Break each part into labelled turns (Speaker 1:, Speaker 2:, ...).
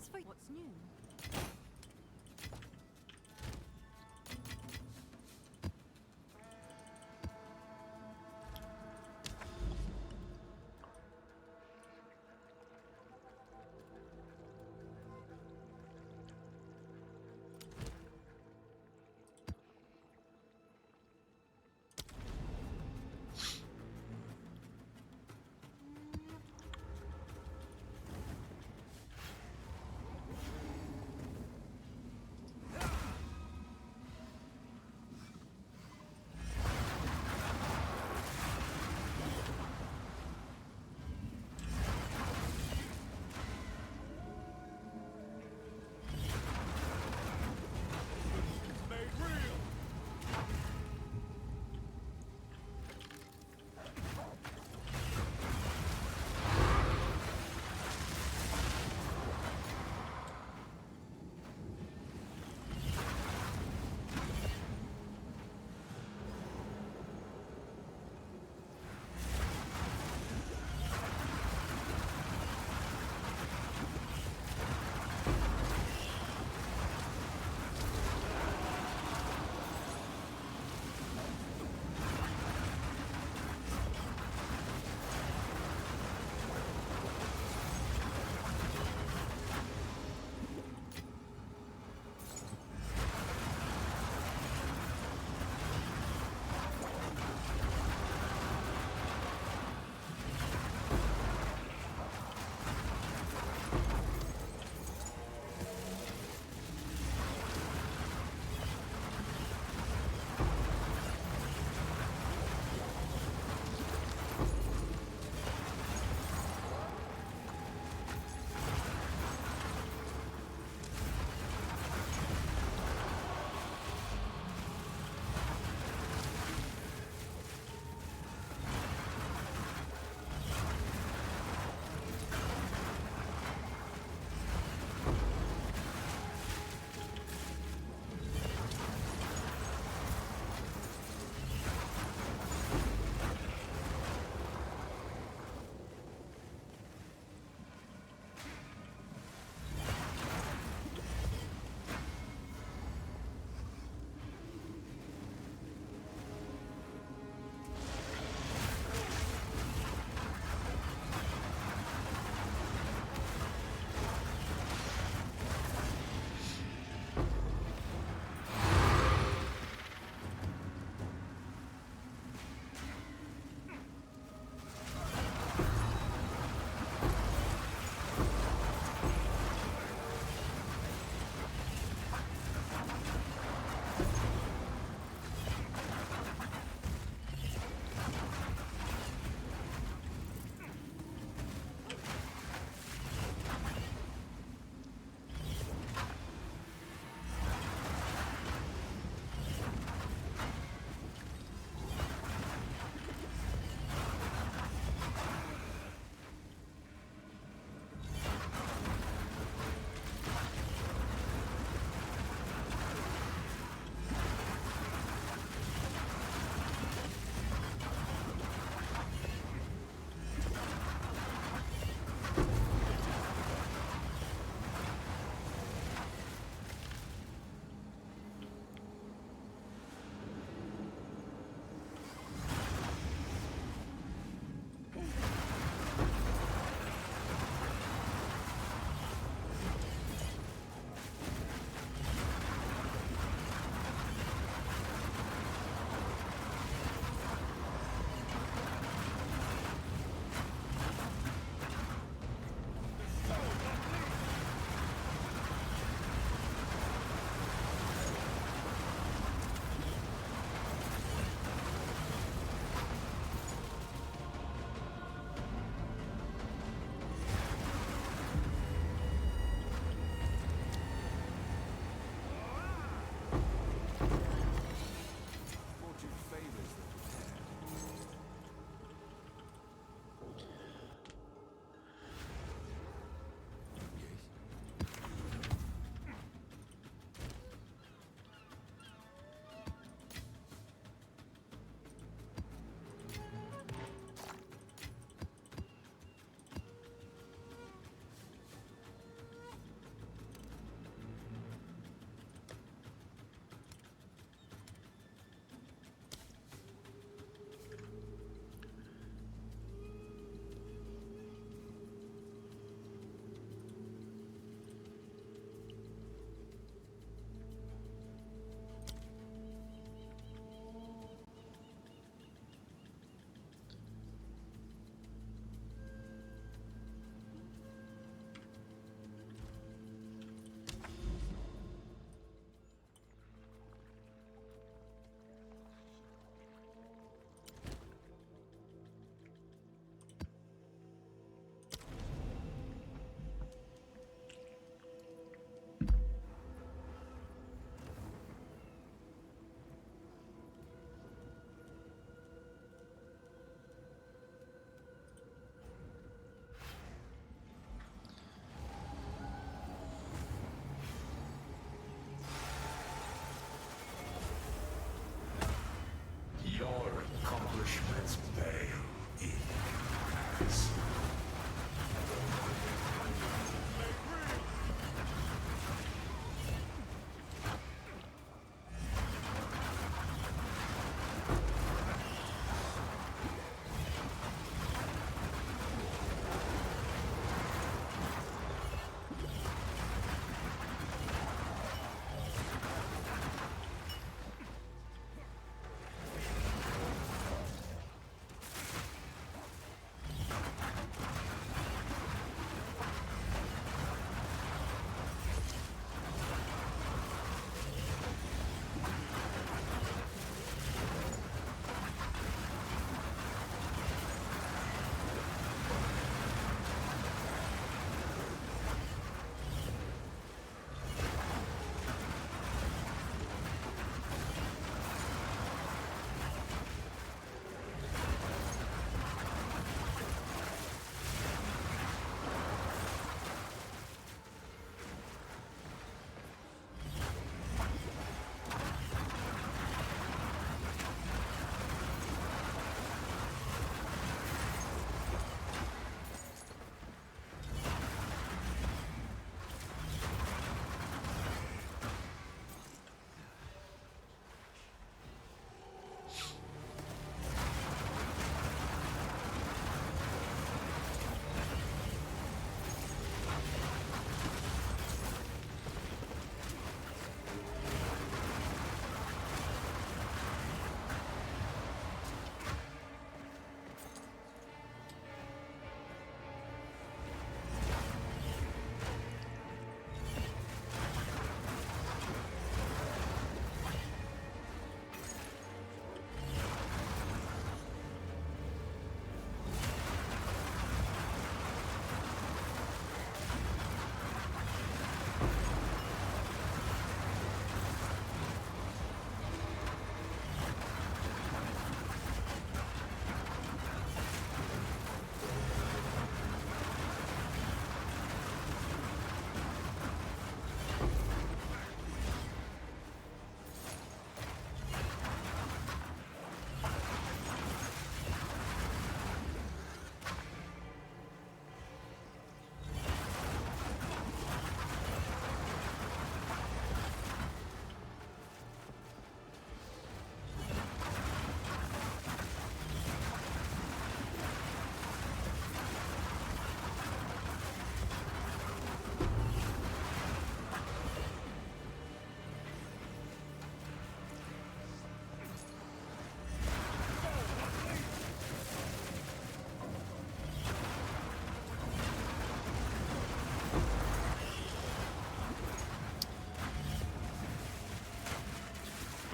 Speaker 1: As for what's new?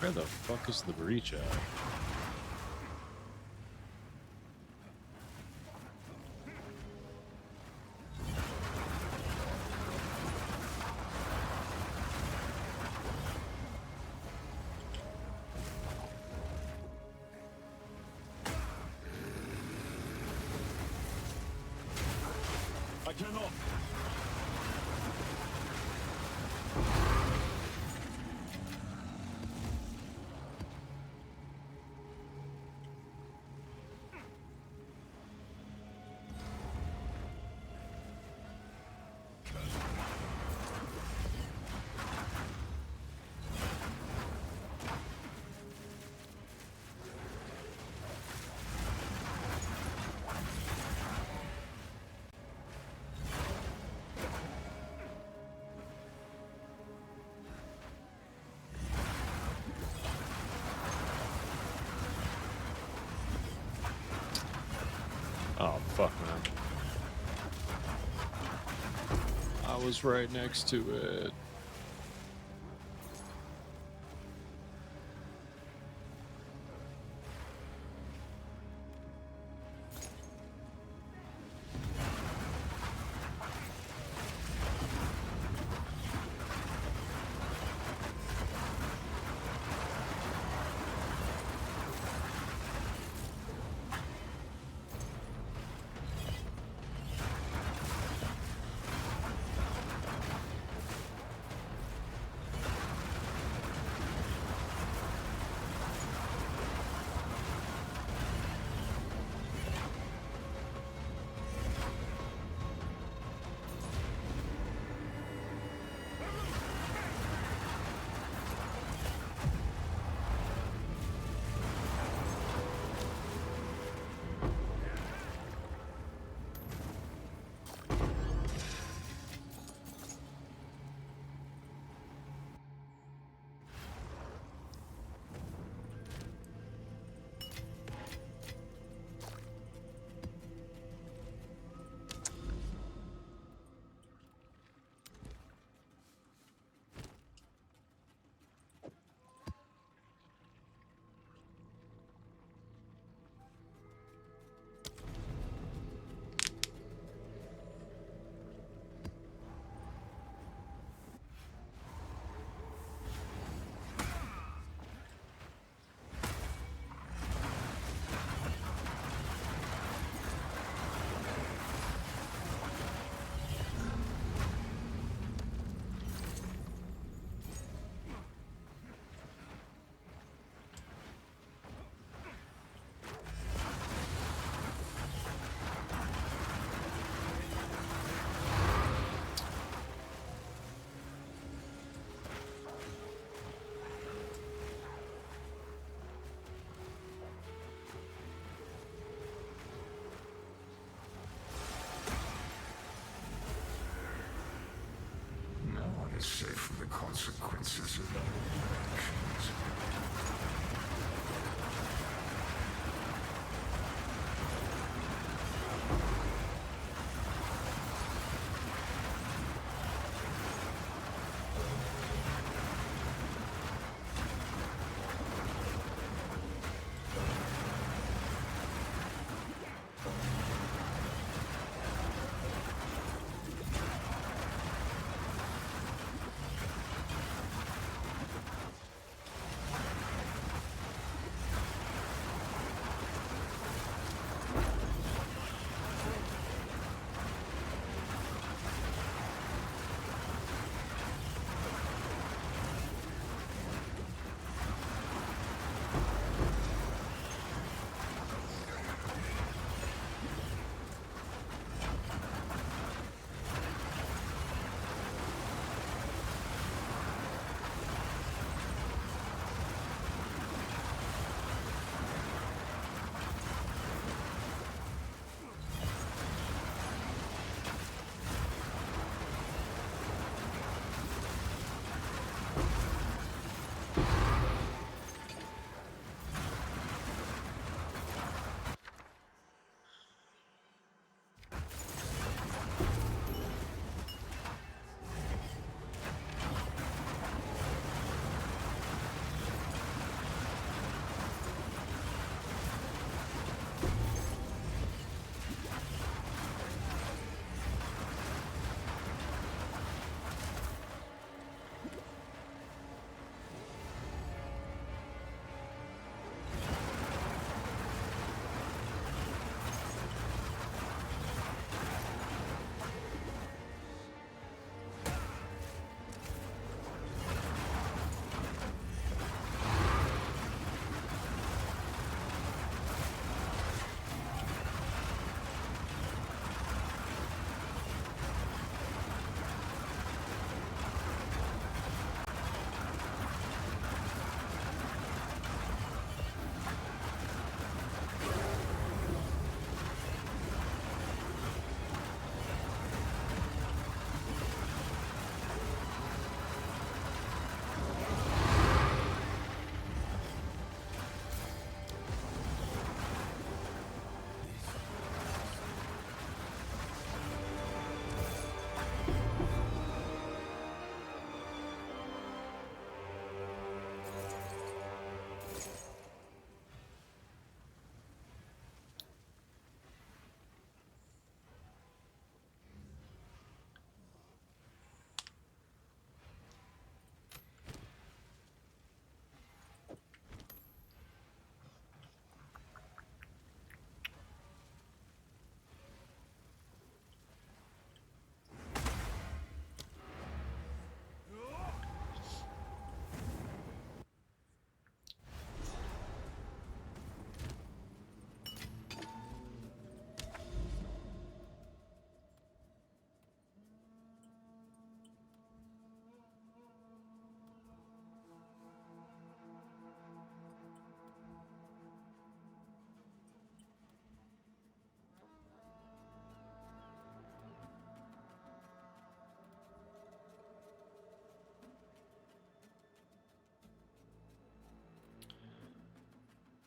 Speaker 1: Where the fuck is the breach at?
Speaker 2: I cannot.
Speaker 1: Oh, fuck, man. I was right next to it.
Speaker 3: No one is safe from the consequences of their actions.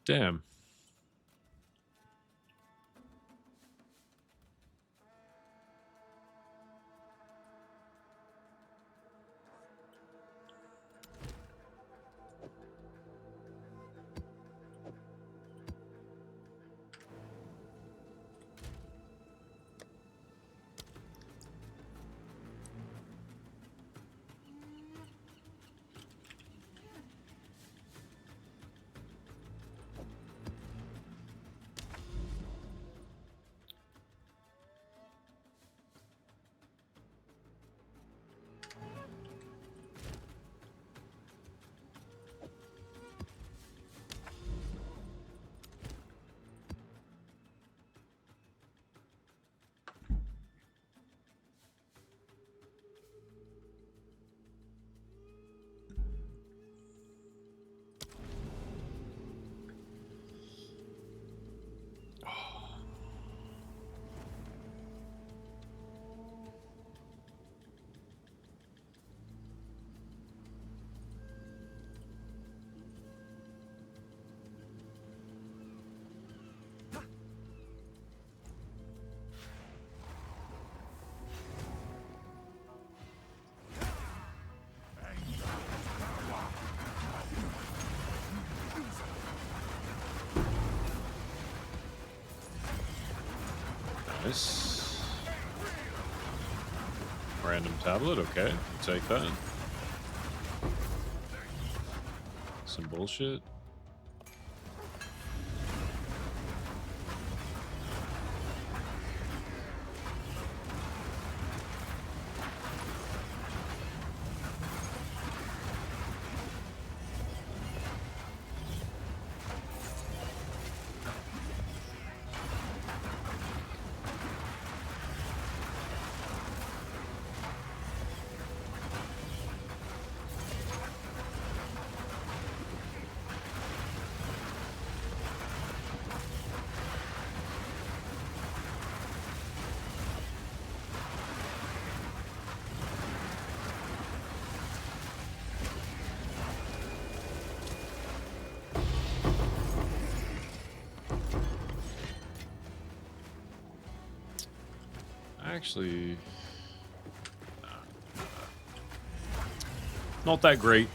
Speaker 4: Damn. Nice. Random tablet, okay. I'll take that. Some bullshit. Actually, not that great.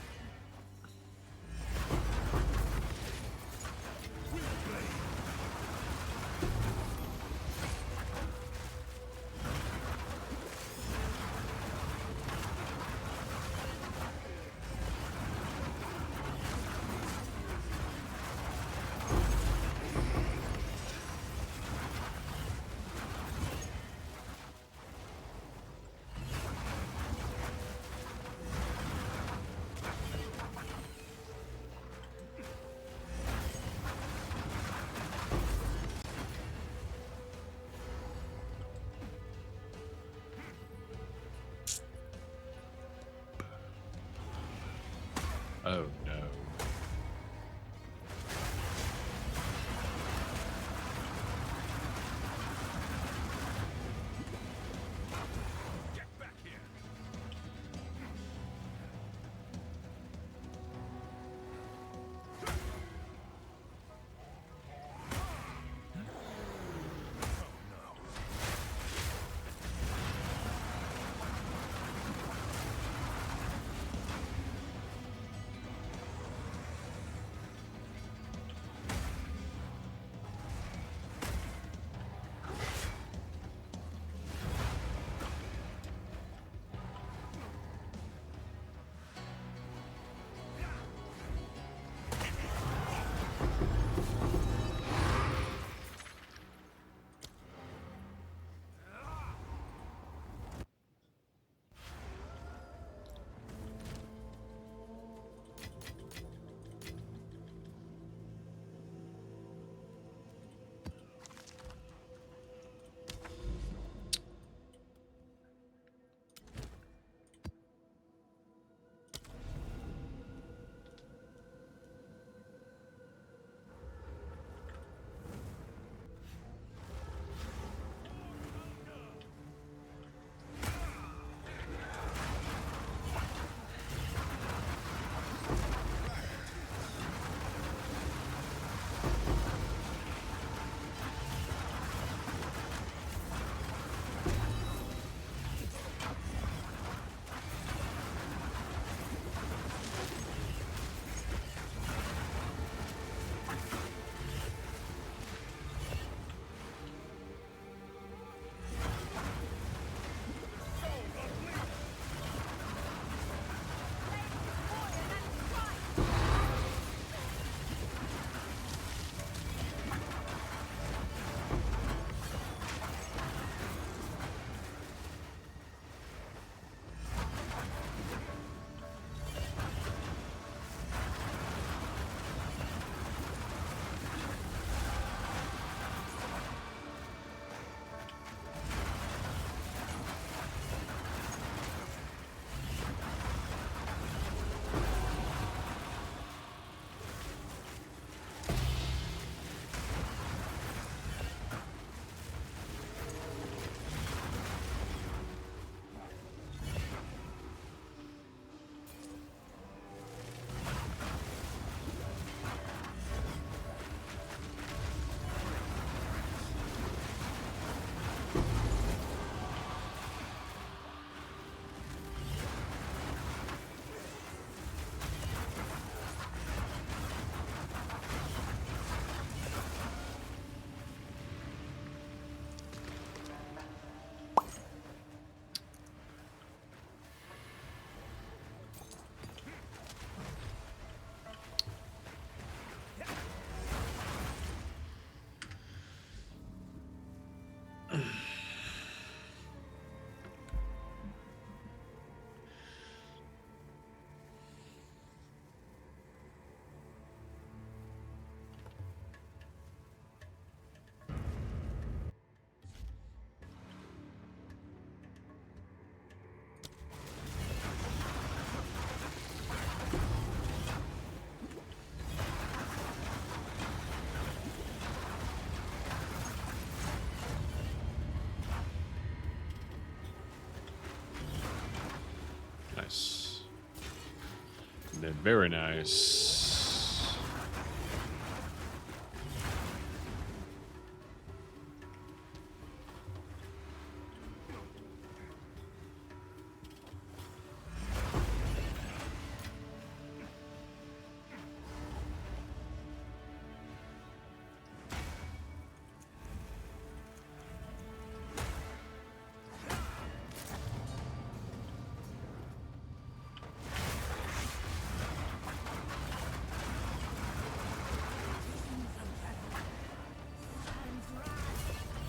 Speaker 4: Very nice.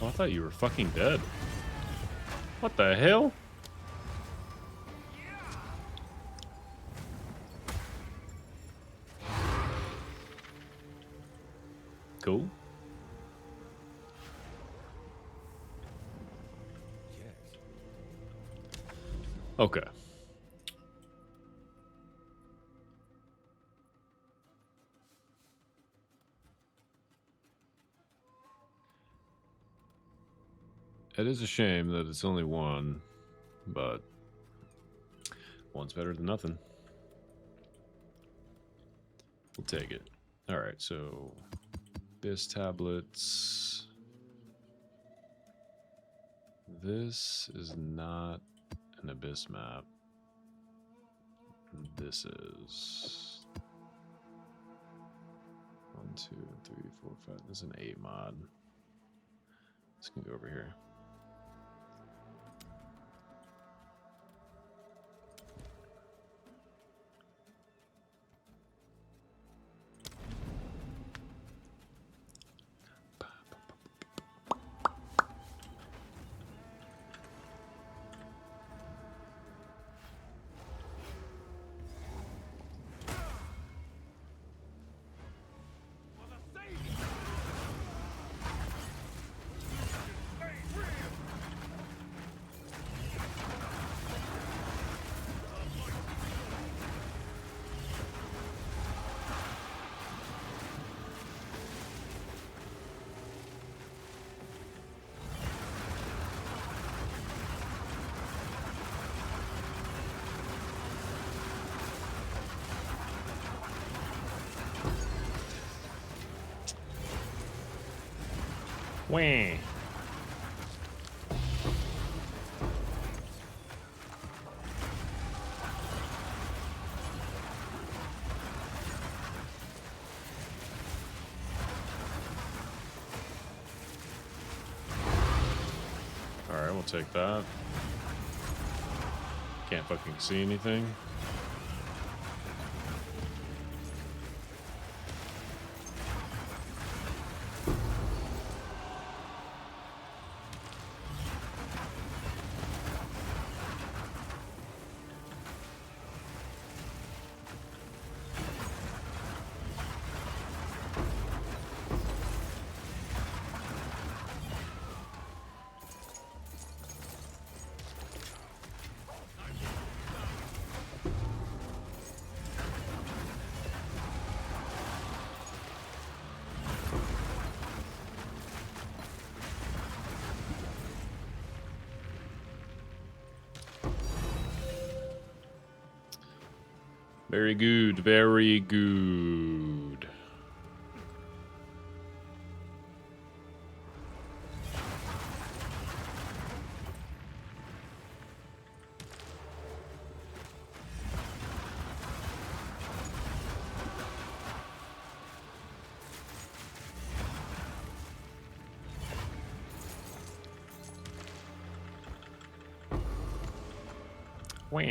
Speaker 4: Oh, I thought you were fucking dead. What the hell? Cool. Okay. It is a shame that it's only one, but one's better than nothing. We'll take it. All right, so Abyss tablets. This is not an Abyss map. This is 1, 2, 3, 4, 5. This is an 8 mod. This can go over here. Wah. Alright, we'll take that. Can't fucking see anything. Very good, very good. Wah.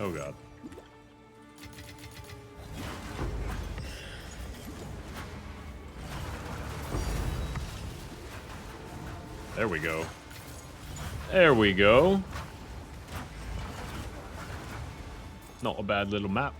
Speaker 4: Oh god. There we go. There we go. Not a bad little map.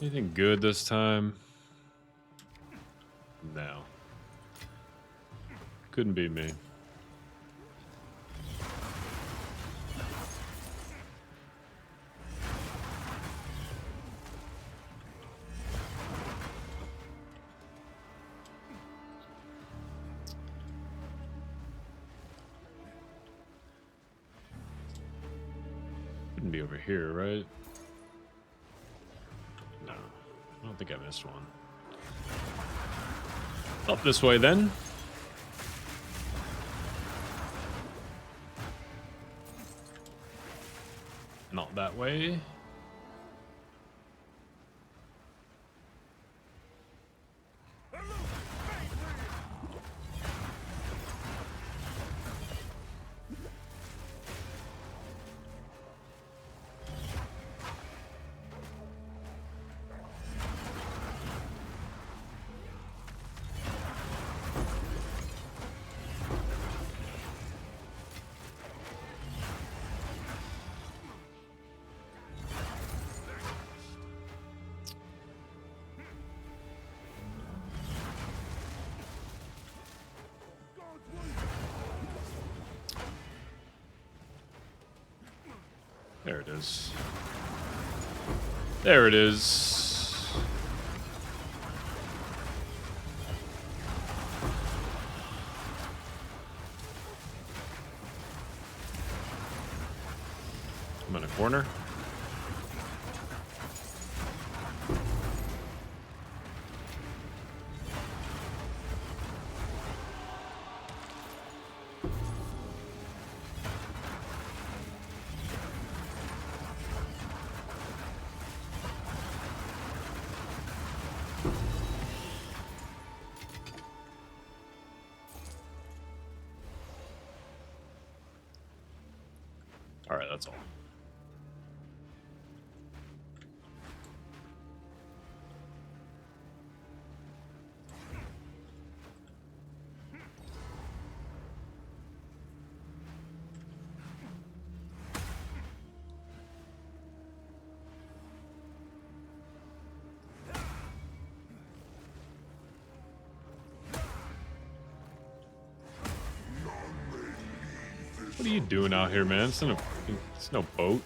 Speaker 4: Anything good this time? No. Couldn't be me. Couldn't be over here, right? No. I don't think I missed one. Up this way then. Not that way. There it is. There it is. I'm in a corner. All right, that's all. What are you doing out here, man? It's no boat.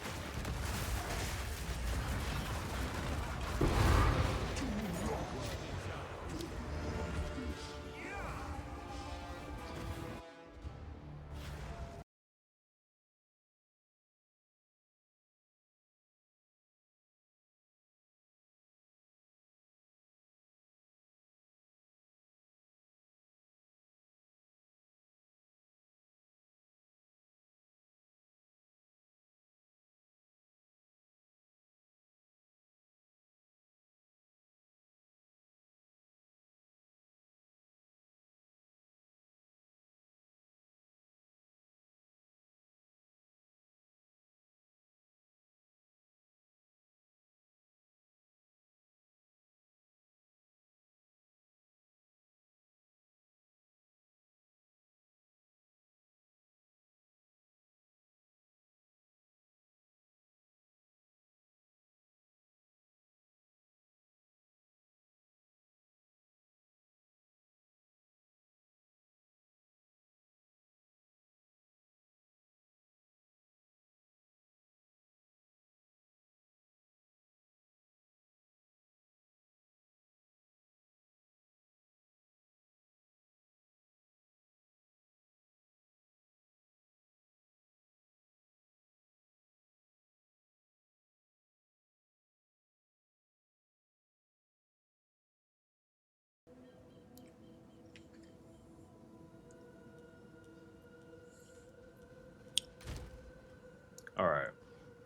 Speaker 4: All right.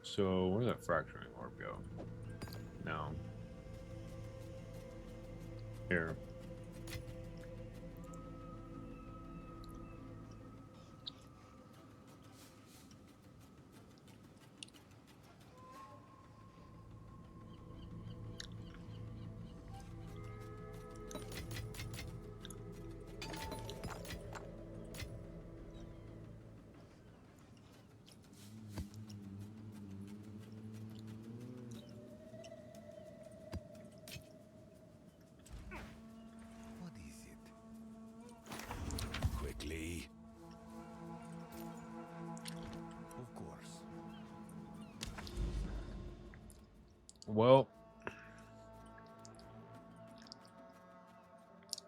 Speaker 4: So where did that fracturing orb go? No. Here. Well,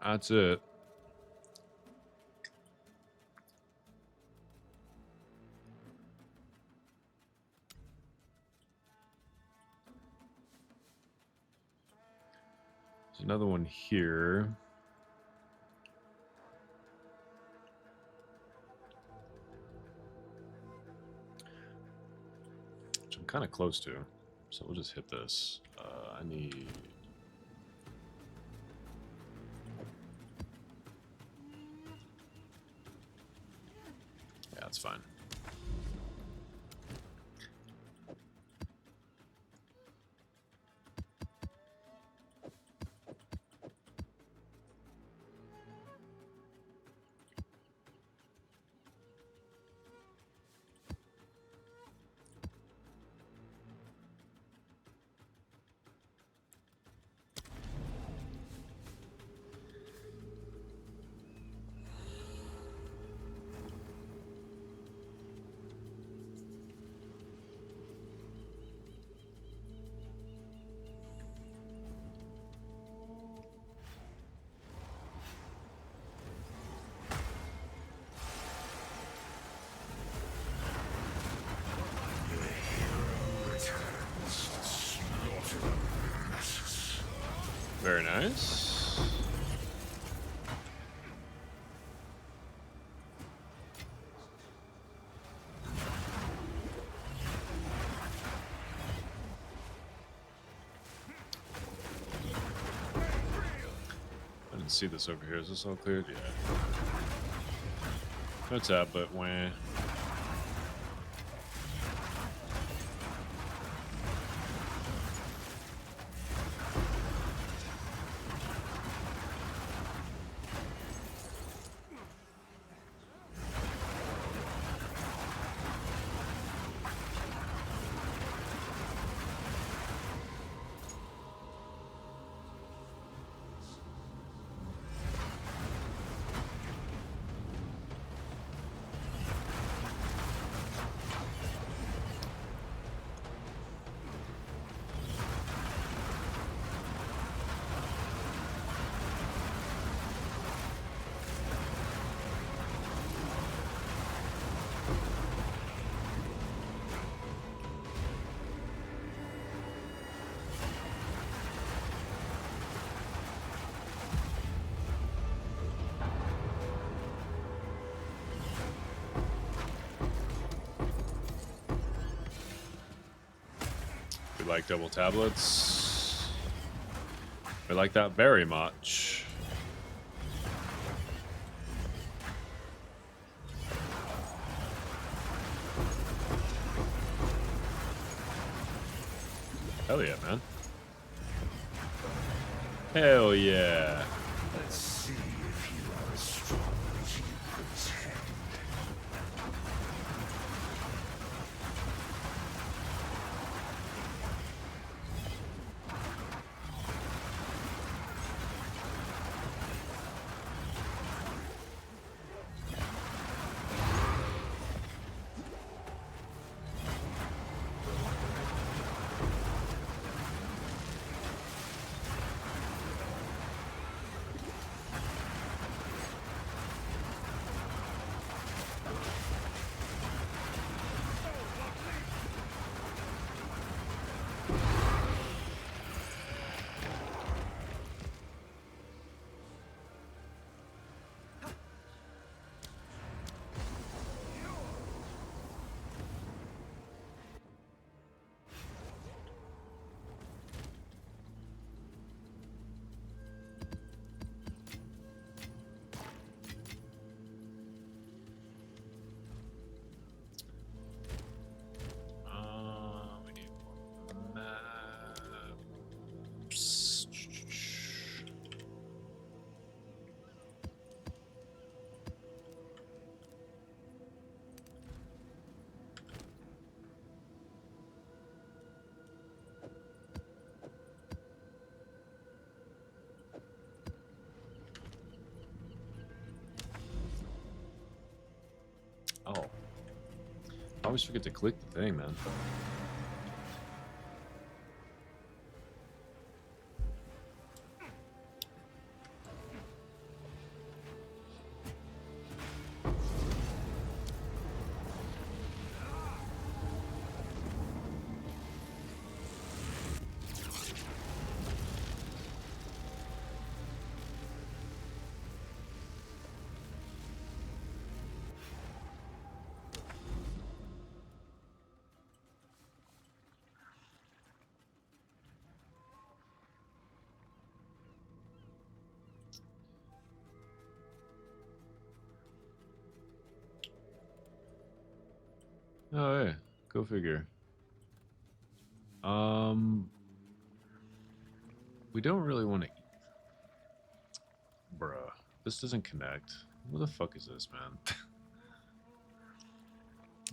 Speaker 4: that's it. There's another one here. Which I'm kind of close to. So we'll just hit this. I need... Yeah, that's fine. Very nice. I didn't see this over here. Is this all cleared? Yeah. No tap, but wah. We like double tablets. We like that very much. Hell yeah, man. Hell yeah.
Speaker 3: Let's see if you are as strong as you pretend.
Speaker 4: We need more maps. Oh. I always forget to click the thing, man. Oh, hey, go figure. We don't really want to. Bruh, this doesn't connect. What the fuck is this, man?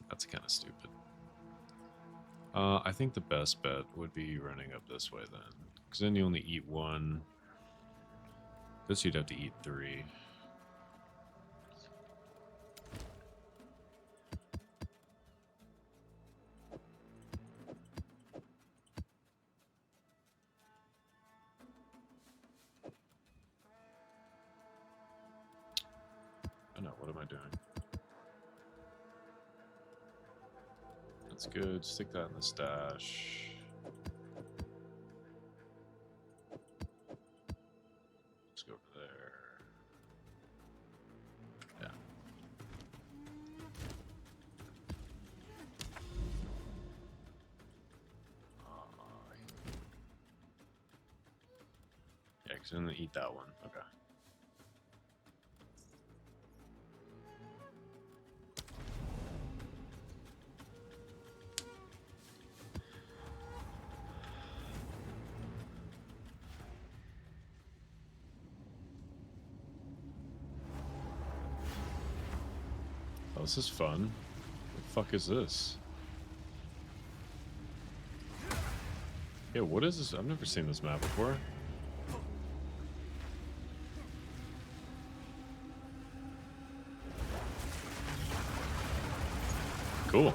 Speaker 4: That's kind of stupid. I think the best bet would be running up this way then, because then you only eat one. This you'd have to eat 3. I know, what am I doing? That's good. Stick that in the stash. Let's go over there. Yeah. Yeah, because I'm going to eat that one. Okay. Oh, this is fun. What the fuck is this? Yeah, what is this? I've never seen this map before. Cool.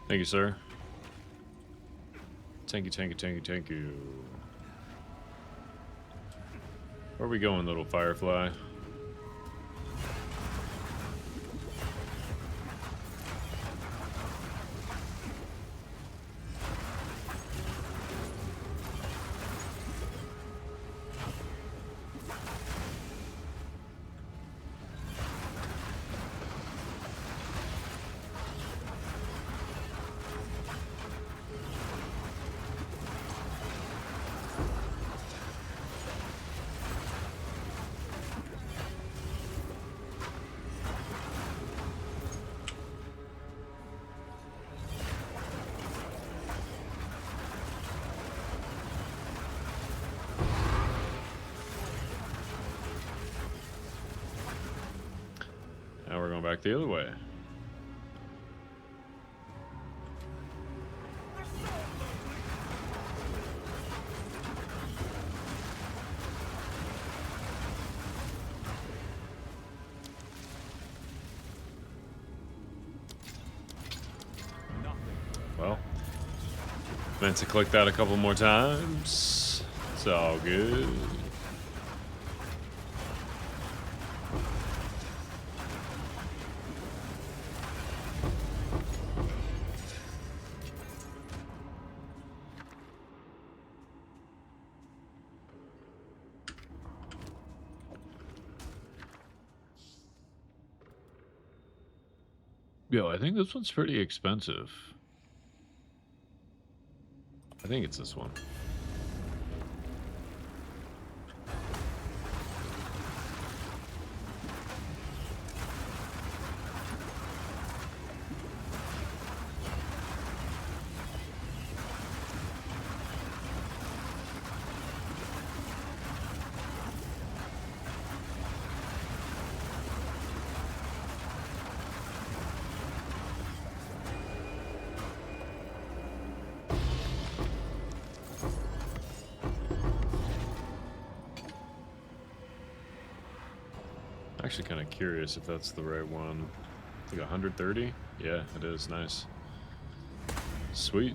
Speaker 4: Thank you, sir. Thank you. Where are we going, little firefly? Now we're going back the other way. Well, meant to click that a couple more times. It's all good. Yo, I think this one's pretty expensive. I think it's this one. Actually kind of curious if that's the right one. I think 130? Yeah, it is. Nice. Sweet.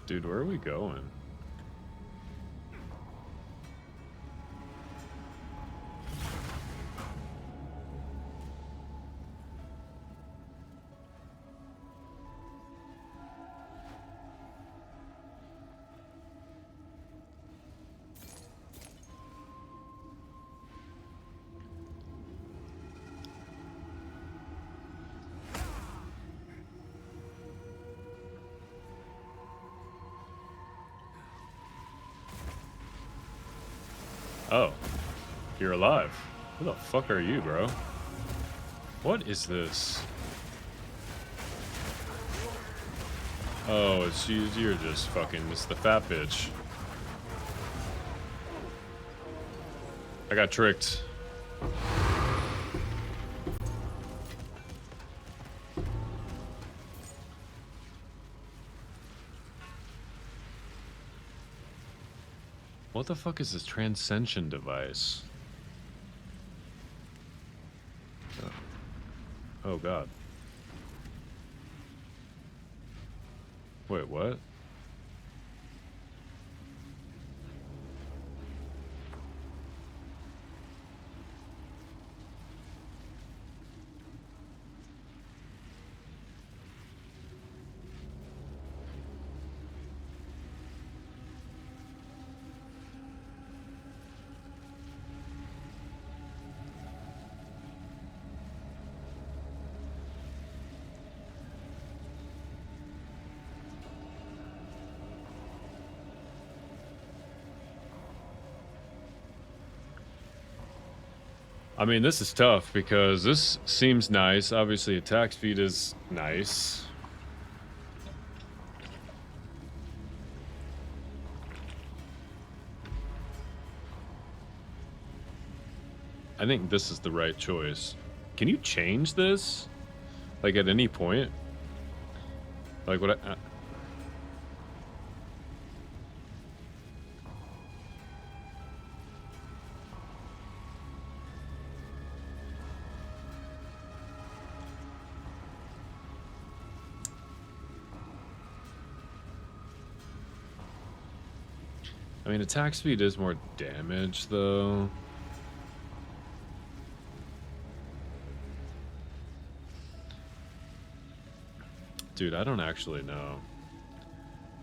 Speaker 4: Dude, where are we going? Oh, you're alive. Who the fuck are you, bro? What is this? Oh, it's you. You're just fucking. It's the fat bitch. I got tricked. What the fuck is this transcension device? Oh god. Wait, what? I mean, this is tough because this seems nice. Obviously, attack speed is nice. I think this is the right choice. Can you change this? Like, at any point? Like, what I mean, attack speed is more damage, though. Dude, I don't actually know.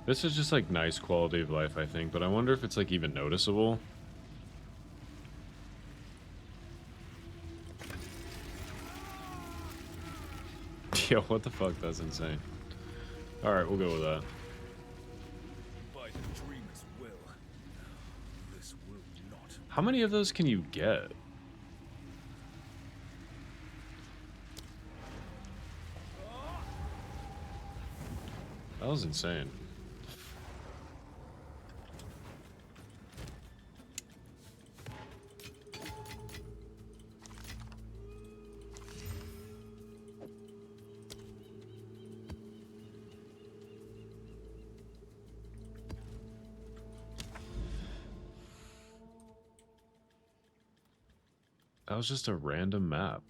Speaker 4: This is just, like, nice quality of life, I think, but I wonder if it's, like, even noticeable. Yo, what the fuck? That's insane. Alright, we'll go with that. How many of those can you get? That was insane. That was just a random map.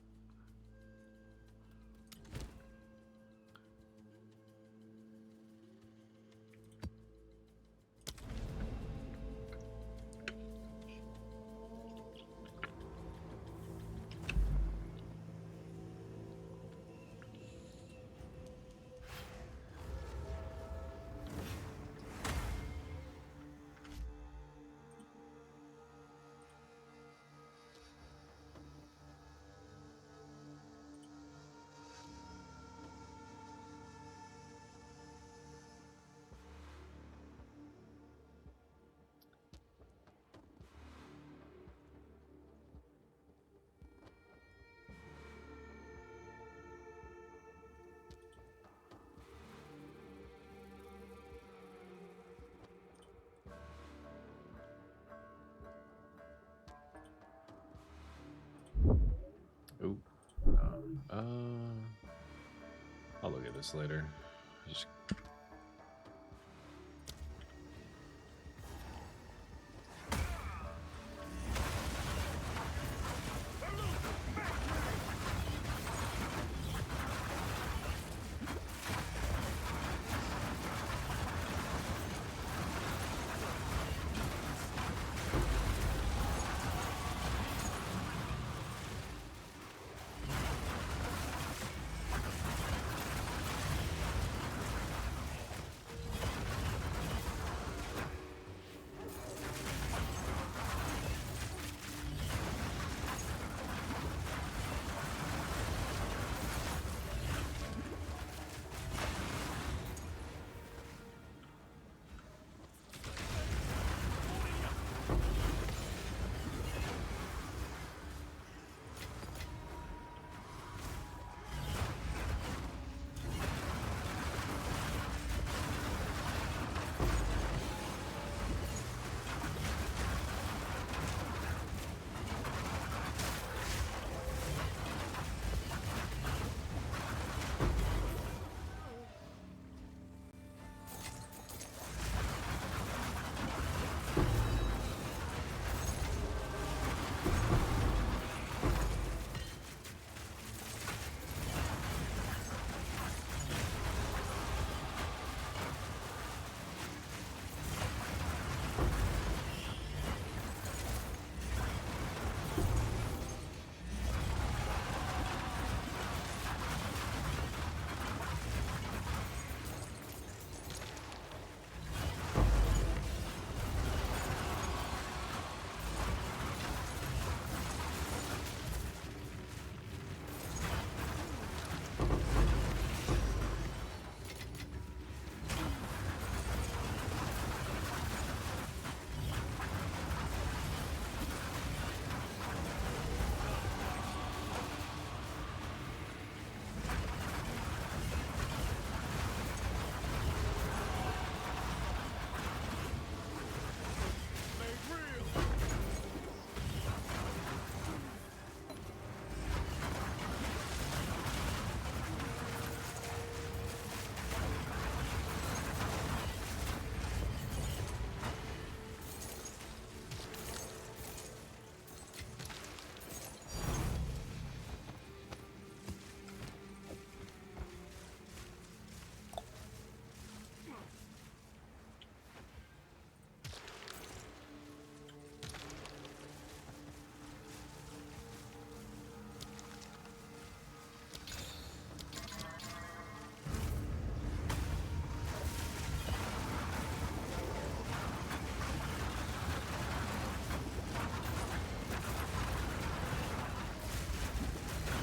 Speaker 4: Ooh. Uh, I'll look at this later. Just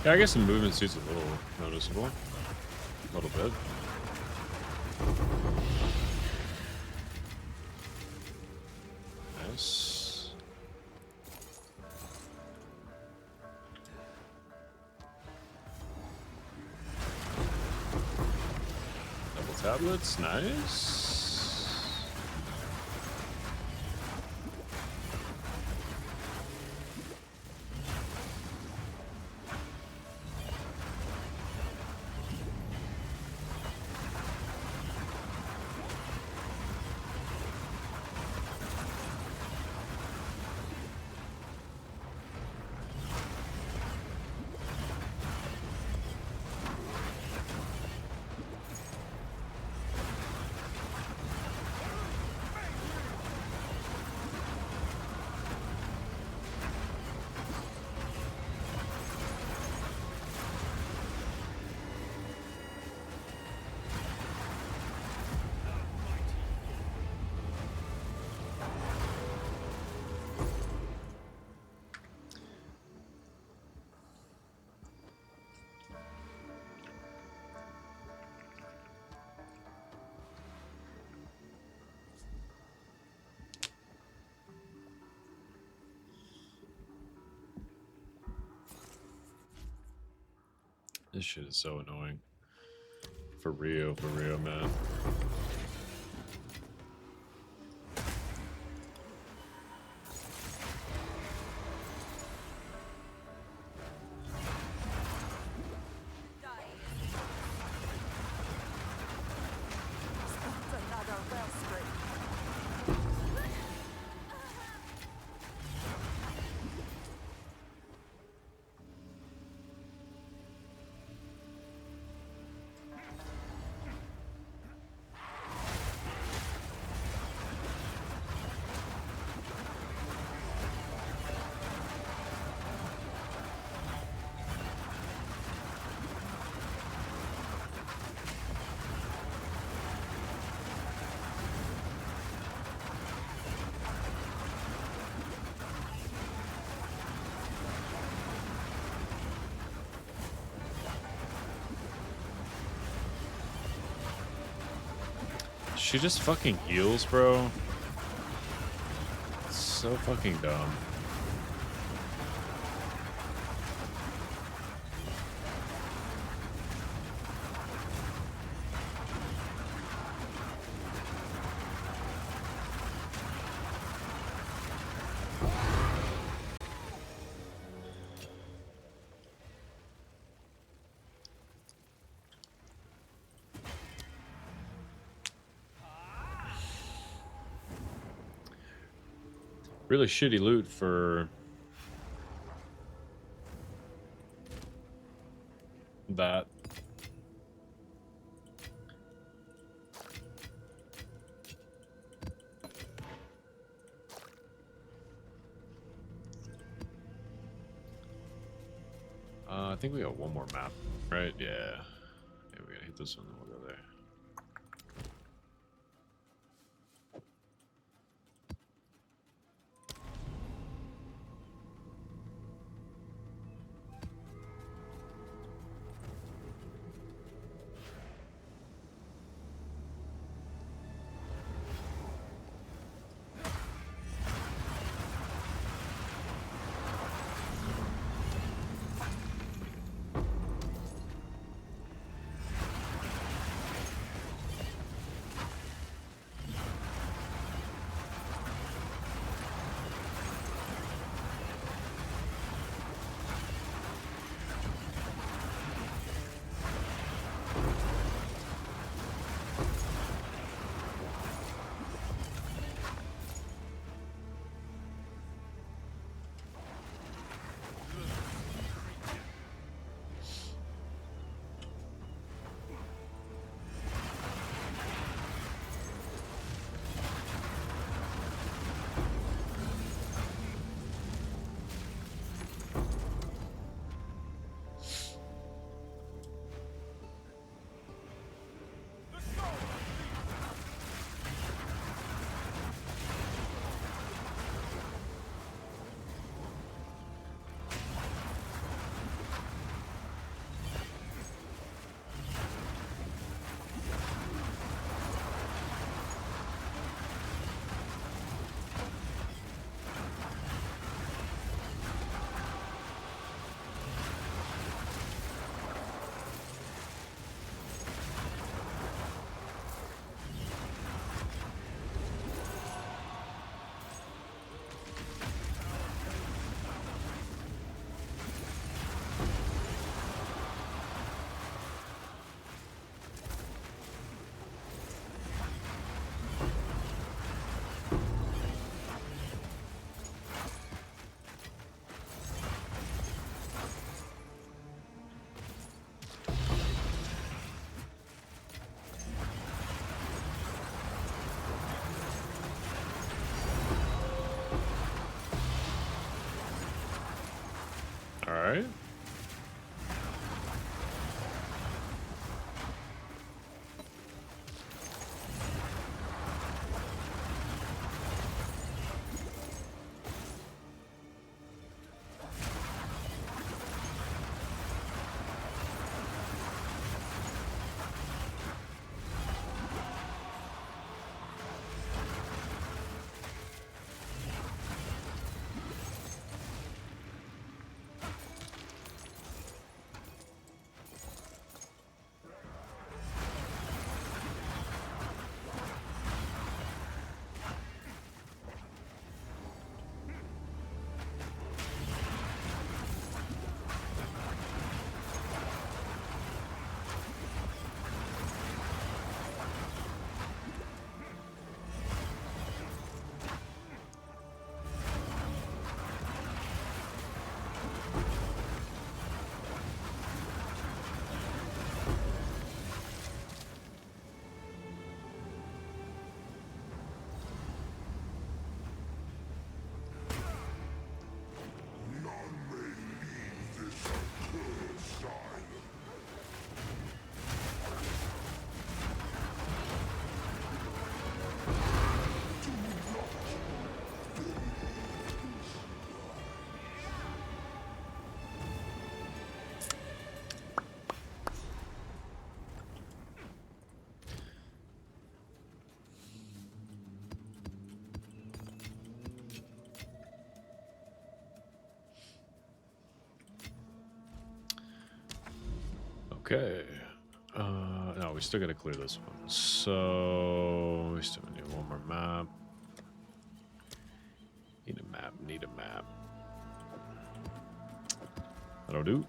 Speaker 4: yeah, I guess the movement speed's a little noticeable. A little bit. Nice. Double tablets, nice. This shit is so annoying. For real, man.
Speaker 5: Another well streak.
Speaker 4: She just fucking heals, bro. So fucking dumb. Really shitty loot for that. I think we got one more map, right? Yeah. Yeah, we gotta hit this one, then we'll go there. Okay. No, we still gotta clear this one. So we still need one more map. Need a map. Need a map. That'll do.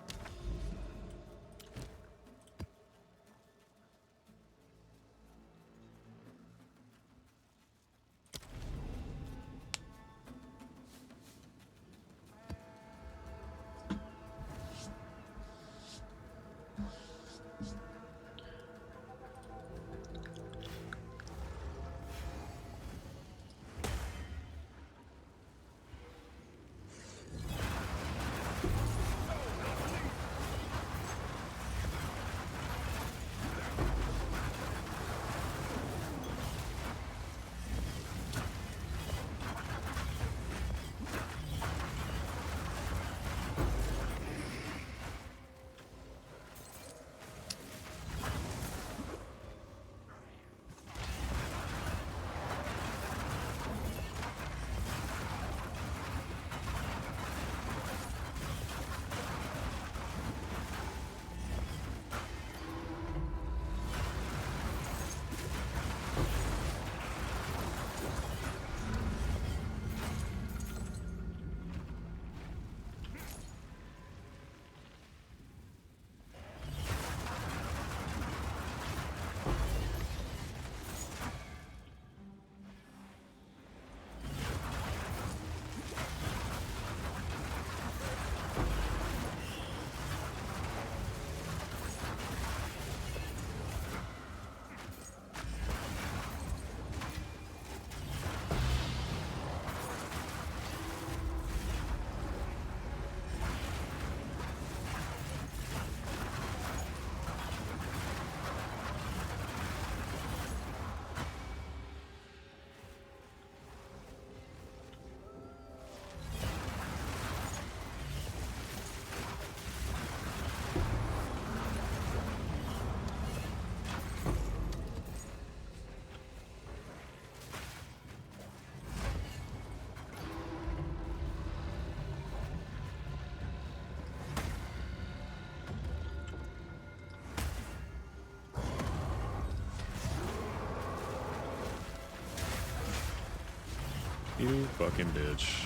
Speaker 4: You fucking bitch.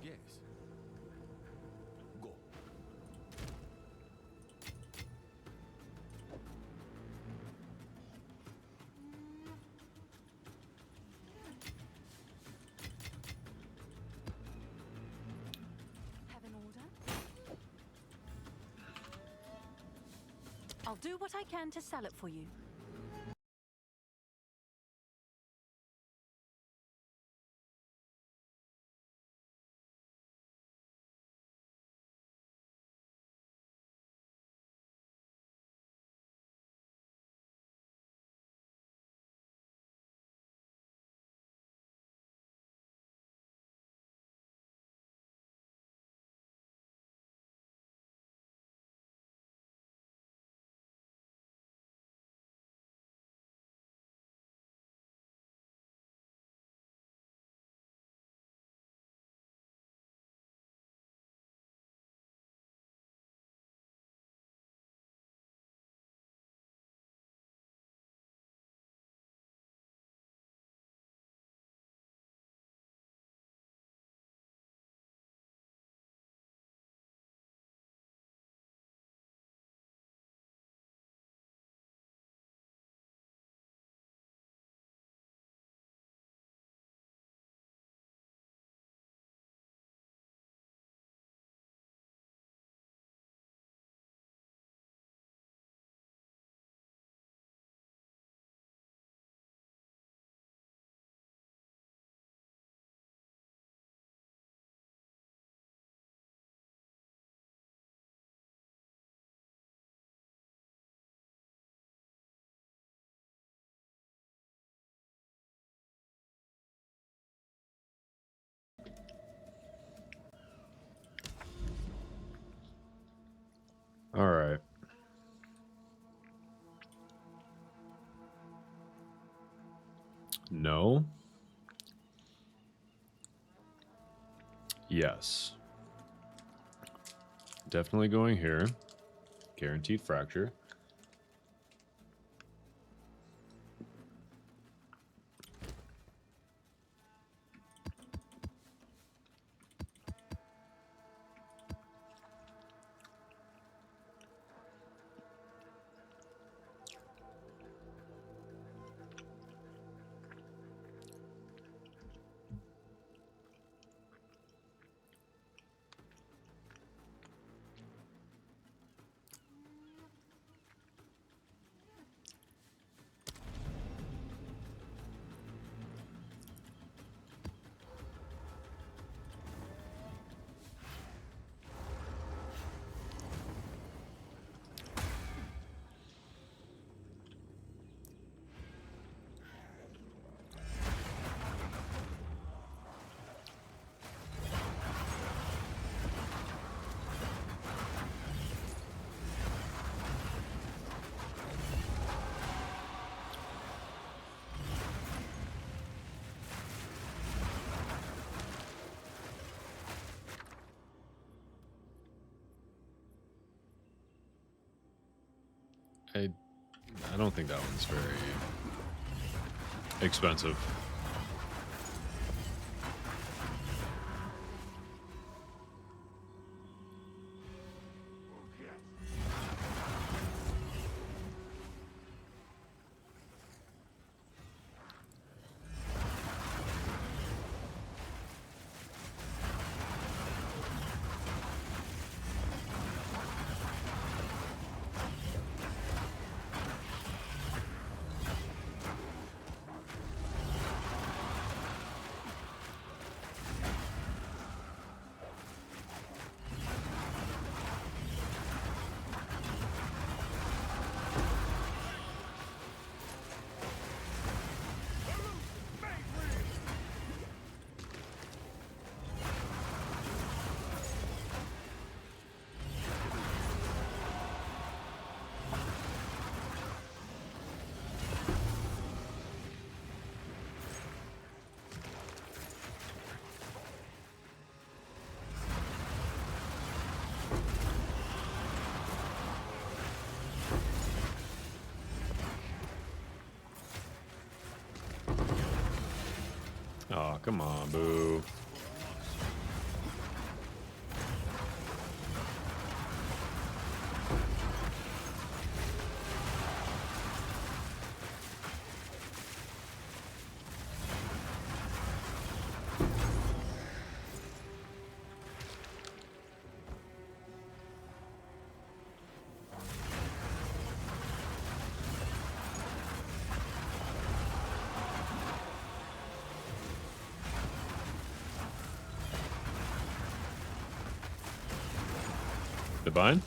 Speaker 2: Yes. Go.
Speaker 5: Have an order? I'll do what I can to sell it for you.
Speaker 4: All right. No. Yes. Definitely going here. Guaranteed fracture. I don't think that one's very expensive. Oh, come on, boo. Divine?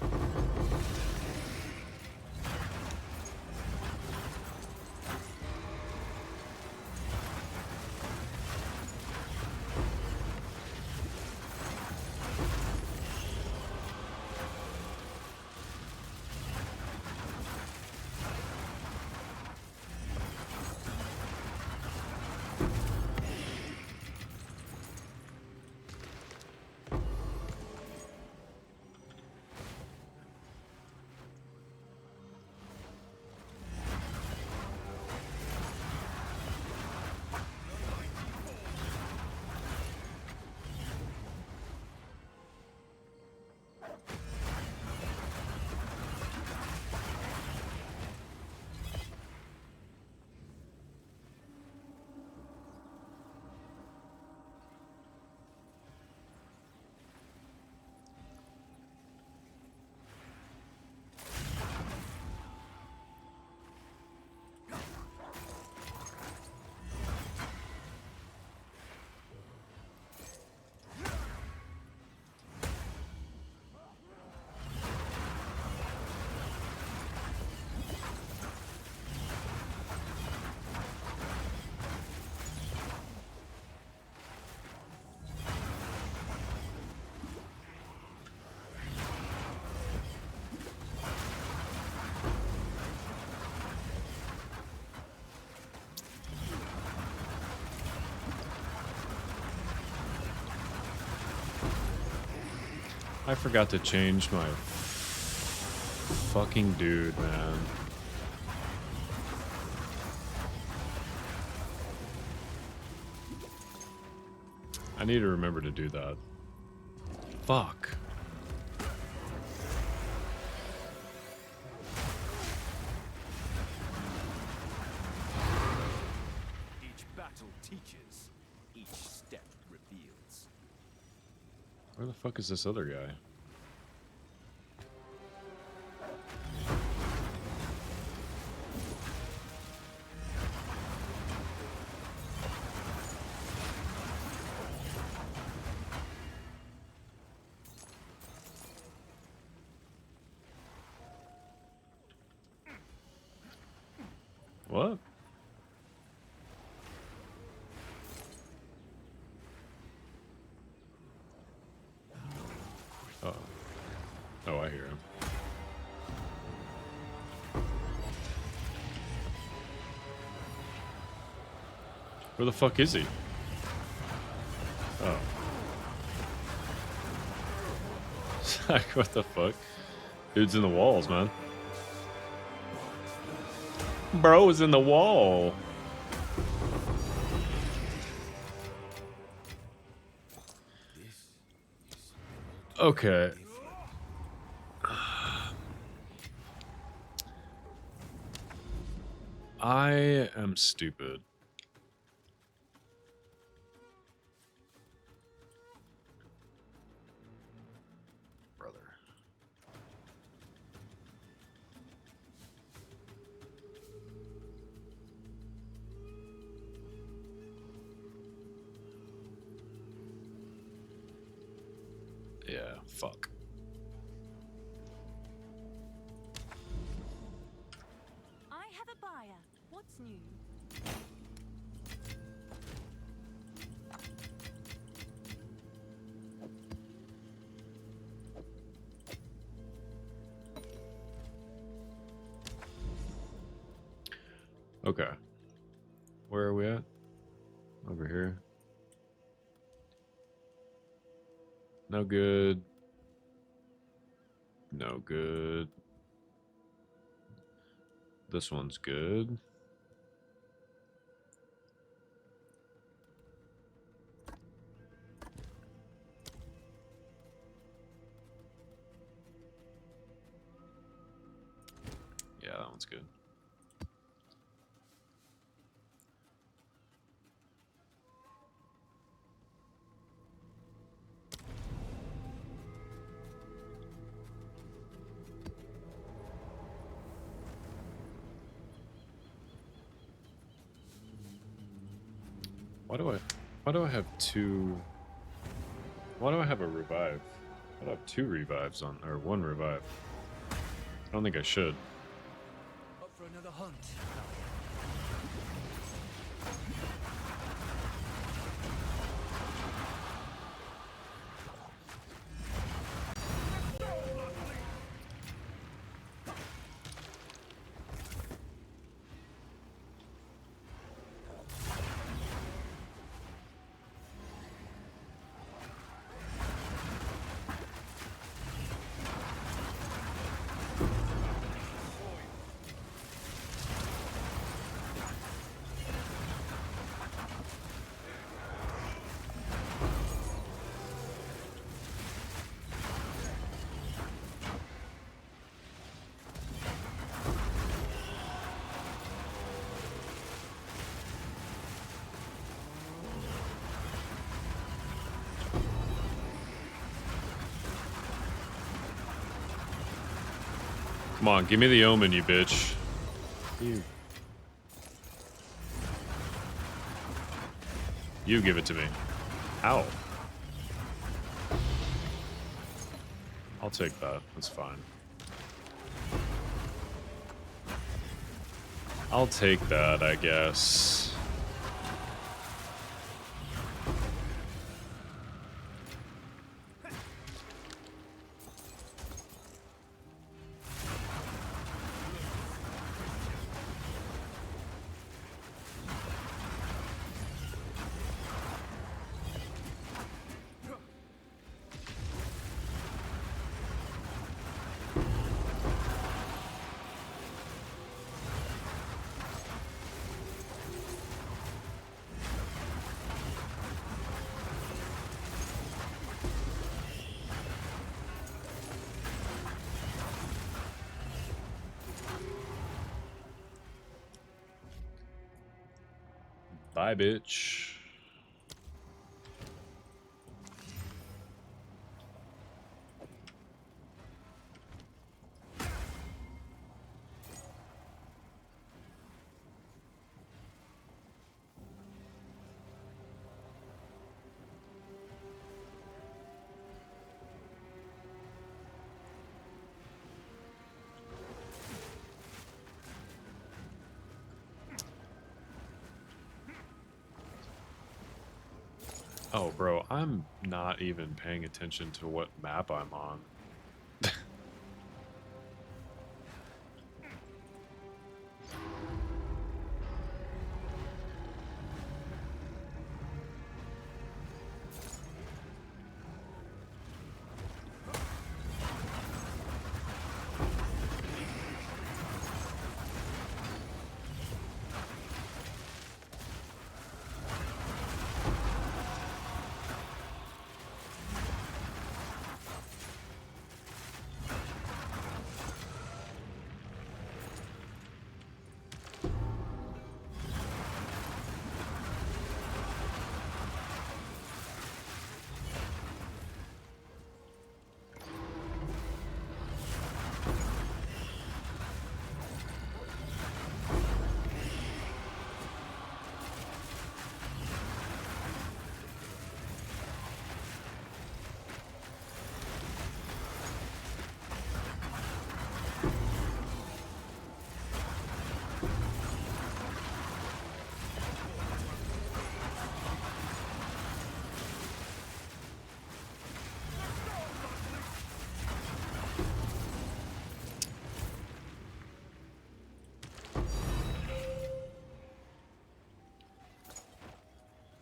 Speaker 4: I forgot to change my fucking dude, man. I need to remember to do that. Fuck.
Speaker 2: Each battle teaches, each step reveals.
Speaker 4: Where the fuck is this other guy? What? Oh. Oh, I hear him. Where the fuck is he? Oh. Zach, what the fuck? Dude's in the walls, man. Bro is in the wall. Okay. I am stupid. Brother. Yeah, fuck.
Speaker 5: I have a buyer. What's new?
Speaker 4: Okay. Where are we at? Over here. No good. No good. This one's good. Yeah, that one's good. Why do I have two? Why do I have a revive? I do I have two revives on, or one revive? I don't think I should.
Speaker 2: Up for another hunt.
Speaker 4: Come on, give me the omen, you bitch. You give it to me. Ow. I'll take that. That's fine. I'll take that, I guess. Bye, bitch. Oh, bro, I'm not even paying attention to what map I'm on.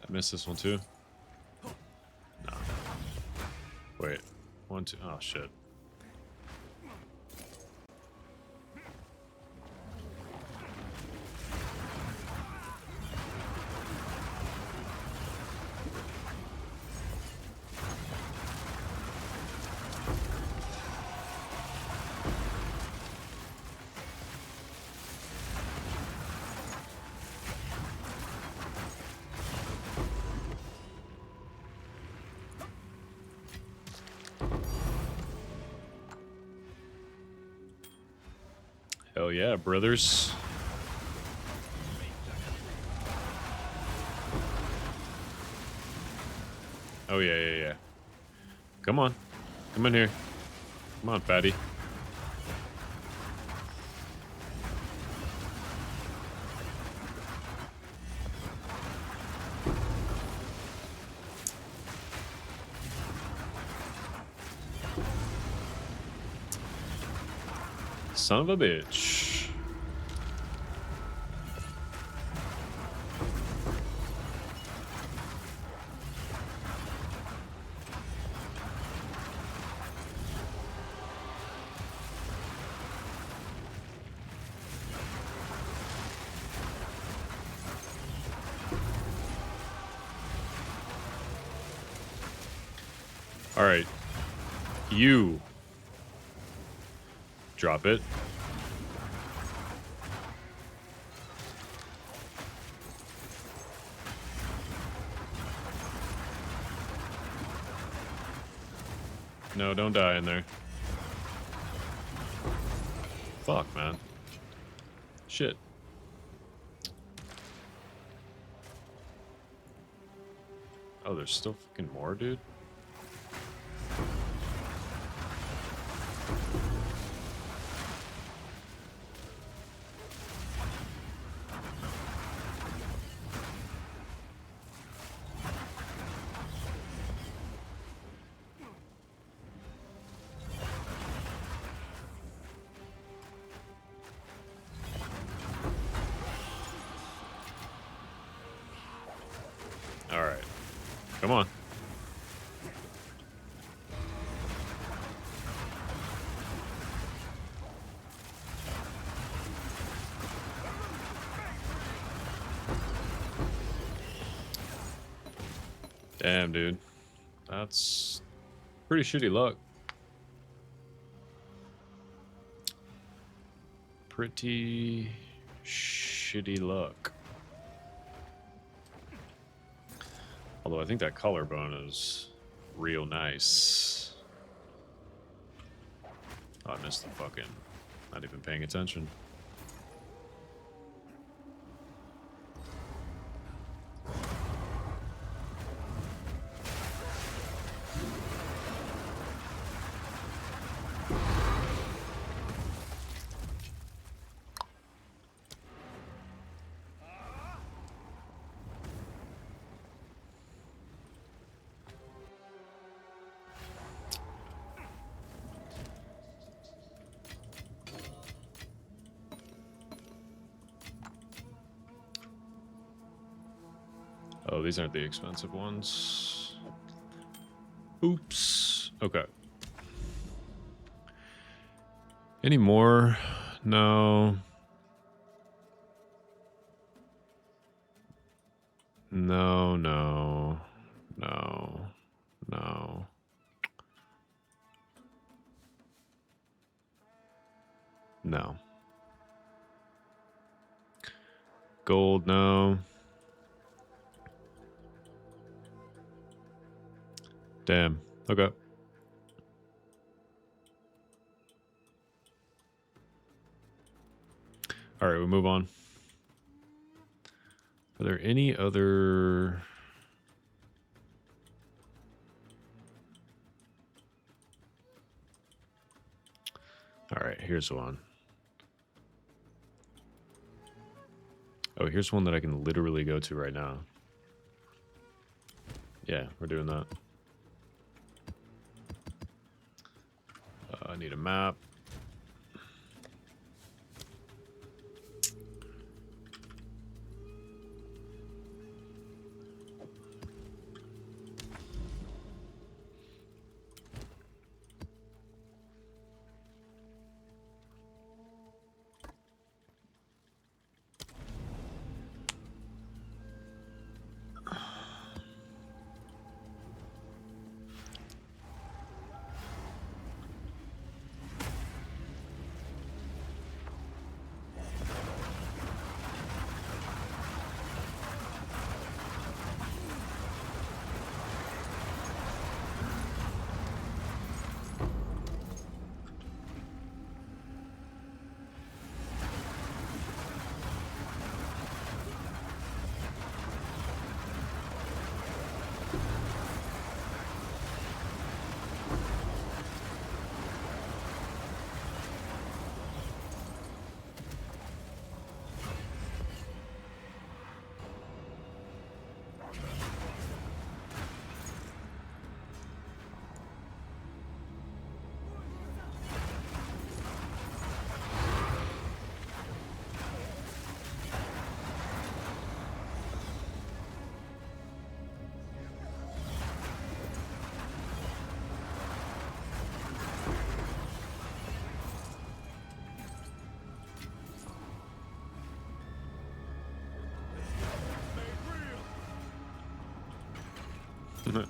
Speaker 4: I missed this one too. No. Wait. 1, 2. Oh, shit. Hell yeah, brothers. Oh, yeah, yeah, yeah. Come on. Come in here. Come on, fatty. Son of a bitch. All right. You. Drop it. No, don't die in there. Fuck, man. Shit. Oh, there's still fucking more, dude? Alright. Come on. Damn, dude. That's pretty shitty luck. Pretty shitty luck. Although I think that collarbone is real nice. Oh, I missed the fucking... Not even paying attention. Oh, these aren't the expensive ones. Oops. Okay. Any more? No. No, no. No. No. No. Gold, no. Damn. Okay. All right, we move on. Are there any other... All right, here's one. Oh, here's one that I can literally go to right now. Yeah, we're doing that. I need a map.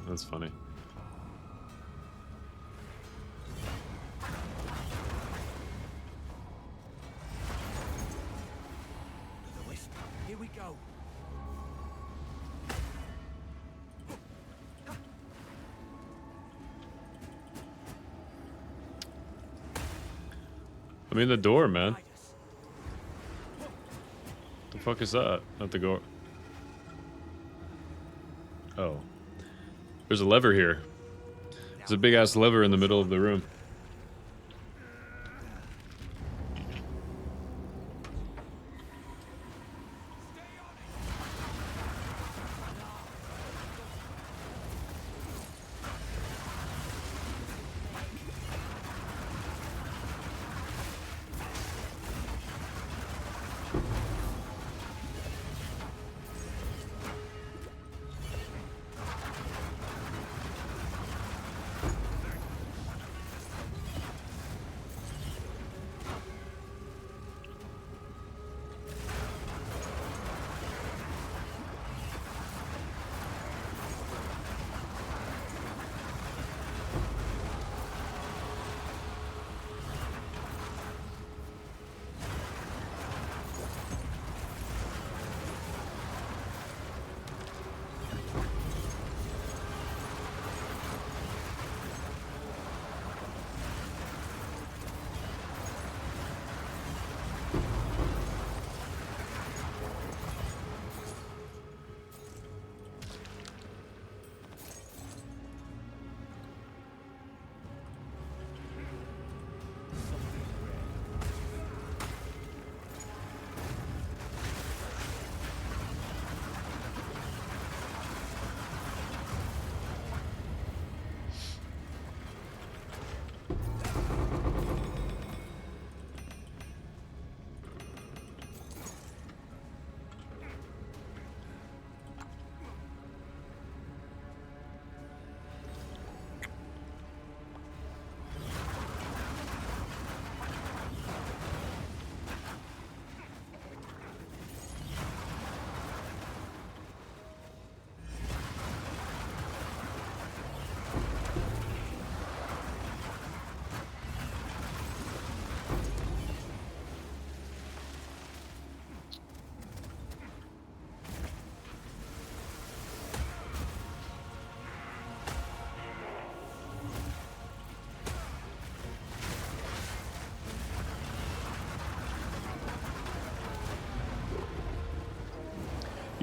Speaker 4: That's funny.
Speaker 2: The whisper. Here we go.
Speaker 4: I'm in the door, man.
Speaker 2: Guide us.
Speaker 4: The fuck is that? Not the door. Oh. There's a lever here. There's a big ass lever in the middle of the room.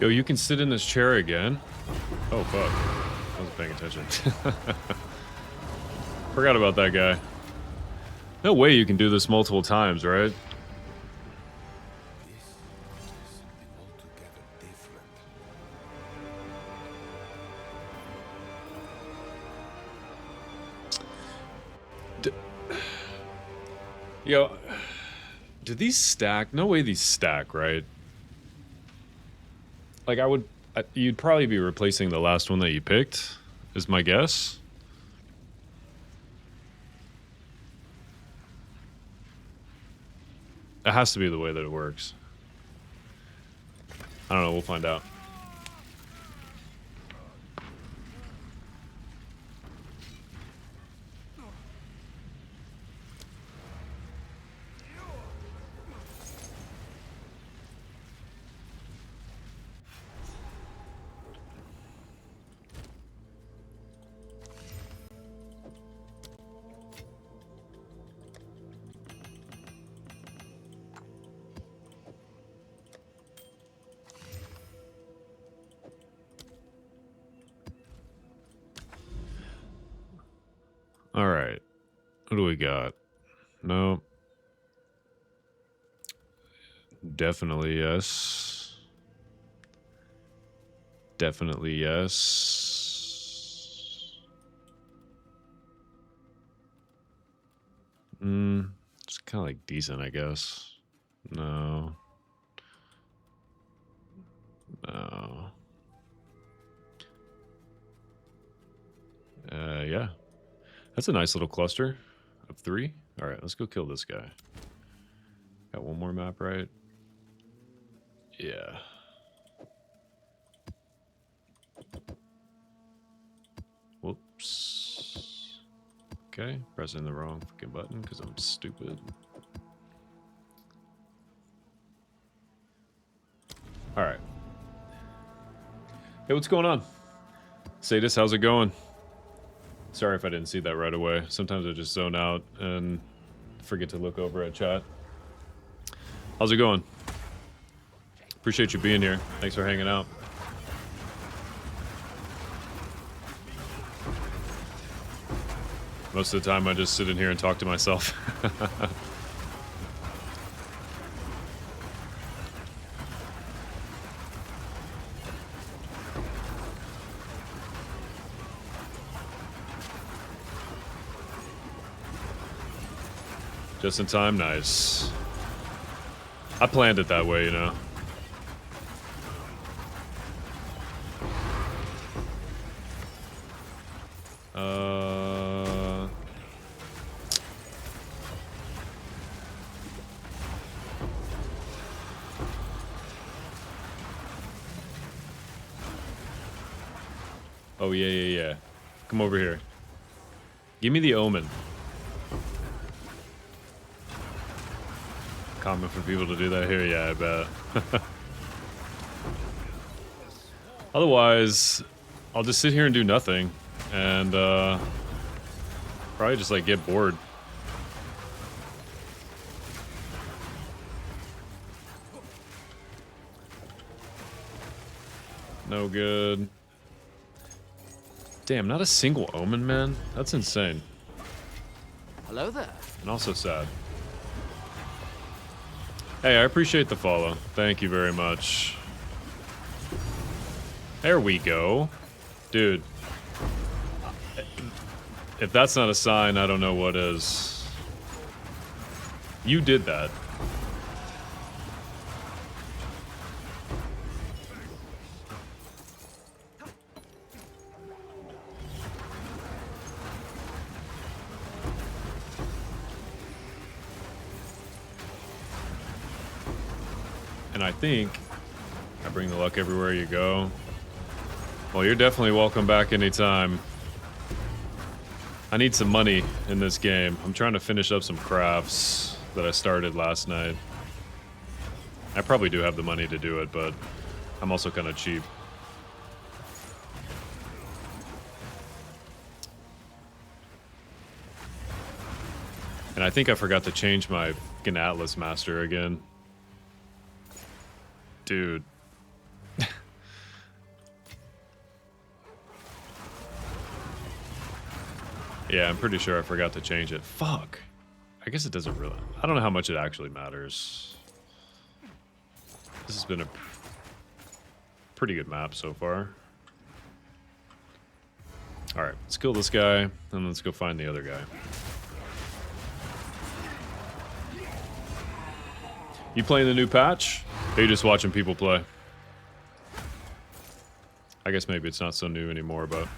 Speaker 4: Yo, you can sit in this chair again. Oh, fuck. I wasn't paying attention. Forgot about that guy. No way you can do this multiple times, right?
Speaker 3: This is something altogether different.
Speaker 4: Yo, do these stack? No way these stack, right? Like, you'd probably be replacing the last one that you picked, is my guess. It has to be the way that it works. I don't know, we'll find out. All right. What do we got? No. Definitely yes. Definitely yes. It's kind of like decent, I guess. No. No. Yeah. That's a nice little cluster of 3. All right, let's go kill this guy. Got one more map, right? Yeah. Whoops. Okay, pressing the wrong fucking button because I'm stupid. All right. Hey, what's going on? Sadis, how's it going? Sorry if I didn't see that right away. Sometimes I just zone out and forget to look over at chat. How's it going? Appreciate you being here. Thanks for hanging out. Most of the time I just sit in here and talk to myself. Just in time, nice. I planned it that way, you know. Oh, yeah. Come over here. Give me the omen. Common for people to do that here, yeah, I bet. Otherwise, I'll just sit here and do nothing. And, probably just, like, get bored. No good. Damn, not a single omen, man. That's insane.
Speaker 2: Hello there.
Speaker 4: And also sad. Hey, I appreciate the follow. Thank you very much. There we go. Dude. If that's not a sign, I don't know what is. You did that. And I think I bring the luck everywhere you go. Well, you're definitely welcome back anytime. I need some money in this game. I'm trying to finish up some crafts that I started last night. I probably do have the money to do it, but I'm also kind of cheap. And I think I forgot to change my fucking Atlas Master again. Dude. Yeah, I'm pretty sure I forgot to change it. Fuck. I guess it doesn't really... I don't know how much it actually matters. This has been a pretty good map so far. Alright, let's kill this guy, and let's go find the other guy. You playing the new patch? Or are you just watching people play? I guess maybe it's not so new anymore, but...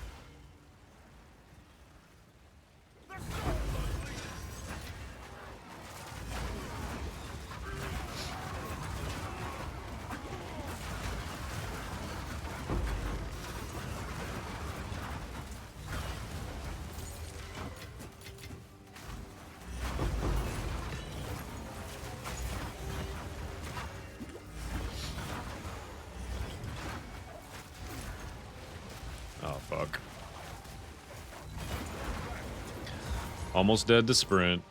Speaker 4: Oh, fuck. Almost dead to sprint.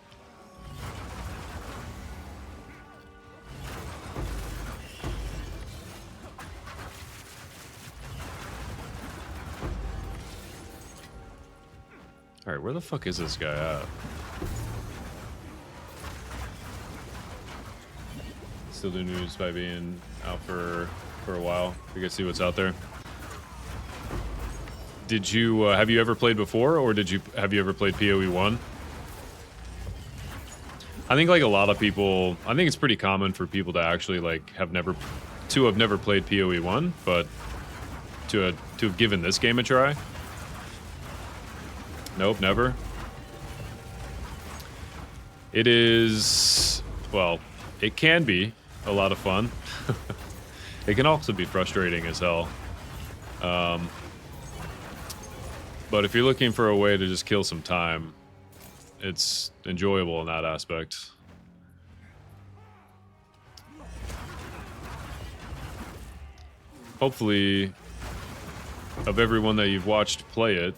Speaker 4: Alright, where the fuck is this guy at? Still doing news by being out for a while. You guys see what's out there. Did you have you ever played before, or have you ever played PoE1? I think like a lot of people, I think it's pretty common for people to actually like have never played PoE1, but to have given this game a try. Nope, never. It is, well, it can be a lot of fun. It can also be frustrating as hell. But if you're looking for a way to just kill some time, it's enjoyable in that aspect. Hopefully, of everyone that you've watched play it,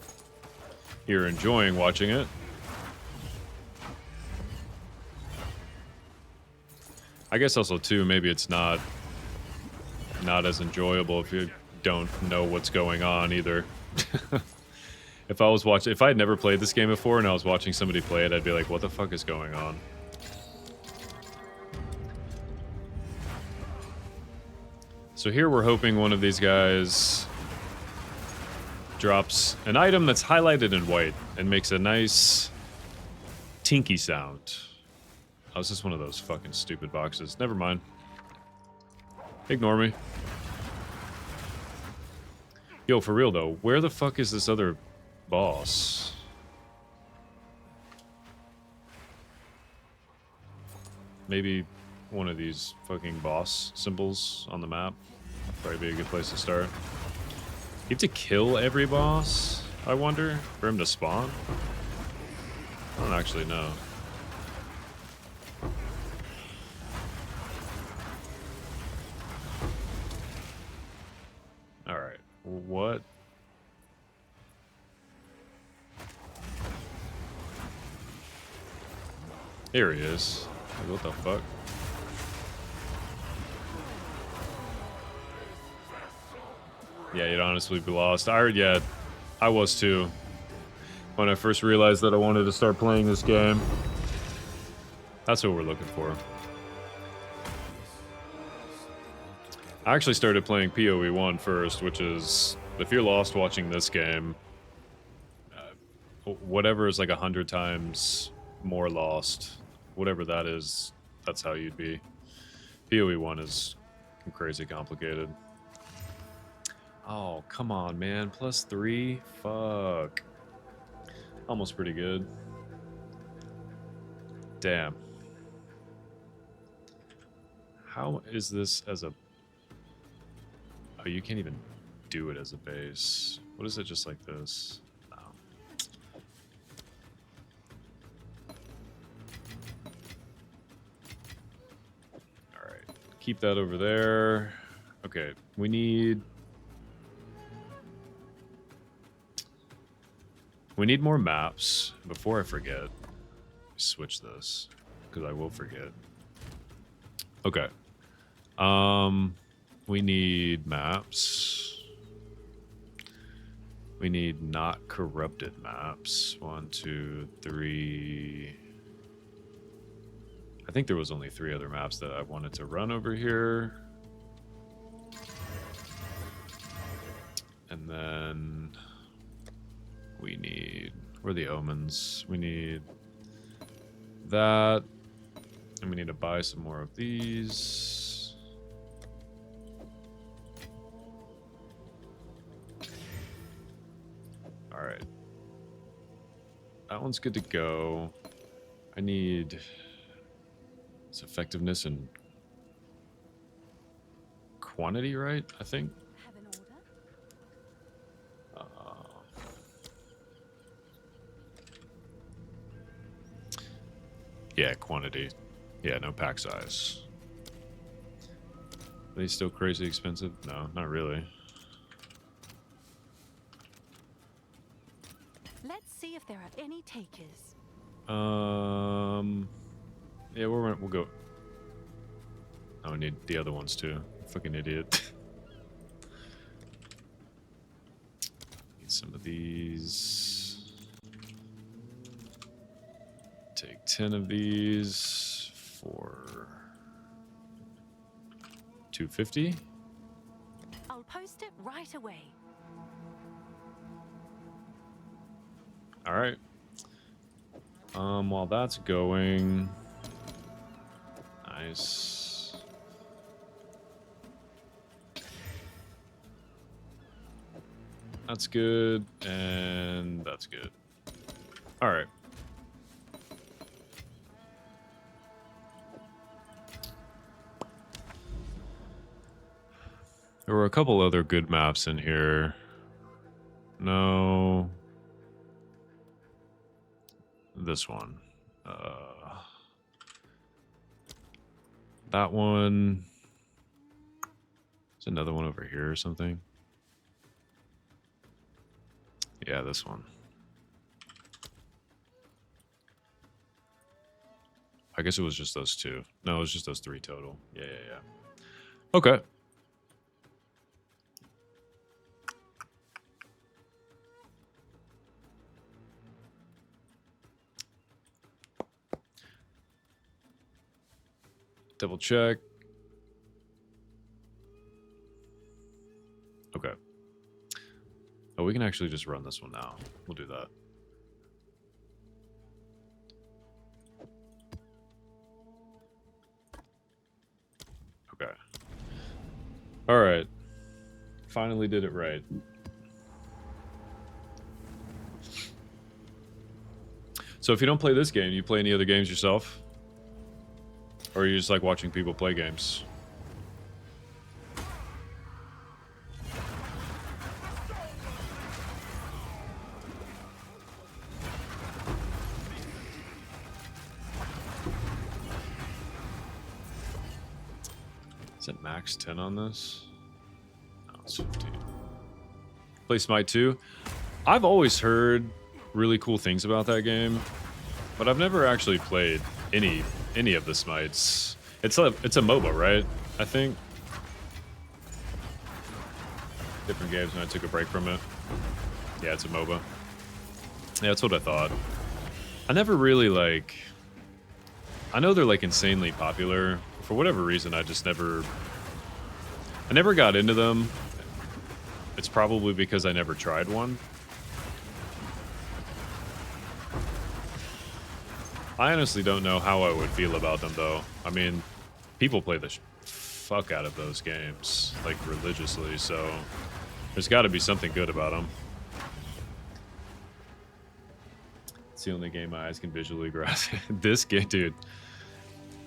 Speaker 4: you're enjoying watching it. I guess also too, maybe it's not as enjoyable if you don't know what's going on either. If I had never played this game before and I was watching somebody play it, I'd be like, what the fuck is going on? So here we're hoping one of these guys drops an item that's highlighted in white and makes a nice tinky sound. Oh, it's just one of those fucking stupid boxes. Never mind. Ignore me. Yo, for real though, where the fuck is this other boss? Maybe one of these fucking boss symbols on the map. Probably be a good place to start. You have to kill every boss, I wonder, for him to spawn? I don't actually know. Alright, what? Here he is. Like, what the fuck? Yeah, you'd honestly be lost. Yeah, I was too. When I first realized that I wanted to start playing this game. That's what we're looking for. I actually started playing PoE1 first, which is, if you're lost watching this game, whatever is like 100 times more lost, whatever that is, that's how you'd be. PoE1 is crazy complicated. Oh, come on, man. +3? Fuck. Almost pretty good. Damn. How is this as a... Oh, you can't even do it as a base. What is it just like this? Oh. Alright. Keep that over there. Okay, we need... We need more maps. Before I forget, switch this, because I will forget. Okay. We need maps. We need not corrupted maps. 1, 2, 3. I think there was only 3 other maps that I wanted to run over here. And then we need, where are the omens? We need that. And we need to buy some more of these. All right. That one's good to go. I need its effectiveness and quantity, right? I think.
Speaker 5: Have an order?
Speaker 4: Yeah, quantity. Yeah, no pack size. Are they still crazy expensive? No, not really.
Speaker 5: Let's see if there are any takers.
Speaker 4: Yeah, we'll go. Oh, we need the other ones too. Fucking idiot. Need some of these. Take 10 of these for 250.
Speaker 5: I'll post it right away.
Speaker 4: All right. While that's going, nice. That's good, and that's good. All right. There were a couple other good maps in here. No. This one. That one. There's another one over here or something. Yeah, this one. I guess it was just those 2. No, it was just those 3 total. Yeah. Okay. Double check. Okay. Oh, we can actually just run this one now. We'll do that. Okay. All right. Finally did it right. So if you don't play this game, you play any other games yourself? Or you just like watching people play games? Is it max 10 on this? No, it's 15. Play Smite 2. I've always heard really cool things about that game, but I've never actually played any of the Smites. It's a MOBA, right? I think. Different games when I took a break from it. Yeah, it's a MOBA. Yeah, that's what I thought. I never really like... I know they're like insanely popular. For whatever reason, I never got into them. It's probably because I never tried one. I honestly don't know how I would feel about them, though. I mean, people play the fuck out of those games, like, religiously, so there's got to be something good about them. It's the only game my eyes can visually grasp. This game, dude.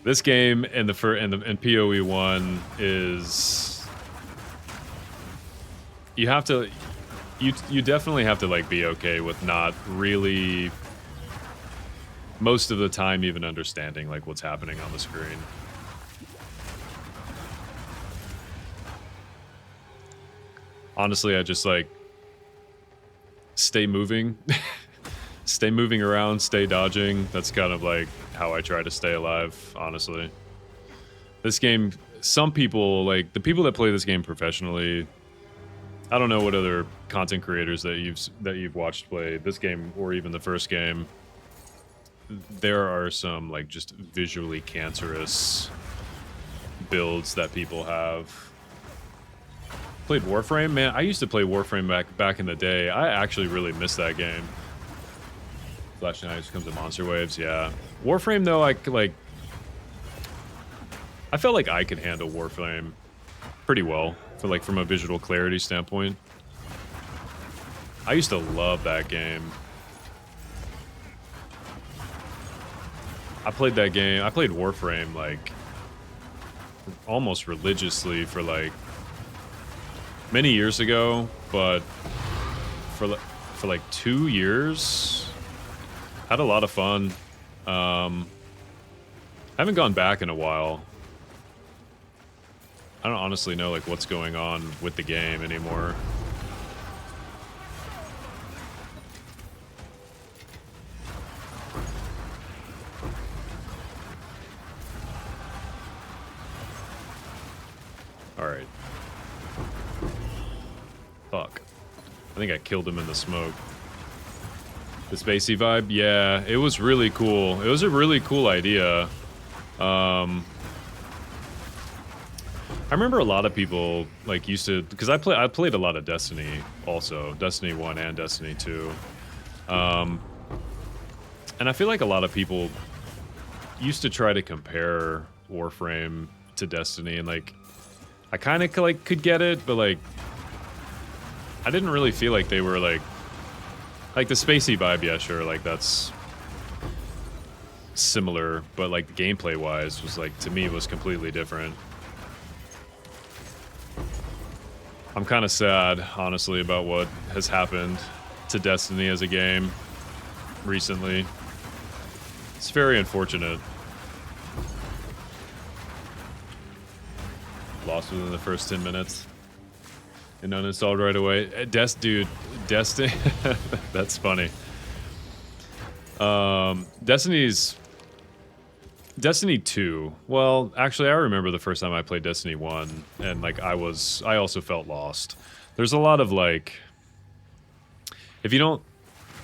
Speaker 4: This game and PoE1 is... You have to... You definitely have to, like, be okay with not really... most of the time even understanding like what's happening on the screen. Honestly, I just like stay moving. Stay moving around, stay dodging. That's kind of like how I try to stay alive, honestly. This game, some people, like the people that play this game professionally, I don't know what other content creators that you've watched play this game or even the first game. There are some like just visually cancerous builds that people have. Played Warframe, man. I used to play Warframe back in the day. I actually really miss that game. Flash Knights comes to Monster Waves, yeah. Warframe though, I felt like I could handle Warframe pretty well for like from a visual clarity standpoint. I used to love that game. I played that game. I played Warframe like almost religiously for like many years ago, but for like 2 years, had a lot of fun. Haven't gone back in a while. I don't honestly know like what's going on with the game anymore. All right. Fuck. I think I killed him in the smoke. The spacey vibe? Yeah, it was really cool. It was a really cool idea. I remember a lot of people like used to, because I played a lot of Destiny also, Destiny 1 and Destiny 2. And I feel like a lot of people used to try to compare Warframe to Destiny, and like I kind of like could get it, but like I didn't really feel like they were like the spacey vibe, yeah, sure, like that's similar, but like gameplay wise was like, to me, was completely different. I'm kind of sad, honestly, about what has happened to Destiny as a game recently. It's very unfortunate. Lost within the first 10 minutes. And uninstalled right away. Dude, Destiny. That's funny. Destiny 2. Well, actually, I remember the first time I played Destiny 1, and like I also felt lost. There's a lot of like, if you don't,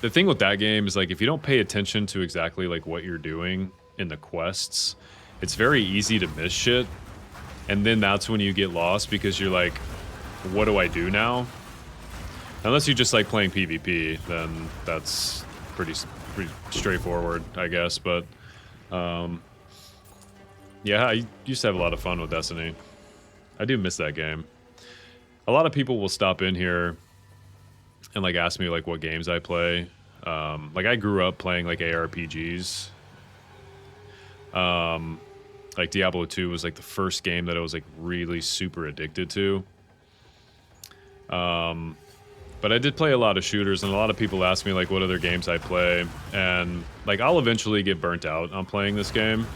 Speaker 4: the thing with that game is like if you don't pay attention to exactly like what you're doing in the quests, it's very easy to miss shit. And then that's when you get lost because you're like, what do I do now? Unless you just like playing PvP, then that's pretty straightforward, I guess. But yeah, I used to have a lot of fun with Destiny. I do miss that game. A lot of people will stop in here and like ask me like what games I play. Like I grew up playing like ARPGs. Like Diablo 2 was like the first game that I was like really super addicted to. But I did play a lot of shooters, and a lot of people ask me like what other games I play, and like I'll eventually get burnt out on playing this game.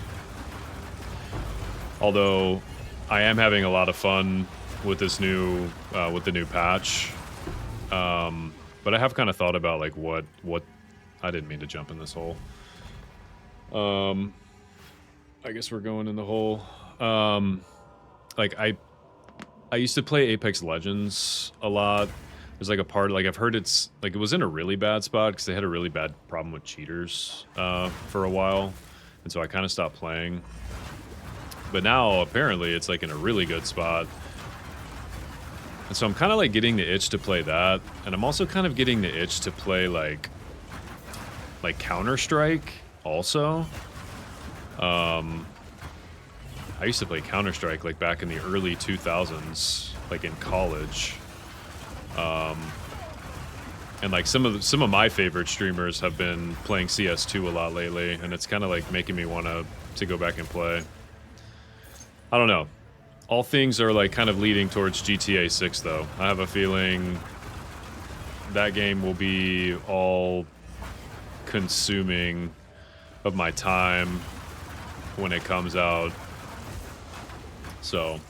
Speaker 4: Although I am having a lot of fun with this new with the new patch. But I have kind of thought about like what I didn't mean to jump in this hole. I guess we're going in the hole. Like I used to play Apex Legends a lot. There's like a part, like I've heard it's like it was in a really bad spot because they had a really bad problem with cheaters for a while, and so I kind of stopped playing. But now apparently it's like in a really good spot, and so I'm kind of like getting the itch to play that, and I'm also kind of getting the itch to play like Counter-Strike also. I used to play Counter-Strike like back in the early 2000s, like in college. And like some of my favorite streamers have been playing CS2 a lot lately, and it's kind of like making me want to go back and play. I don't know. All things are like kind of leading towards GTA 6 though. I have a feeling that game will be all consuming of my time when it comes out. So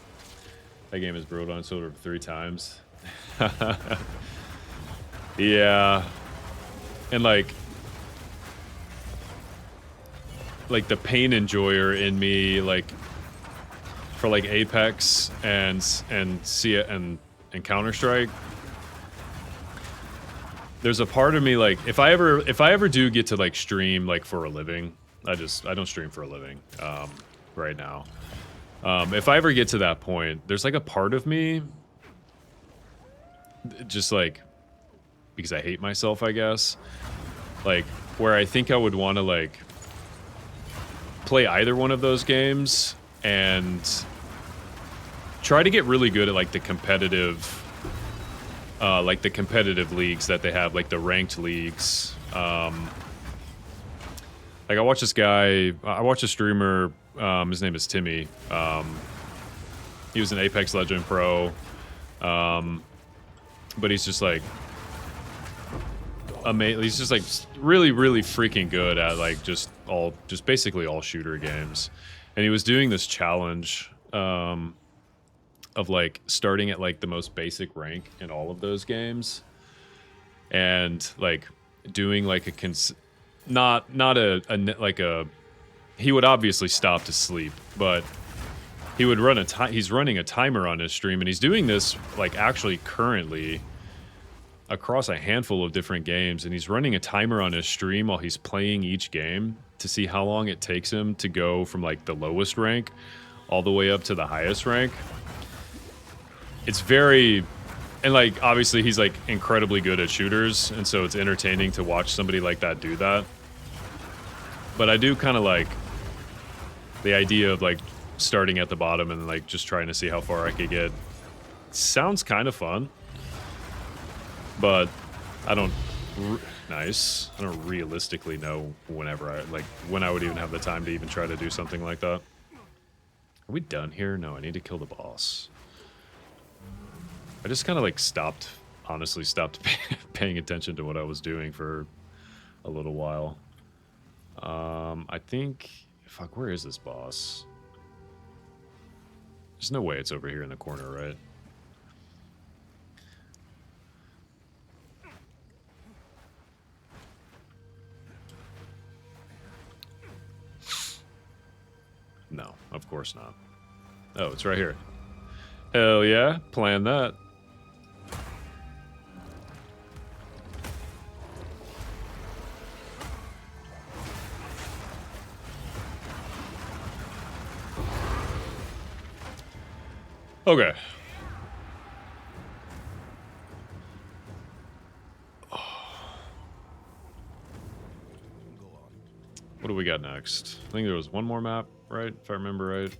Speaker 4: that game is broed on sort of 3 times. Yeah. And like the pain enjoyer in me, like for like Apex and Counter-Strike, there's a part of me like if I ever do get to like stream like for a living, I don't stream for a living right now. If I ever get to that point, there's like a part of me just like because I hate myself, I guess, like where I think I would want to like play either one of those games and try to get really good at like the competitive leagues that they have, like the ranked leagues. Like I watch a streamer, his name is Timmy. He was an Apex Legend pro. But he's just like amazing. He's just like really, really freaking good at like just basically all shooter games. And he was doing this challenge of like starting at like the most basic rank in all of those games, and like doing like he would obviously stop to sleep, but he would run he's running a timer on his stream, and he's doing this like actually currently across a handful of different games, and he's running a timer on his stream while he's playing each game to see how long it takes him to go from like the lowest rank all the way up to the highest rank. It's very, and like obviously he's like incredibly good at shooters, and so it's entertaining to watch somebody like that do that. But I do kind of like the idea of like starting at the bottom and like just trying to see how far I could get. Sounds kind of fun, but I don't realistically know when I would even have the time to even try to do something like that. Are we done here? No, I need to kill the boss. I just kind of like honestly stopped paying attention to what I was doing for a little while. I think, fuck, where is this boss? There's no way it's over here in the corner, right? No, of course not. Oh, it's right here. Hell yeah, plan that. Okay. What do we got next? I think there was one more map, right? If I remember right.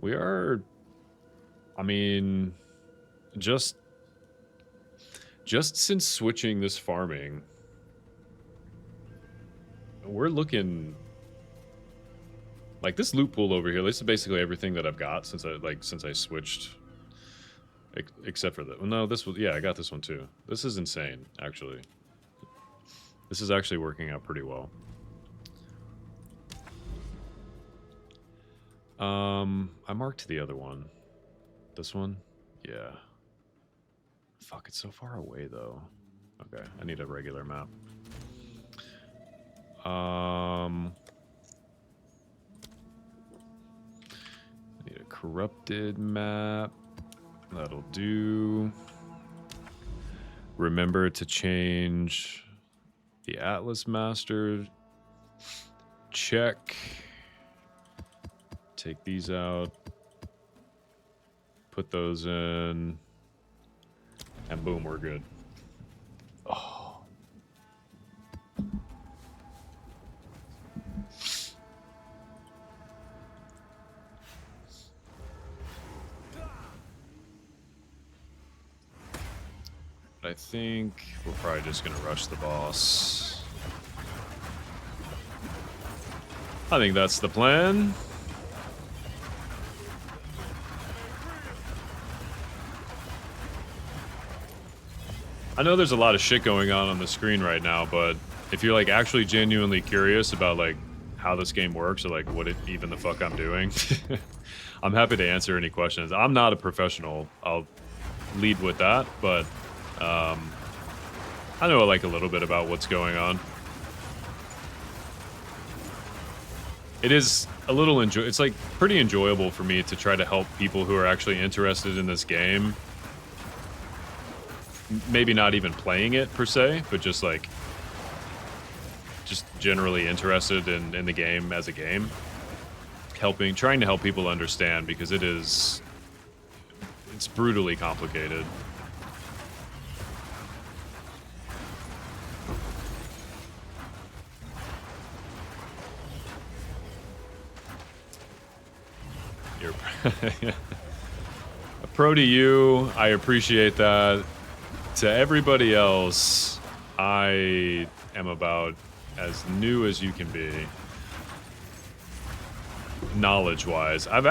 Speaker 4: We are, I mean, just since switching this farming, we're looking like this loot pool over here. This is basically everything that I've got since I switched, except for the, no, this was, yeah, I got this one too. This is insane, actually. This is actually working out pretty well. I marked the other one. This one? Yeah. Fuck, it's so far away though. Okay, I need a regular map. I need a corrupted map. That'll do. Remember to change the Atlas Master. Check. Take these out. Put those in. And boom, we're good. Oh. I think we're probably just gonna rush the boss. I think that's the plan. I know there's a lot of shit going on the screen right now, but if you're like actually genuinely curious about like how this game works or like what even the fuck I'm doing, I'm happy to answer any questions. I'm not a professional. I'll lead with that, but I know like a little bit about what's going on. it is a little it's like pretty enjoyable for me to try to help people who are actually interested in this game. Maybe not even playing it per se, but just like just generally interested in the game as a game. Trying to help people understand, because it's brutally complicated. You're a pro to you. I appreciate that. To everybody else, I am about as new as you can be, knowledge-wise. I've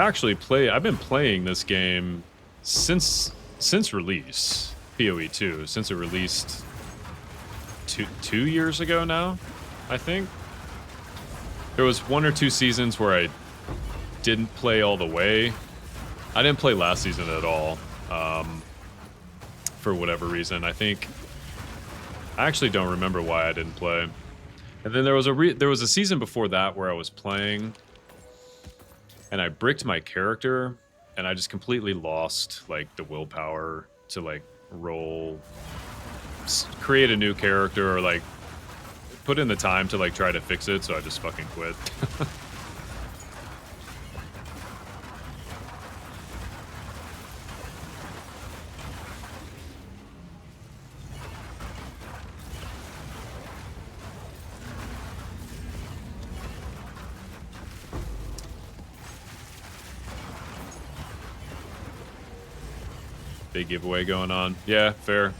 Speaker 4: been playing this game since release, PoE2, since it released two years ago now, I think. There was 1 or 2 seasons where I didn't play all the way. I didn't play last season at all, for whatever reason. I actually don't remember why I didn't play. And then there was a season before that where I was playing, and I bricked my character, and I just completely lost like the willpower to like create a new character, or like put in the time to like try to fix it. So I just fucking quit. Big giveaway going on. Yeah, fair.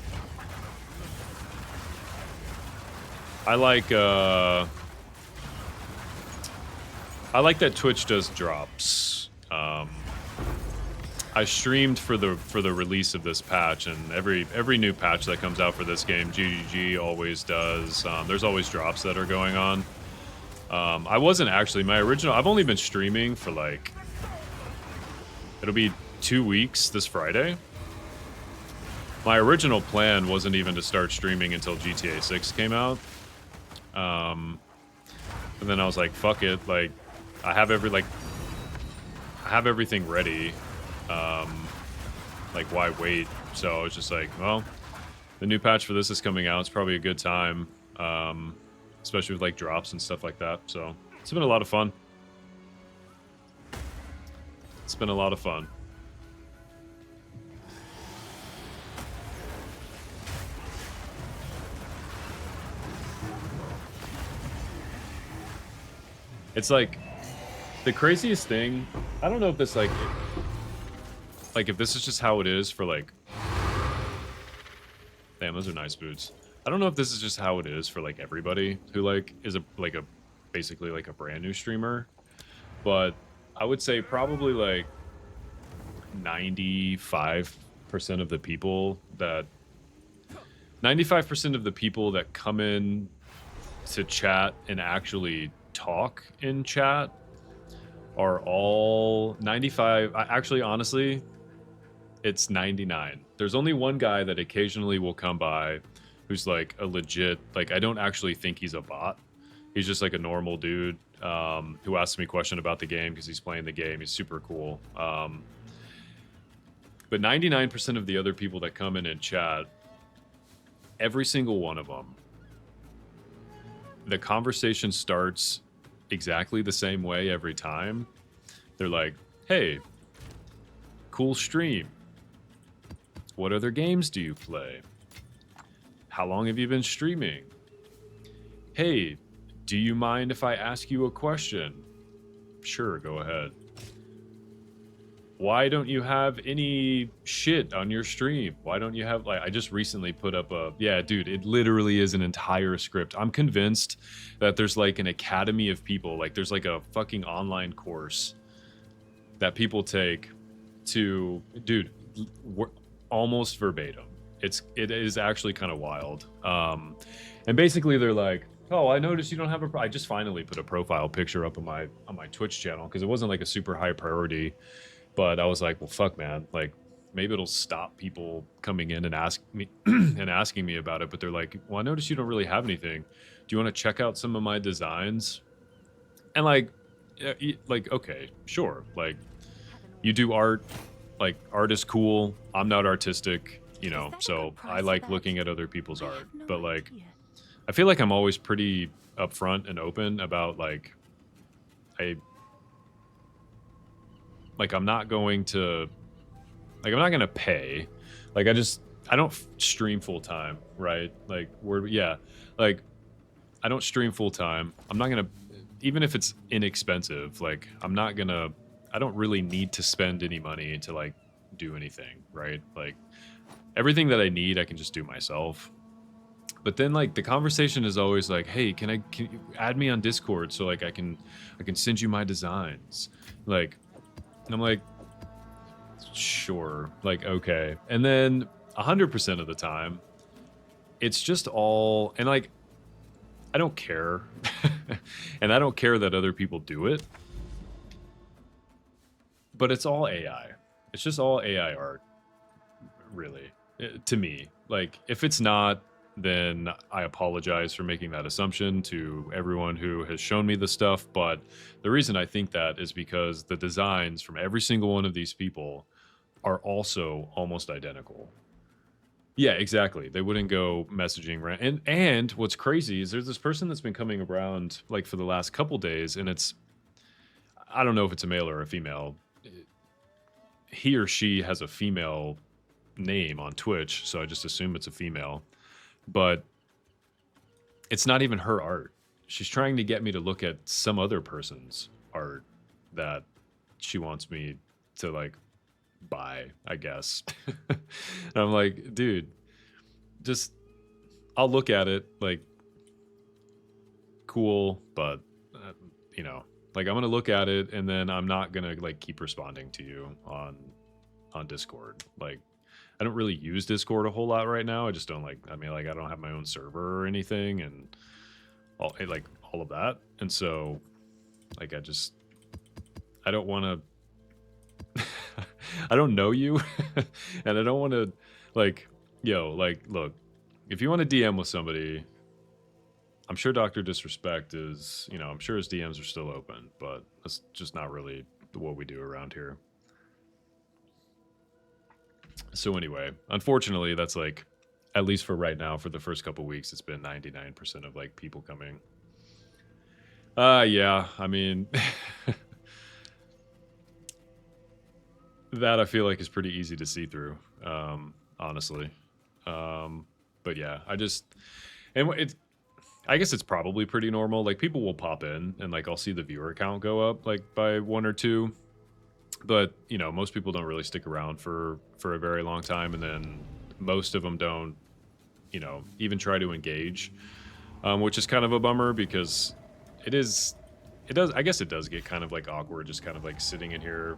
Speaker 4: I like that Twitch does drops. I streamed for the release of this patch, and every new patch that comes out for this game, GGG always does. There's always drops that are going on. I wasn't actually I've only been streaming for like, it'll be 2 weeks this Friday. My original plan wasn't even to start streaming until GTA 6 came out. And then I was like, fuck it, like I have everything ready. Like why wait? So I was just like, well, the new patch for this is coming out. It's probably a good time. Especially with like drops and stuff like that. So it's been a lot of fun. It's been a lot of fun. It's like the craziest thing. I don't know if this like if this is just how it is for like. Damn, those are nice boots. I don't know if this is just how it is for like everybody who like is basically like a brand new streamer, but I would say probably like 95% of the people that come in to chat and actually talk in chat are all 95. Actually, honestly, it's 99. There's only one guy that occasionally will come by who's like a legit, like I don't actually think he's a bot. He's just like a normal dude who asks me a question about the game because he's playing the game. He's super cool. But 99% of the other people that come in and chat, every single one of them, the conversation starts exactly the same way every time. They're like, hey, cool stream. What other games do you play? How long have you been streaming? Hey, do you mind if I ask you a question? Sure, go ahead. Why don't you have any shit on your stream? Why don't you have, like, I just recently put up yeah, dude, it literally is an entire script. I'm convinced that there's like an academy of people, like there's like a fucking online course that people take to, dude, almost verbatim. It is actually kind of wild. And basically they're like, oh, I noticed you don't have I just finally put a profile picture up on my Twitch channel because it wasn't like a super high priority. But I was like, well, fuck, man. Like, maybe it'll stop people coming in and asking me about it. But they're like, well, I noticed you don't really have anything. Do you want to check out some of my designs? And like, like, okay, sure. Like, you do art, like, art is cool. I'm not artistic, you
Speaker 5: Is
Speaker 4: know,
Speaker 5: that a
Speaker 4: so
Speaker 5: good price
Speaker 4: I
Speaker 5: for
Speaker 4: like
Speaker 5: that?
Speaker 4: looking at other people's
Speaker 5: I
Speaker 4: art.
Speaker 5: have no
Speaker 4: But, like,
Speaker 5: idea.
Speaker 4: I feel like I'm always pretty upfront and open about, I, I'm not going to, I'm not going to pay. Like, I don't stream full time, right? Like, yeah, like, I don't stream full time. I'm not going to, even if it's inexpensive, like, I don't really need to spend any money to, like, do anything, right? Like, everything that I need, I can just do myself. But then, like, the conversation is always like, hey, can you add me on Discord so, like, I can send you my designs? Like, and I'm like, sure, like, okay. And then 100% of the time, it's just all, and like, I don't care. And I don't care that other people do it. But it's all AI. It's just all AI art, really, to me. Like, if it's not, then I apologize for making that assumption to everyone who has shown me the stuff. But the reason I think that is because the designs from every single one of these people are also almost identical. Yeah, exactly. They wouldn't go messaging around. And what's crazy is there's this person that's been coming around like for the last couple days, and I don't know if it's a male or a female. He or she has a female name on Twitch, so I just assume it's a female. But it's not even her art. She's trying to get me to look at some other person's art that she wants me to like buy, I guess. And I'm like, dude, just I'll look at it, like, cool, but you know, like, I'm gonna look at it and then I'm not gonna like keep responding to you on Discord. Like, I don't really use Discord a whole lot right now. I just don't like, I mean, like, I don't have my own server or anything and all of that. And so, like, I don't want to, I don't know you. And I don't want to, like, yo, like, look, if you want to DM with somebody, I'm sure Dr. Disrespect is, you know, I'm sure his DMs are still open, but that's just not really what we do around here. So anyway, unfortunately, that's like, at least for right now, for the first couple weeks, it's been 99% of like people coming. Yeah, I mean, that I feel like is pretty easy to see through, honestly. But yeah, I guess it's probably pretty normal. Like, people will pop in and like I'll see the viewer count go up like by 1 or 2. But, you know, most people don't really stick around for a very long time, and then most of them don't, you know, even try to engage, which is kind of a bummer because I guess it does get kind of like awkward just kind of like sitting in here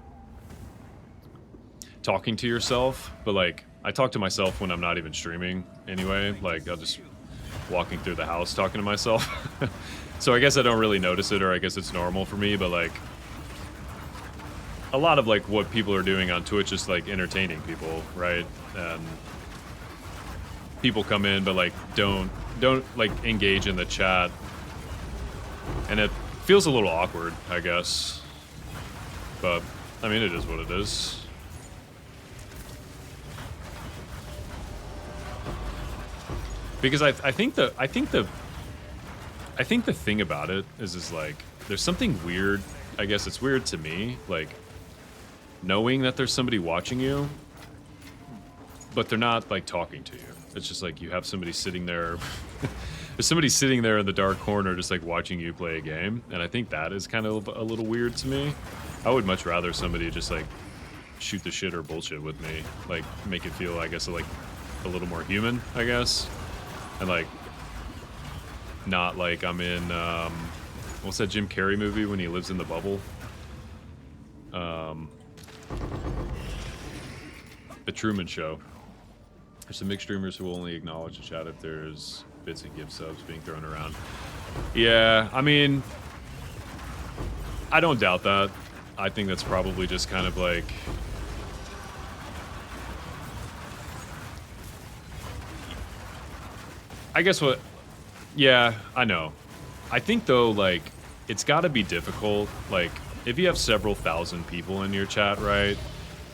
Speaker 4: talking to yourself. But like, I talk to myself when I'm not even streaming anyway. Like, I'll just walking through the house talking to myself. So I guess I don't really notice it, or I guess it's normal for me, but like, a lot of like what people are doing on Twitch is like entertaining people, right? And people come in but like don't like engage in the chat, and it feels a little awkward, I guess. But I mean, it is what it is. Because I think the thing about it is like, there's something weird. I guess it's weird to me, like, knowing that there's somebody watching you, but they're not like talking to you. It's just like you have somebody sitting there. There's somebody sitting there in the dark corner just like watching you play a game, and I think that is kind of a little weird to me. I would much rather somebody just like shoot the shit or bullshit with me, like make it feel, I guess, like a little more human, I guess, and like not like I'm in what's that Jim Carrey movie when he lives in the bubble? The Truman Show. There's some mixed streamers who will only acknowledge the chat if there's bits and gift subs being thrown around. Yeah, I mean, I don't doubt that. I think that's probably just kind of like, I guess what, yeah, I know. I think though, like, it's got to be difficult. Like, if you have several thousand people in your chat, right?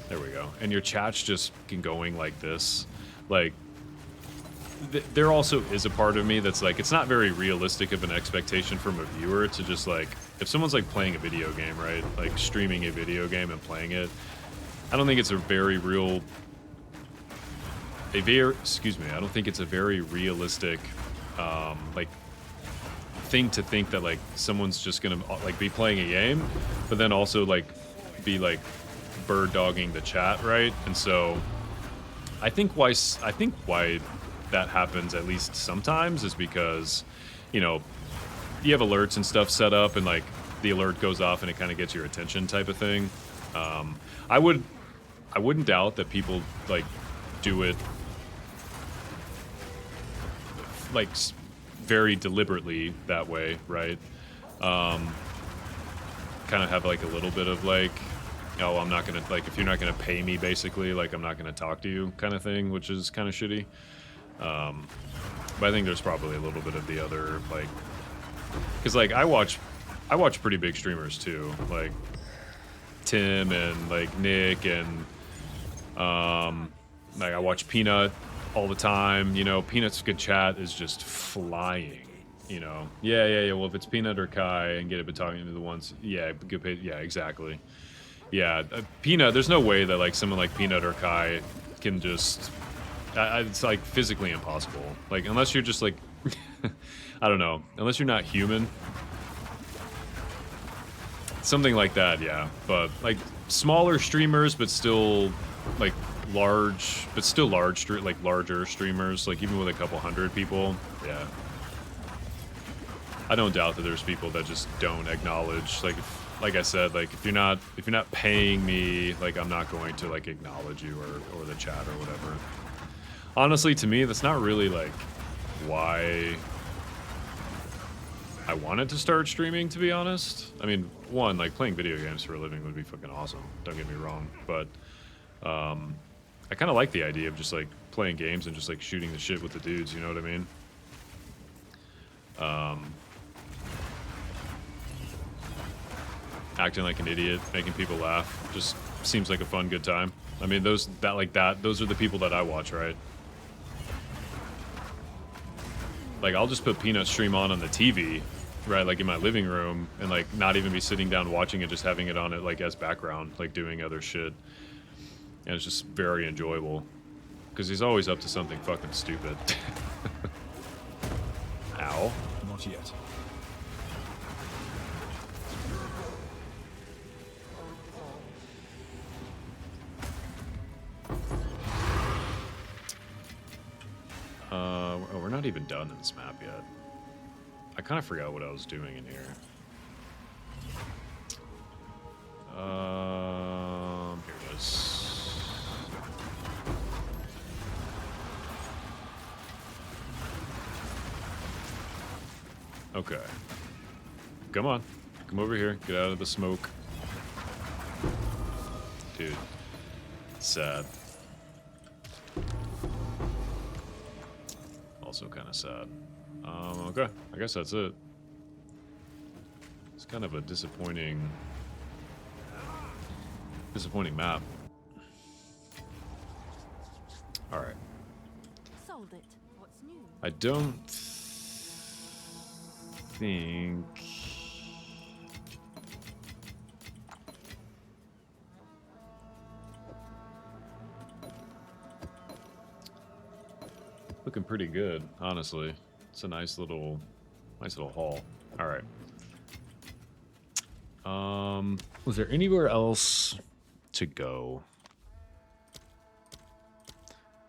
Speaker 4: There we go. And your chat's just going like this. Like, there also is a part of me that's like, it's not very realistic of an expectation from a viewer to just like, if someone's like playing a video game, right? Like streaming a video game and playing it. I don't think it's a very real, excuse me, I don't think it's a very realistic, like, thing to think that like someone's just gonna like be playing a game, but then also like be like bird dogging the chat, right? And so I think why that happens at least sometimes is because, you know, you have alerts and stuff set up and like the alert goes off and it kind of gets your attention type of thing. I wouldn't doubt that people like do it like very deliberately that way, right? Kind of have like a little bit of like, oh, I'm not gonna, like, if you're not gonna pay me, basically, like, I'm not gonna talk to you kind of thing, which is kind of shitty. But I think there's probably a little bit of the other, like, because like I watch pretty big streamers too, like Tim and like Nick and like I watch Peanut all the time. You know, Peanut's good chat is just flying. You know, yeah. Well, if it's Peanut or Kai and get it, but talking to the ones, yeah, good pay, yeah, exactly. Yeah, Peanut. There's no way that like someone like Peanut or Kai can just. It's like physically impossible. Like unless you're just like, I don't know, unless you're not human. Something like that, yeah. But like smaller streamers, but still like large, but still large, like larger streamers, like even with a couple hundred people, yeah. I don't doubt that there's people that just don't acknowledge, like, like I said, like if you're not paying me, like I'm not going to like acknowledge you or the chat or whatever. Honestly, to me, that's not really like why I wanted to start streaming, to be honest. I mean, one, like playing video games for a living would be fucking awesome. Don't get me wrong, but I kind of like the idea of just like playing games and just like shooting the shit with the dudes. You know what I mean? Acting like an idiot, making people laugh, just seems like a fun, good time. I mean, those are the people that I watch, right? Like, I'll just put Peanut stream on the TV, right, like in my living room, and like not even be sitting down watching it, just having it on it like as background, like doing other shit. And it's just very enjoyable. Because he's always up to something fucking stupid. Ow.
Speaker 6: Not yet.
Speaker 4: Oh, we're not even done in this map yet. I kind of forgot what I was doing in here. Here it is. Okay. Come on. Come over here. Get out of the smoke. Dude. Sad. Also kind of sad. Okay. I guess that's it. It's kind of a disappointing map. Alright.
Speaker 5: Sold it. What's new?
Speaker 4: I don't think... Looking pretty good, honestly. It's a nice little haul. All right. Was there anywhere else to go?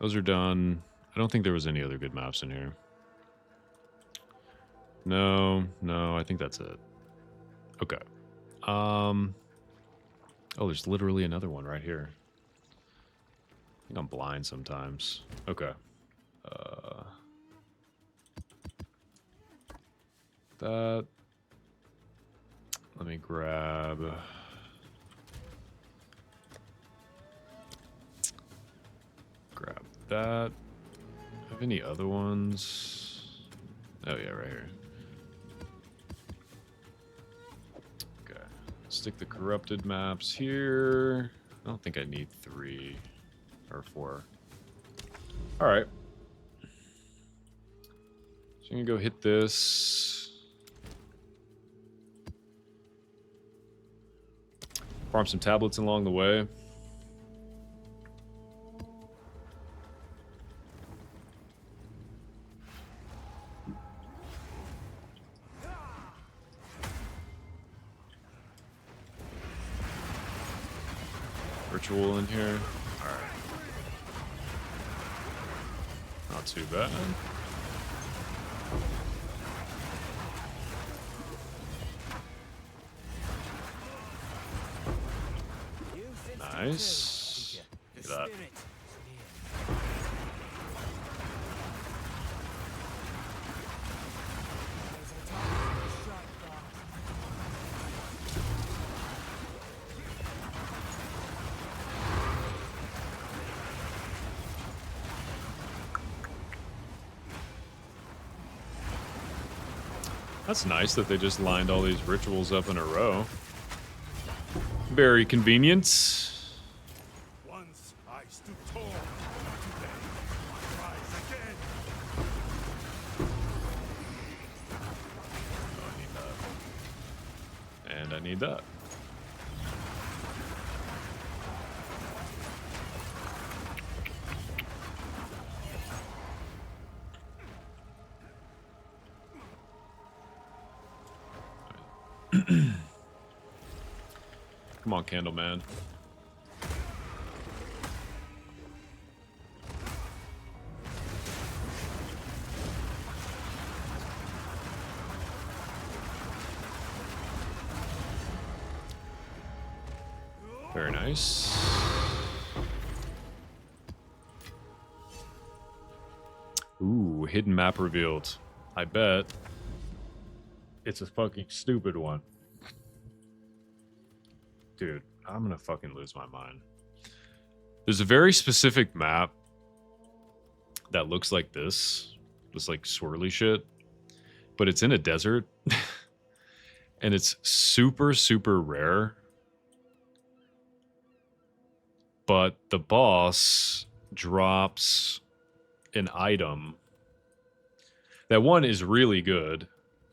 Speaker 4: Those are done. I don't think there was any other good maps in here. No, I think that's it. Okay. Oh, there's literally another one right here. I think I'm blind sometimes. Okay. That. Let me grab that. Have any other ones? Oh yeah, right here. stick the corrupted maps here. I don't think I need 3 or 4. All right. So I'm gonna go hit this. Farm some tablets along the way. Ritual in here. Alright. Not too bad. Nice. Look at that. That's nice that they just lined all these rituals up in a row. Very convenient.
Speaker 3: Once I stood tall, today I rise again.
Speaker 4: Oh, I need that. And I need that. Come on, Candleman. Very nice. Ooh, hidden map revealed. I bet it's a fucking stupid one. Dude, I'm gonna fucking lose my mind. There's a very specific map that looks like this like swirly shit, but it's in a desert. And it's super, super rare. But the boss drops an item. That one is really good.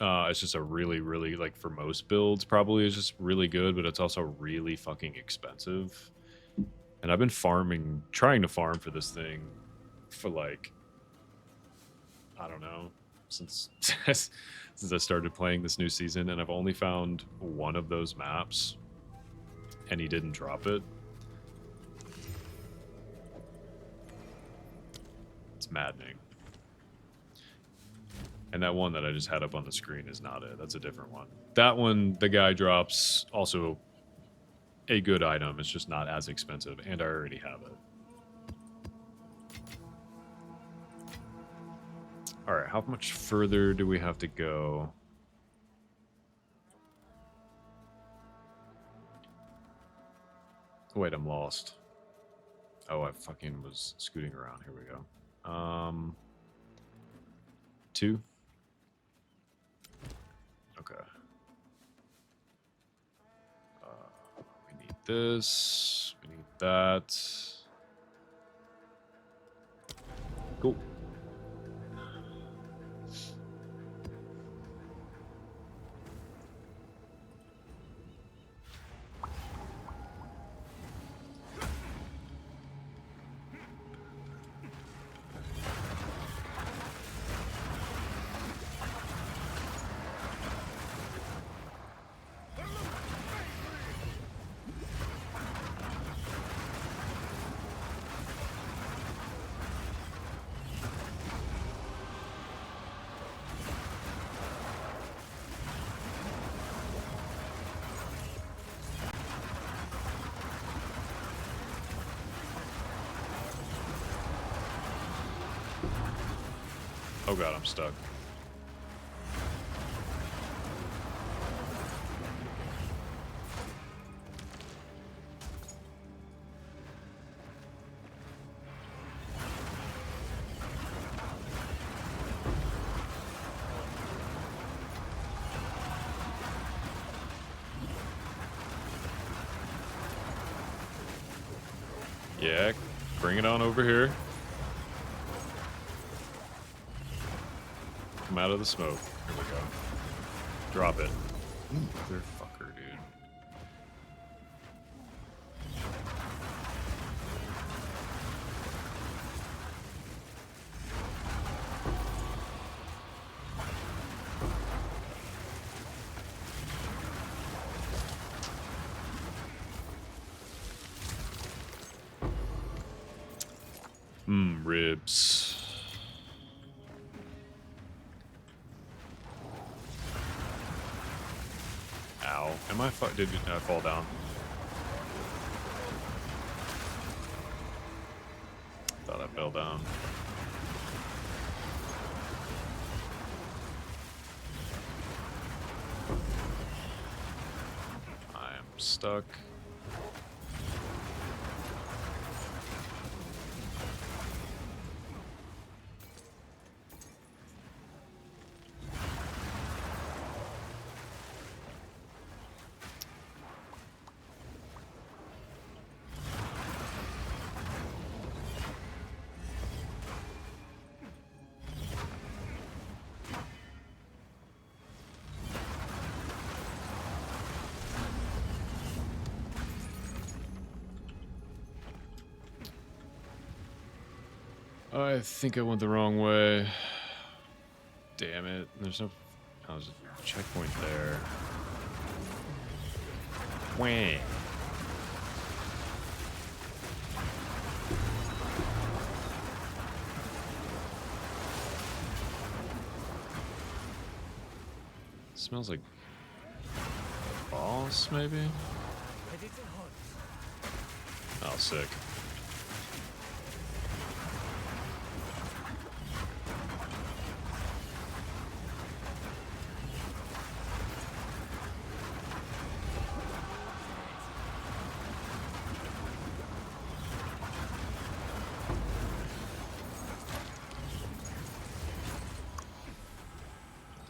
Speaker 4: It's just a really, really, like, for most builds, probably is just really good, but it's also really fucking expensive. And I've been trying to farm for this thing for, like, I don't know, since since I started playing this new season, and I've only found one of those maps, and he didn't drop it. It's maddening. And that one that I just had up on the screen is not it. That's a different one. That one, the guy drops also a good item. It's just not as expensive, and I already have it. All right, how much further do we have to go? Wait, I'm lost. Oh, I fucking was scooting around. Here we go. 2. Okay. We need this. We need that. Cool. Oh god, I'm stuck. Yeah, bring it on over here. Come out of the smoke. Here we go. Drop it. Motherfucker, dude. Ribs. Ow. Am I did I fall down? Thought I fell down. I am stuck. I think I went the wrong way. Damn it. There's no... Oh, there's a checkpoint there. Wah. Smells like... boss, maybe? Oh, sick.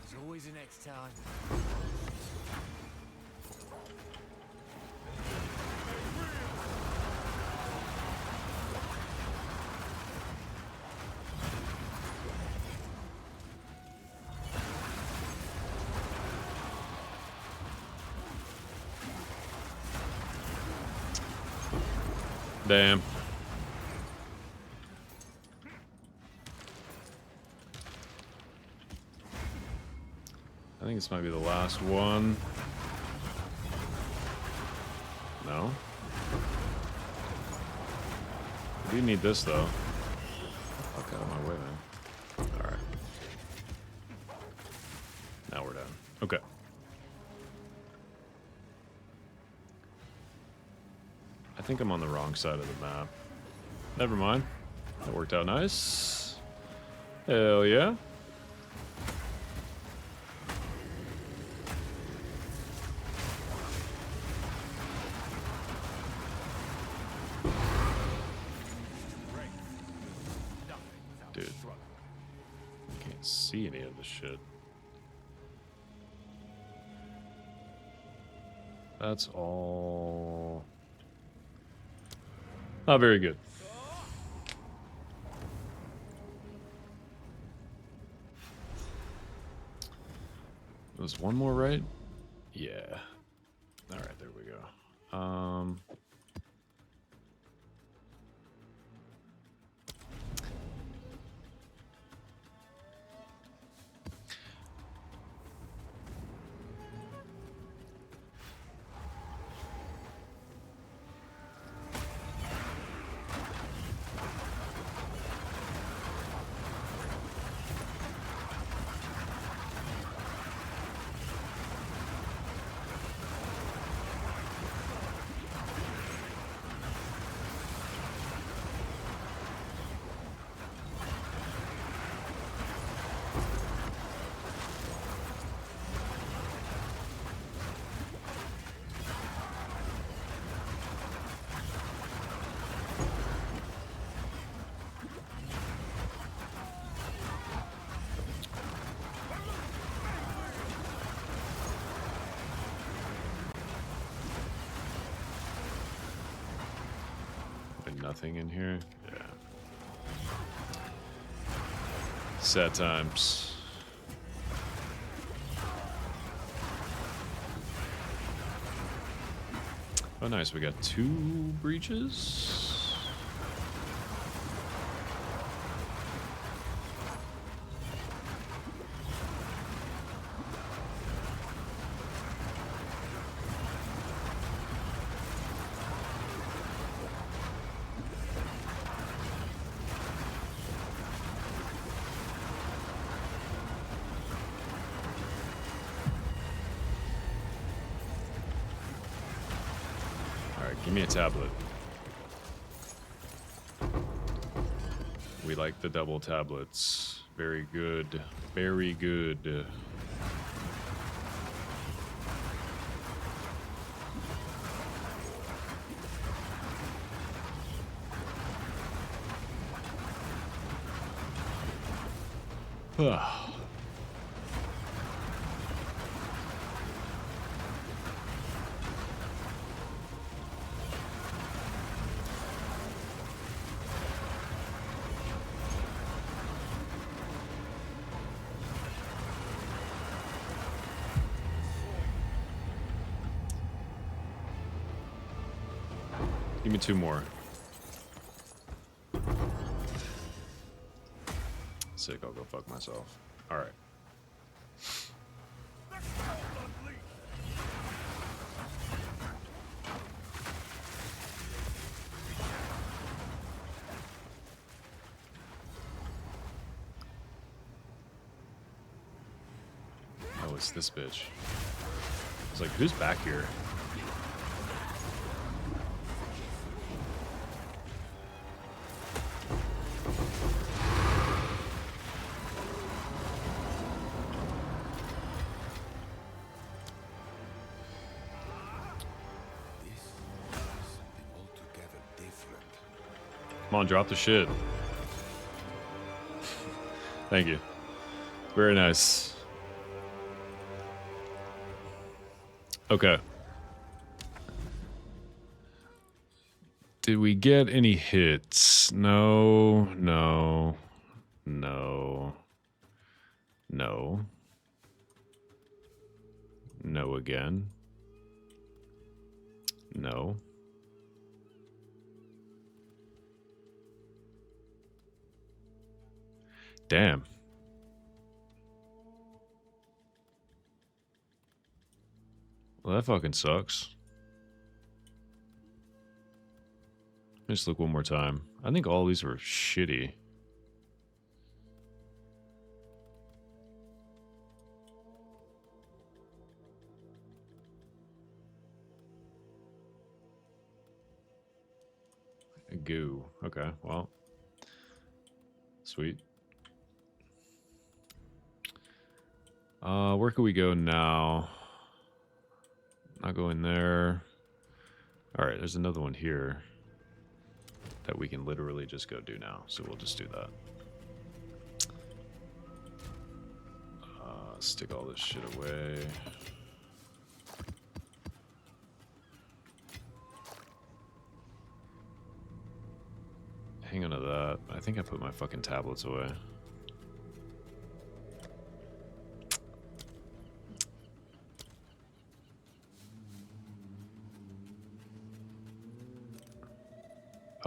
Speaker 2: There's always a next time.
Speaker 4: Damn. I think this might be the last one. No? I do need this, though. Fuck out of my way, man. Alright. Now we're done. Okay. I think I'm on the wrong side of the map. Never mind. That worked out nice. Hell yeah. Dude. I can't see any of this shit. That's all... not very good. Was one more right? Yeah. All right, there we go. nothing in here? Yeah. Sad times. Oh, nice. We got 2 breaches. Give me a tablet. We like the double tablets. Very good. Very good. Give me 2 more. Sick, I'll go fuck myself. Alright. Oh, it's this bitch. It's like, who's back here? Come on, drop the shit. Thank you. Very nice. Okay. Did we get any hits? No, no, no, no. No again. No. Damn. Well, that fucking sucks. Just look one more time. I think all these were shitty. Goo. Okay, well. Sweet. Where can we go now? Not going there. Alright, there's another one here that we can literally just go do now. So we'll just do that. Stick all this shit away. Hang on to that. I think I put my fucking tablets away.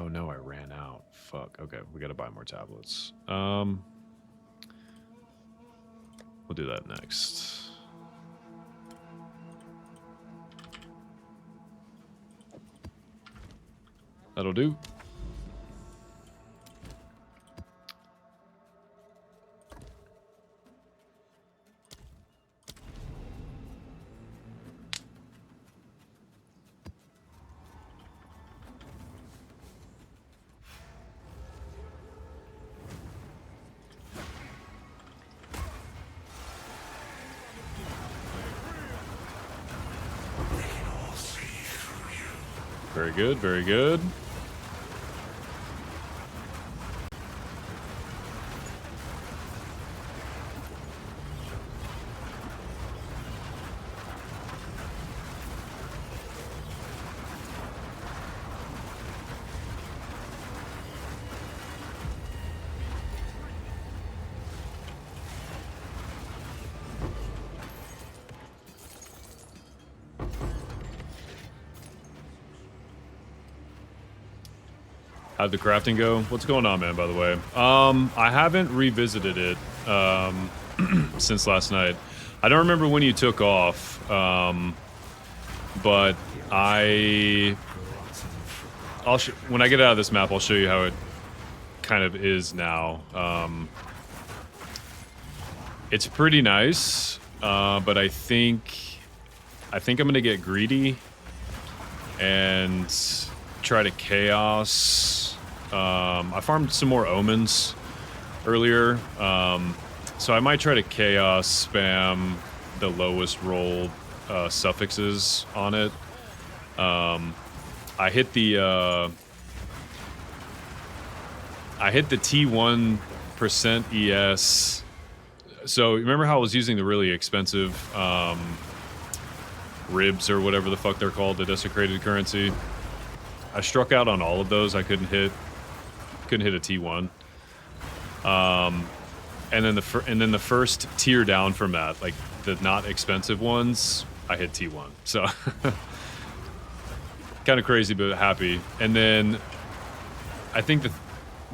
Speaker 4: Oh no, I ran out. Fuck. Okay, we gotta buy more tablets. We'll do that next. That'll do. Very good, very good. How'd the crafting go? What's going on, man, by the way? I haven't revisited it since last night. I don't remember when you took off, but when I get out of this map, I'll show you how it kind of is now. It's pretty nice, but I think I'm gonna get greedy and try to chaos. I farmed some more omens earlier, so I might try to chaos spam the lowest rolled suffixes on it. I hit the T1% ES. So remember how I was using the really expensive ribs or whatever the fuck they're called, the desecrated currency? I struck out on all of those. I couldn't hit a T1. And then the first tier down from that, like the not expensive ones, I hit T1. So kind of crazy but happy. And then I think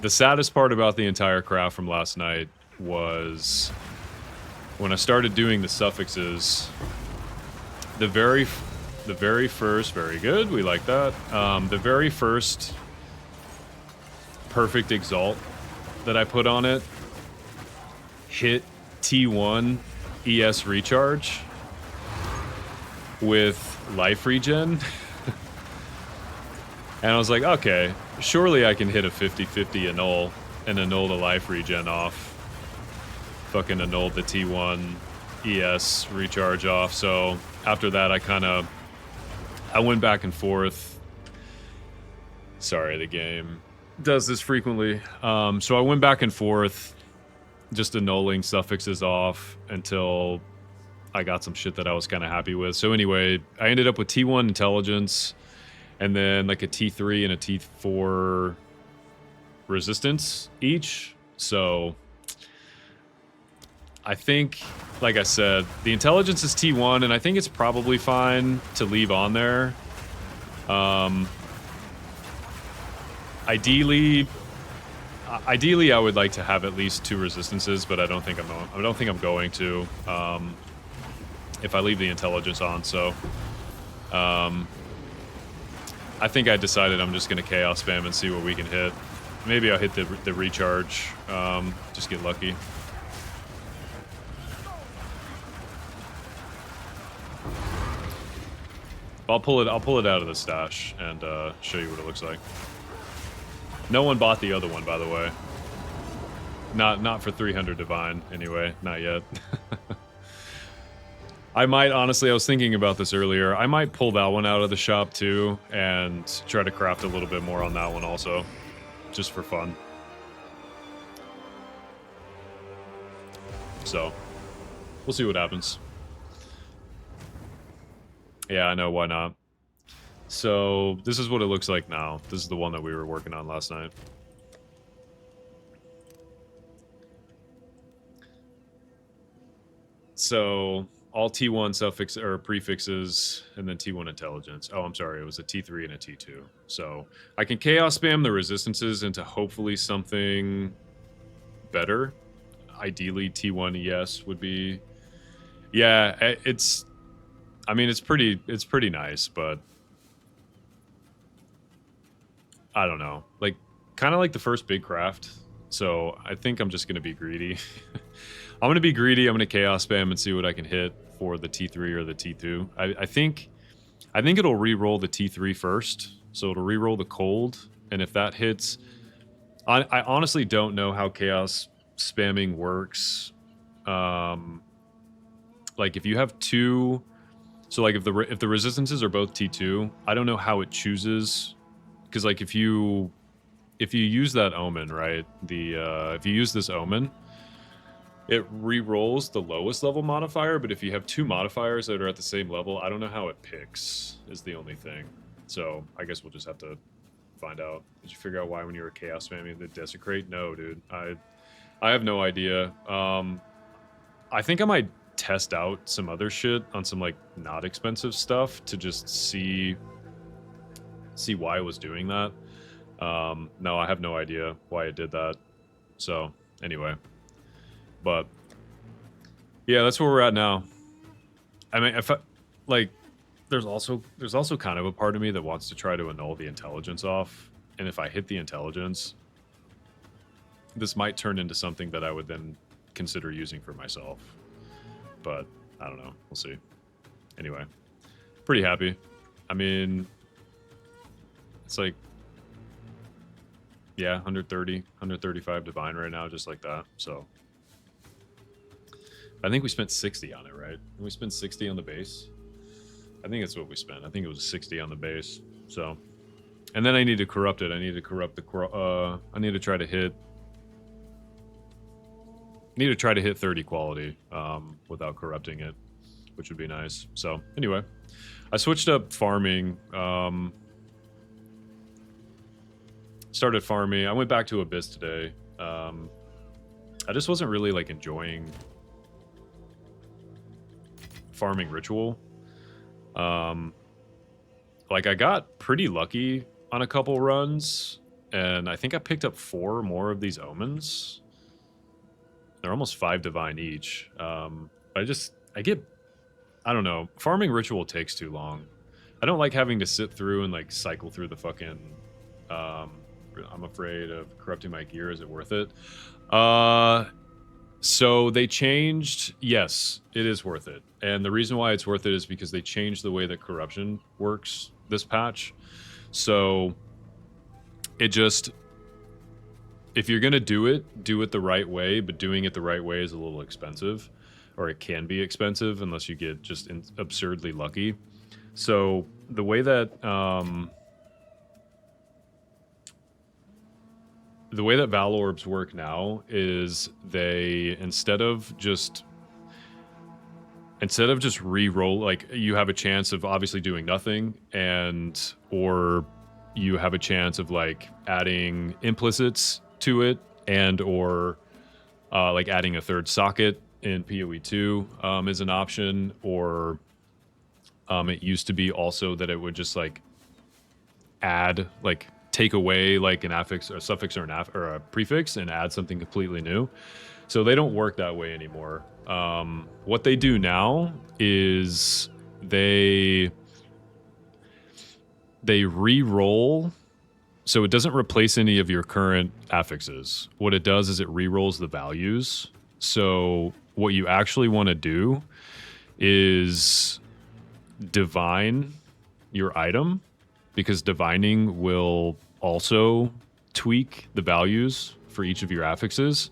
Speaker 4: the saddest part about the entire craft from last night was when I started doing the suffixes. The very first, very good, we like that. The very first perfect exalt that I put on it hit T1 ES recharge with life regen. And I was like, okay, surely I can hit a 50-50 annul and annul the life regen off. Fucking annulled the T1 ES recharge off. So after that, I went back and forth. Sorry, the game does this frequently. So I went back and forth, just annulling suffixes off until I got some shit that I was kind of happy with. So anyway, I ended up with T1 intelligence, and then like a T3 and a T4 resistance each. So I think, like I said, the intelligence is T1, and I think it's probably fine to leave on there. Ideally, I would like to have at least 2 resistances, but I don't think I'm going to. If I leave the intelligence on, so I think I decided I'm just gonna chaos spam and see what we can hit. Maybe I'll hit the recharge. Just get lucky. I'll pull it out of the stash and show you what it looks like. No one bought the other one, by the way. Not for 300 divine, anyway. Not yet. I might, honestly, I was thinking about this earlier. I might pull that one out of the shop, too, and try to craft a little bit more on that one also. Just for fun. So, we'll see what happens. Yeah, I know, why not? So, this is what it looks like now. This is the one that we were working on last night. So, all T1 suffix or prefixes, and then T1 intelligence. Oh, I'm sorry, it was a T3 and a T2. So, I can chaos spam the resistances into hopefully something better. Ideally, T1 ES would be... Yeah, it's... I mean, it's pretty nice, but... I don't know. Like, kind of like the first big craft. So, I think I'm just going to be greedy. I'm going to be greedy. I'm going to chaos spam and see what I can hit for the T3 or the T2. I think it'll re-roll the T3 first. So, it'll re-roll the cold. And if that hits... I honestly don't know how chaos spamming works. Like, if you have 2... So, like, if the resistances are both T2, I don't know how it chooses... Because, like, if you use that omen, right? If you use this omen, it re-rolls the lowest level modifier. But if you have 2 modifiers that are at the same level, I don't know how it picks. Is the only thing. So I guess we'll just have to find out. Did you figure out why when you were chaos spamming the desecrate? No, dude. I have no idea. I think I might test out some other shit on some like not expensive stuff to just see why I was doing that. No, I have no idea why it did that. So, anyway. But, yeah, that's where we're at now. I mean, if I, like, there's also kind of a part of me that wants to try to annul the intelligence off. And if I hit the intelligence, this might turn into something that I would then consider using for myself. But, I don't know. We'll see. Anyway. Pretty happy. I mean, it's like, yeah, 130, 135 divine right now, just like that. So I think we spent 60 on it, right? We spent 60 on the base. I think that's what we spent. I think it was 60 on the base. So, and then I need to corrupt it. I need to corrupt the, I need to try to hit 30 quality without corrupting it, which would be nice. So anyway, I switched up farming. Started farming. I went back to Abyss today. I just wasn't really like enjoying farming ritual. Like I got pretty lucky on a couple runs, and I think I picked up 4 more of these omens. They're almost 5 divine each. I don't know. Farming ritual takes too long. I don't like having to sit through and like cycle through the fucking. I'm afraid of corrupting my gear. Is it worth it? So they changed. Yes, it is worth it. And the reason why it's worth it is because they changed the way that corruption works this patch. So it just, if you're going to do it the right way, but doing it the right way is a little expensive, or it can be expensive unless you get just absurdly lucky. So the way that Val Orbs work now is they, instead of just re-roll, like you have a chance of obviously doing nothing, or you have a chance of like adding implicits to it, or like adding a third socket in PoE2 is an option, or it used to be also that it would just like add, like take away like an affix or suffix or a prefix and add something completely new. So they don't work that way anymore. What they do now is they re-roll. So it doesn't replace any of your current affixes. What it does is it re-rolls the values. So what you actually want to do is divine your item, because divining will also tweak the values for each of your affixes.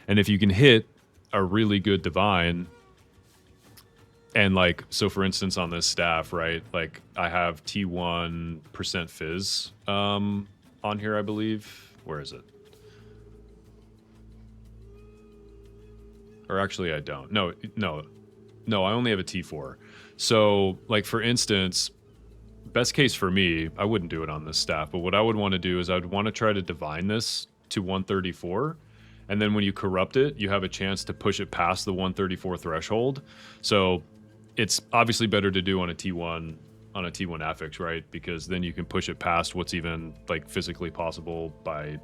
Speaker 4: And if you can hit a really good divine, and like, so for instance, on this staff, right, like I have T1% fizz on here, I believe. Where is it? Or actually, I don't. No, I only have a T4. So, like, for instance, best case for me, I wouldn't do it on this staff, but what I would want to do is I would want to try to divine this to 134. And then when you corrupt it, you have a chance to push it past the 134 threshold. So it's obviously better to do on a T1 affix, right? Because then you can push it past what's even like physically possible by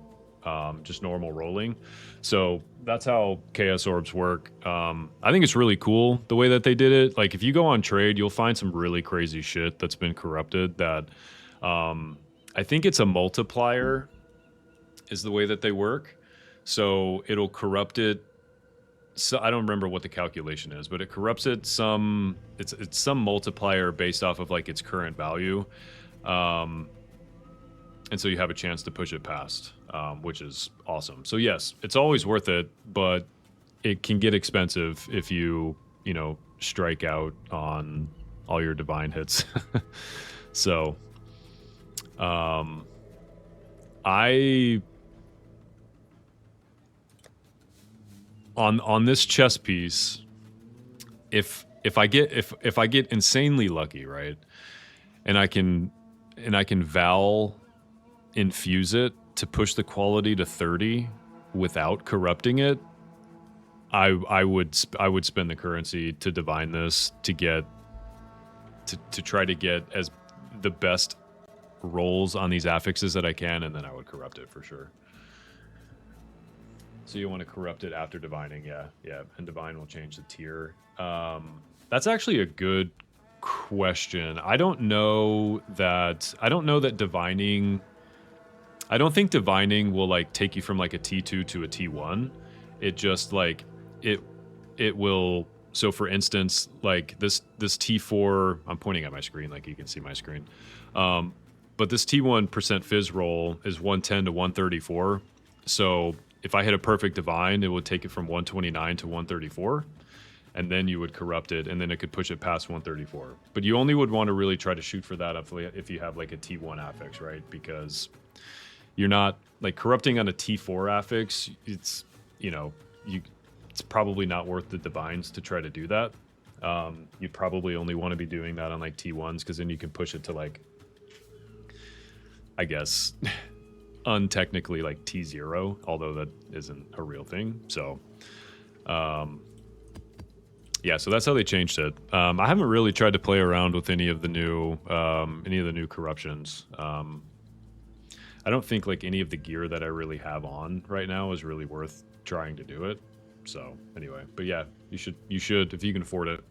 Speaker 4: just normal rolling. So that's how Chaos Orbs work. I think it's really cool the way that they did it. Like if you go on trade, you'll find some really crazy shit that's been corrupted that I think it's a multiplier is the way that they work. So it'll corrupt it. So I don't remember what the calculation is, but it corrupts it it's some multiplier based off of like its current value. And so you have a chance to push it past, which is awesome. So yes, it's always worth it, but it can get expensive if you strike out on all your divine hits. So on this chess piece, if I get insanely lucky, right, and I can Val infuse it to push the quality to 30 without corrupting it, I would spend the currency to divine this to get to try to get as the best rolls on these affixes that I can, and then I would corrupt it for sure. So you want to corrupt it after divining, yeah, and divine will change the tier. That's actually a good question. I don't know that divining. I don't think divining will like take you from like a T2 to a T1. It just like it will. So for instance, like this T4, I'm pointing at my screen, like you can see my screen. But this T1% fizz roll is 110 to 134. So if I hit a perfect divine, it would take it from 129 to 134, and then you would corrupt it, and then it could push it past 134. But you only would want to really try to shoot for that if you have like a T1 affix, right? Because you're not like corrupting on a T4 affix. It's it's probably not worth the divines to try to do that. You'd probably only want to be doing that on like T1s, because then you can push it to like, I guess, untechnically like T0, although that isn't a real thing. So yeah, so that's how they changed it. I haven't really tried to play around with any of the new corruptions. I don't think like any of the gear that I really have on right now is really worth trying to do it. So anyway, but yeah, you should if you can afford it.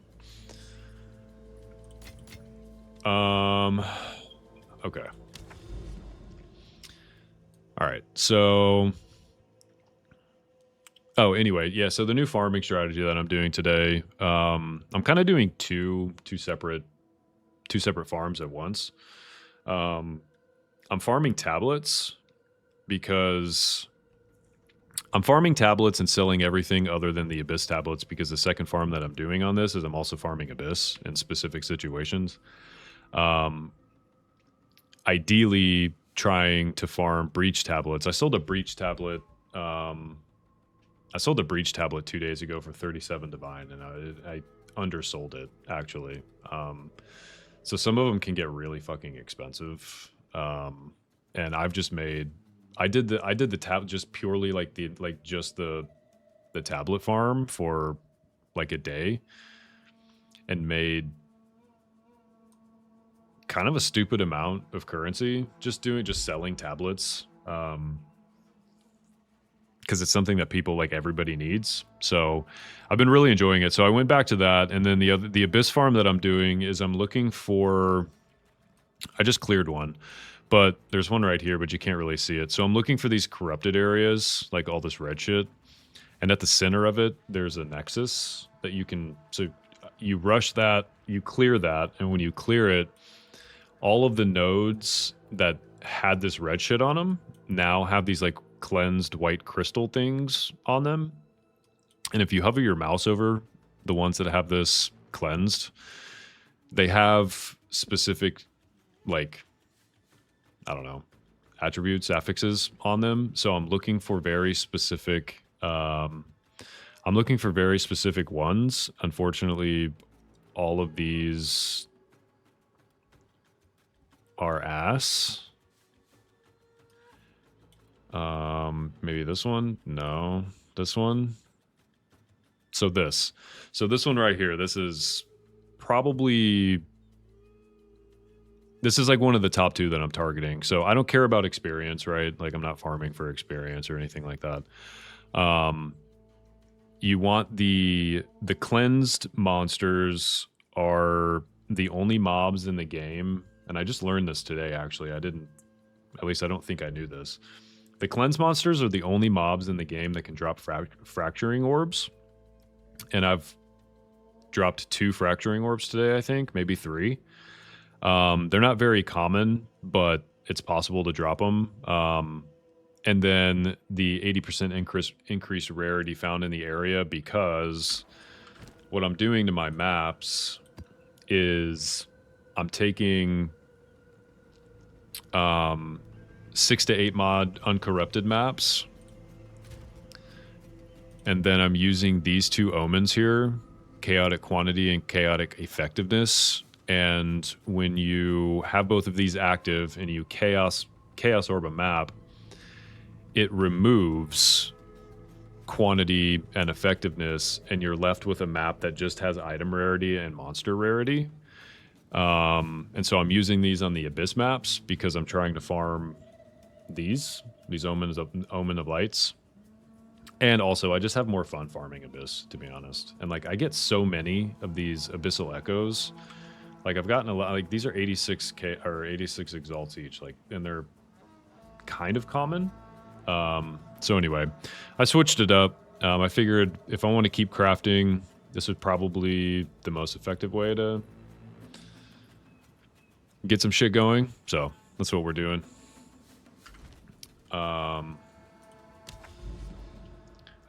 Speaker 4: Okay. All right, so anyway, yeah, so the new farming strategy that I'm doing today, I'm kind of doing two separate farms at once. I'm farming tablets because I'm farming tablets and selling everything other than the Abyss tablets, because the second farm that I'm doing on this is I'm also farming Abyss in specific situations. Ideally trying to farm breach tablets. I sold a breach tablet 2 days ago for 37 divine, and I undersold it actually. So some of them can get really fucking expensive. And I've just made, I did the tab just purely like the tablet farm for like a day, and made kind of a stupid amount of currency just selling tablets, because it's something that people, like, everybody needs. So I've been really enjoying it. So I went back to that, and then the Abyss farm that I'm doing is I'm looking for, I just cleared one, but there's one right here, but you can't really see it. So I'm looking for these corrupted areas, like all this red shit, and at the center of it there's a nexus that you can, so you rush that, you clear that, and when you clear it, all of the nodes that had this red shit on them now have these like cleansed white crystal things on them. And if you hover your mouse over the ones that have this cleansed, they have specific, like, I don't know, attributes, affixes on them. So I'm looking for very specific, ones. Unfortunately, all of these are ass. Maybe this one? No. This one? So this one right here, this is probably, this is like one of the top 2 that I'm targeting. So I don't care about experience, right? Like, I'm not farming for experience or anything like that. You want the cleansed monsters are the only mobs in the game. And I just learned this today, actually. At least I don't think I knew this. The cleanse monsters are the only mobs in the game that can drop fracturing orbs. And I've dropped 2 fracturing orbs today, I think, maybe 3. They're not very common, but it's possible to drop them. And then the 80% increased rarity found in the area, because what I'm doing to my maps is I'm taking 6 to 8 mod uncorrupted maps, and then I'm using these 2 omens here, chaotic quantity and chaotic effectiveness. And when you have both of these active and you chaos orb a map, it removes quantity and effectiveness, and you're left with a map that just has item rarity and monster rarity. And so I'm using these on the Abyss maps because I'm trying to farm these Omen of Lights. And also, I just have more fun farming Abyss, to be honest. And, like, I get so many of these Abyssal Echoes. Like, I've gotten a lot, like, these are 86k, or 86 exalts each, like, and they're kind of common. So anyway, I switched it up. I figured if I want to keep crafting, this is probably the most effective way to get some shit going. So that's what we're doing.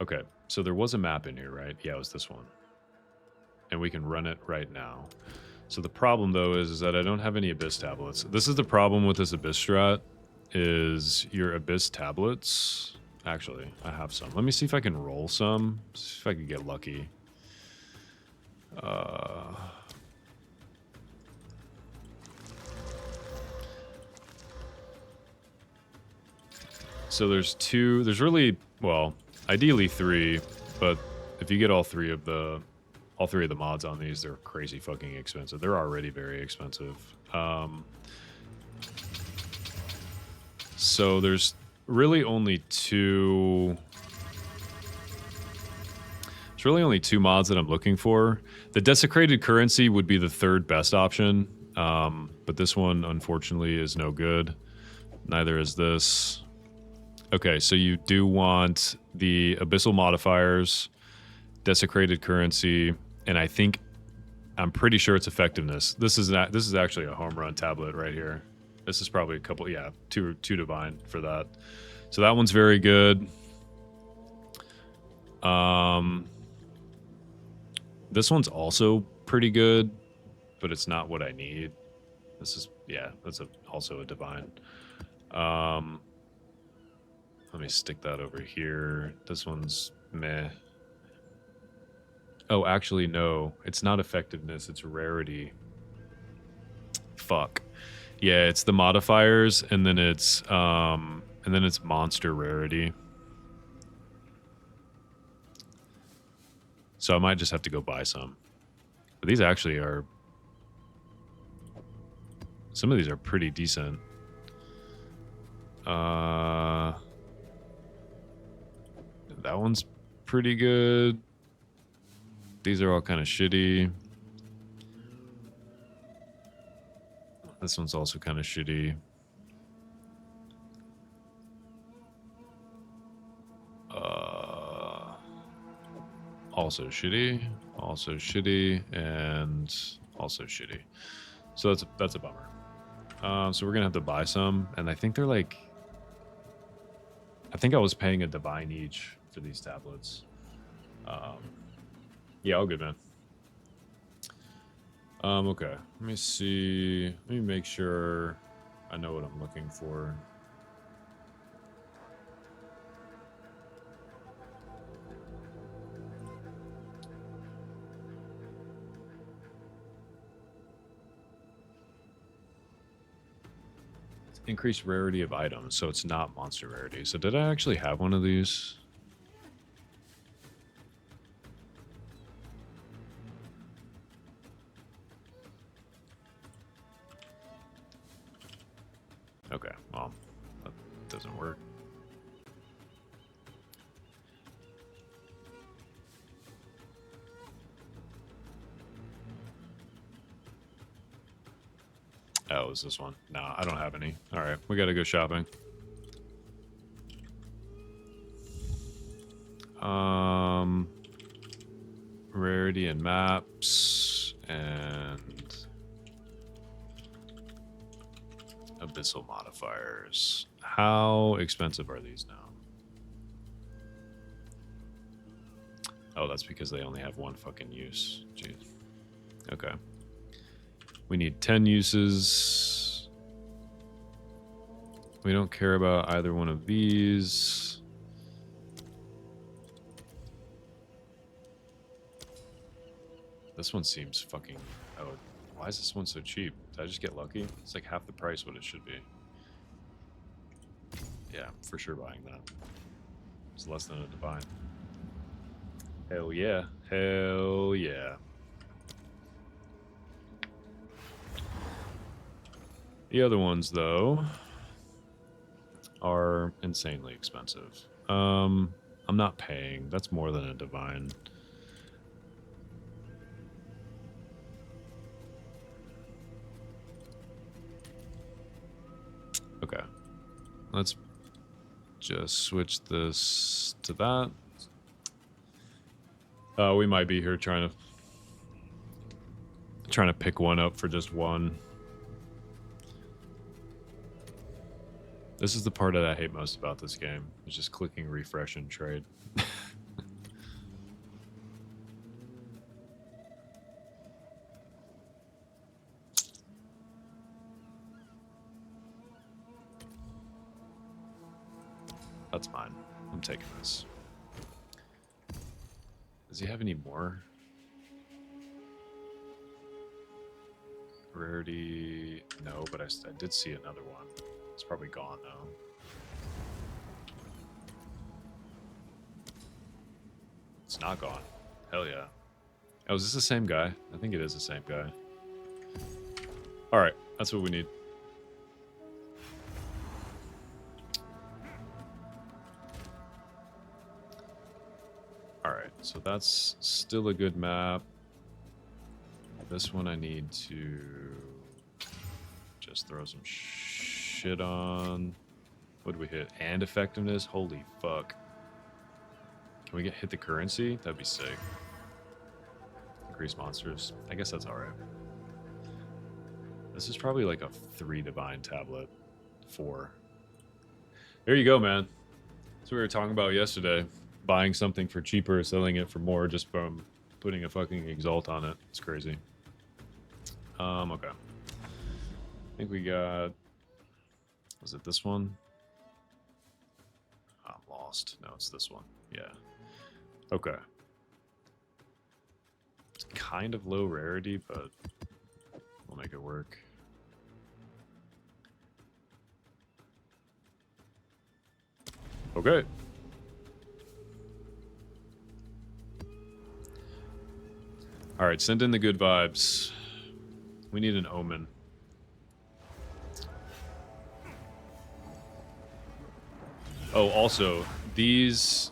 Speaker 4: Okay, so there was a map in here, right? Yeah, it was this one. And we can run it right now. So the problem, though, is that I don't have any Abyss tablets. This is the problem with this Abyss strat, is your Abyss tablets... Actually, I have some. Let me see if I can roll some. See if I can get lucky. So there's two... There's really... Well, ideally three, but if you get all three of the mods on these, they're crazy fucking expensive. They're already very expensive. So there's really only two... There's really only two mods that I'm looking for. The Desecrated Currency would be the third best option, but this one, unfortunately, is no good. Neither is this. Okay, so you do want the Abyssal Modifiers, Desecrated Currency, and I'm pretty sure it's Effectiveness. This is actually a home run tablet right here. This is probably a couple, yeah, two divine for that. So that one's very good. This one's also pretty good, but it's not what I need. This is, yeah, that's also a divine. Let me stick that over here. This one's meh. Oh, actually, no. It's not effectiveness. It's rarity. Fuck. Yeah, it's the modifiers, and then it's monster rarity. So I might just have to go buy some. But these actually are... Some of these are pretty decent. That one's pretty good. These are all kind of shitty. This one's also kind of shitty. Also shitty, and also shitty. So that's a bummer. So we're gonna have to buy some, and I think they're like... I think I was paying a divine each for these tablets. Yeah, all good, man. Okay. Let me see. Let me make sure I know what I'm looking for. Increased rarity of items, so it's not monster rarity. So did I actually have one of these? Okay, well, that doesn't work. Oh, is this one? No, I don't have any. All right, we gotta go shopping. Rarity and maps and abyssal modifiers. How expensive are these now? Oh, that's because they only have one fucking use. Jeez. Okay. We need 10 uses. We don't care about either one of these. This one seems fucking... Oh, why is this one so cheap? Did I just get lucky? It's like half the price what it should be. Yeah, for sure buying that. It's less than a divine. Hell yeah. Hell yeah. The other ones, though, are insanely expensive. I'm not paying. That's more than a divine. Okay. Let's just switch this to that. We might be here trying to pick one up for just one. This is the part that I hate most about this game. Is just clicking refresh and trade. That's mine. I'm taking this. Does he have any more? Rarity... No, but I did see another one. It's probably gone, though. It's not gone. Hell yeah. Oh, is this the same guy? I think it is the same guy. Alright, that's what we need. Alright, so that's still a good map. This one I need to just throw some shit on. What do we hit? And effectiveness? Holy fuck. Can we hit the currency? That'd be sick. Increase monsters. I guess that's alright. This is probably like a 3 divine tablet. 4. There you go, man. That's what we were talking about yesterday. Buying something for cheaper, selling it for more just from putting a fucking exalt on it. It's crazy. Okay. I think we got... Was it this one? I'm lost. No, it's this one. Yeah. Okay. It's kind of low rarity, but we'll make it work. Okay. Alright, send in the good vibes. We need an omen. Oh, also, these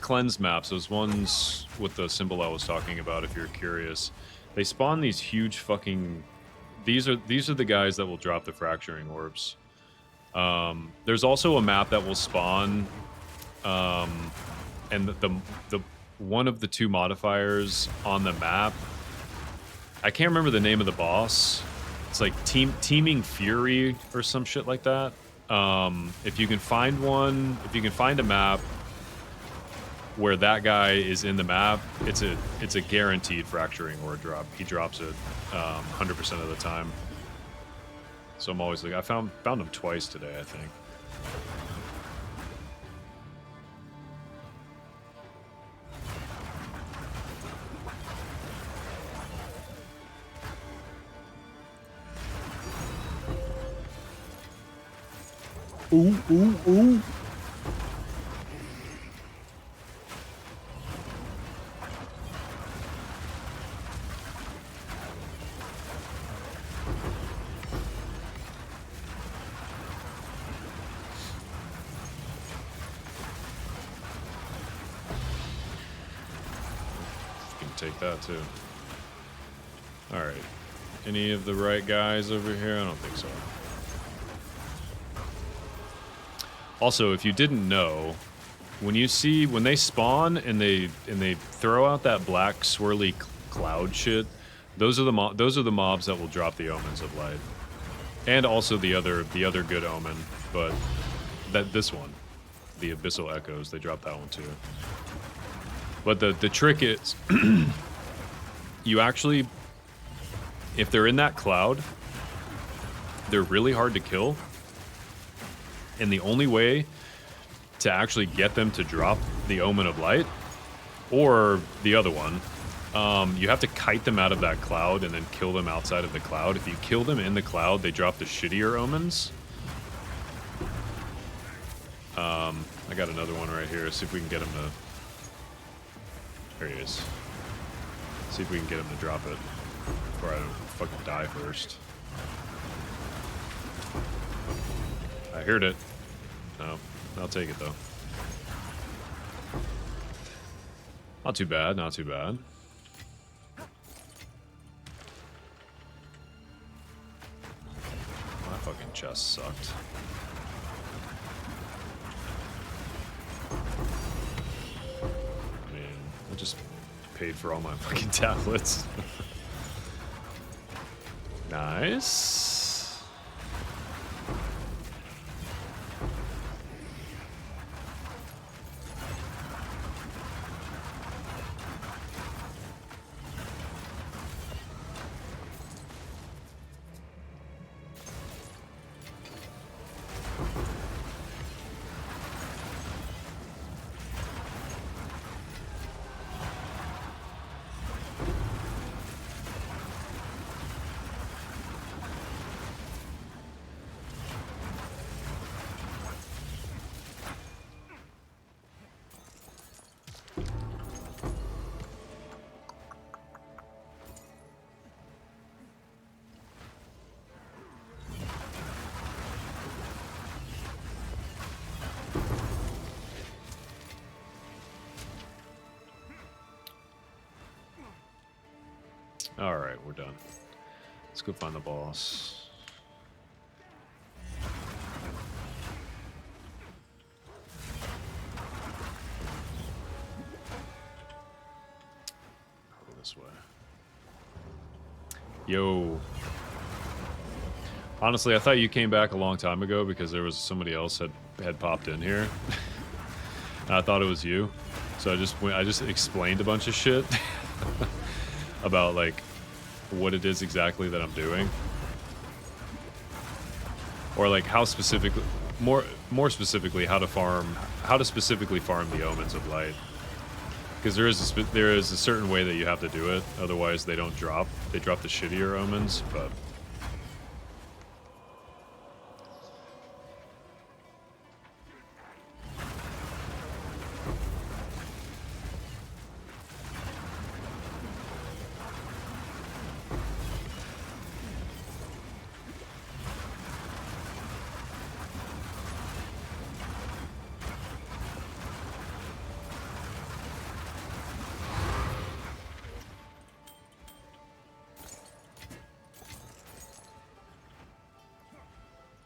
Speaker 4: cleanse maps, those ones with the symbol I was talking about, if you're curious, they spawn these huge fucking... These are the guys that will drop the fracturing orbs. There's also a map that will spawn, and the one of the 2 modifiers on the map, I can't remember the name of the boss. It's like Teeming Fury or some shit like that. If you can find one, if you can find a map where that guy is in the map, it's a guaranteed fracturing orb drop. He drops it 100% of the time. So I'm always like, I found him twice today, I think. Ooh, ooh, ooh. You can take that too. All right. Any of the right guys over here? I don't think so. Also, if you didn't know, when they spawn and they throw out that black swirly cloud shit, those are the mobs that will drop the omens of light, and also the other good omen. But this one, the abyssal echoes, they drop that one too. But the trick is, you actually, if they're in that cloud, they're really hard to kill. And the only way to actually get them to drop the Omen of Light, or the other one, you have to kite them out of that cloud and then kill them outside of the cloud. If you kill them in the cloud, they drop the shittier omens. I got another one right here. See if we can get him to... There he is. See if we can get him to drop it before I don't fucking die first. I heard it. No, I'll take it though. Not too bad, not too bad. My fucking chest sucked. I mean, I just paid for all my fucking tablets. Nice. Alright, we're done. Let's go find the boss. Go this way. Yo. Honestly, I thought you came back a long time ago because there was somebody else had popped in here. And I thought it was you. So I just explained a bunch of shit about like what it is exactly that I'm doing. Or like how specifically more specifically how to specifically farm the omens of light. Because there is a certain way that you have to do it, otherwise they don't drop. They drop the shittier omens, but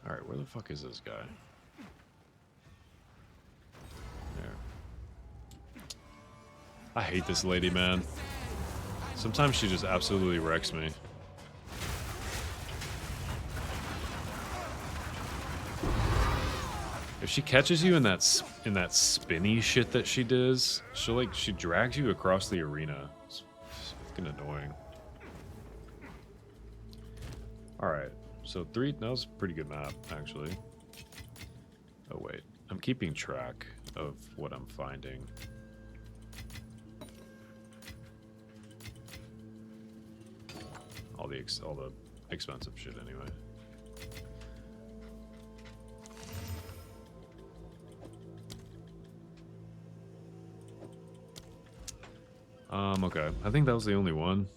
Speaker 4: alright, where the fuck is this guy? There. I hate this lady, man. Sometimes she just absolutely wrecks me. If she catches you in that spinny shit that she does, she drags you across the arena. It's fucking annoying. Alright, so that was a pretty good map, actually. Oh wait, I'm keeping track of what I'm finding. All the expensive shit anyway. Okay. I think that was the only one.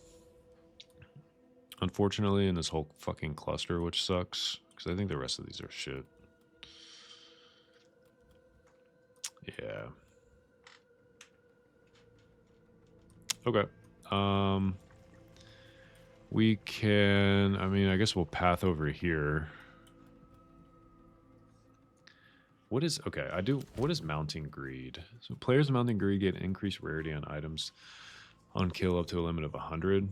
Speaker 4: Unfortunately, in this whole fucking cluster, which sucks, because I think the rest of these are shit. Yeah. Okay. We can, I mean, I guess we'll path over here. What is mounting greed? So players mounting greed get increased rarity on items on kill up to a limit of 100.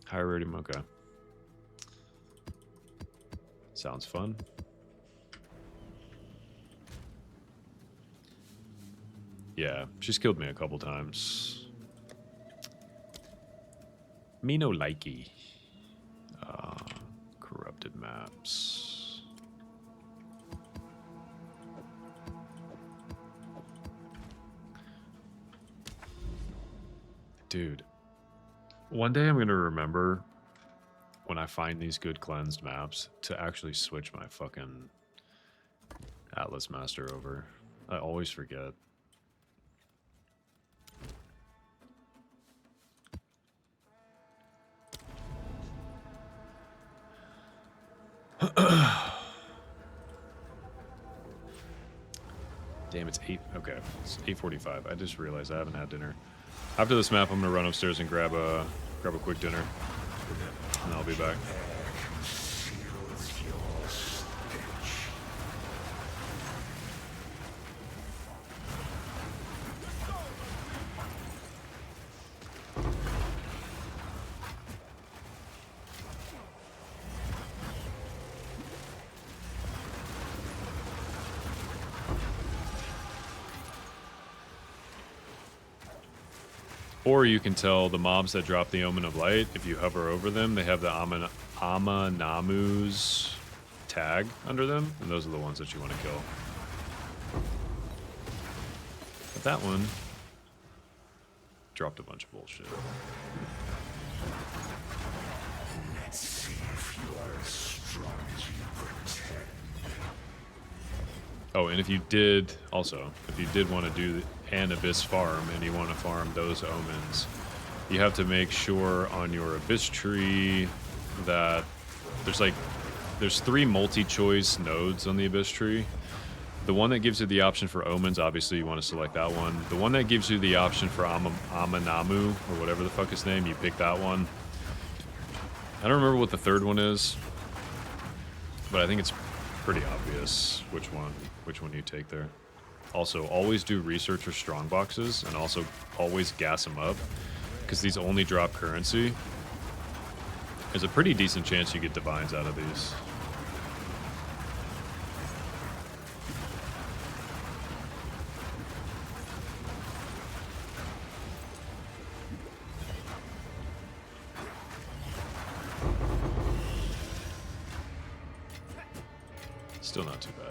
Speaker 4: Higher rarity, okay. Sounds fun. Yeah, she's killed me a couple times. Me no likey. Corrupted maps. Dude, one day I'm going to remember when I find these good cleansed maps to actually switch my fucking Atlas Master over. I always forget. Damn, it's 8. Okay, it's 8:45. I just realized I haven't had dinner. After this map, I'm gonna run upstairs and grab a quick dinner, and I'll be back. Or you can tell the mobs that drop the Omen of Light, if you hover over them, they have the Amanamu's tag under them, and those are the ones that you want to kill. But that one dropped a bunch of bullshit.
Speaker 3: Let's see if you are as strong as you pretend.
Speaker 4: Oh, and if you did want to do an Abyss farm and you want to farm those omens, you have to make sure on your Abyss tree that there's 3 multi-choice nodes on the Abyss tree. The one that gives you the option for omens, obviously you want to select that one. The one that gives you the option for Amanamu, or whatever the fuck his name, you pick that one. I don't remember what the third one is, but I think it's pretty obvious which one you take there. Also, always do research for strong boxes, and also always gas them up, because these only drop currency. There's a pretty decent chance you get divines out of these. Still not too bad.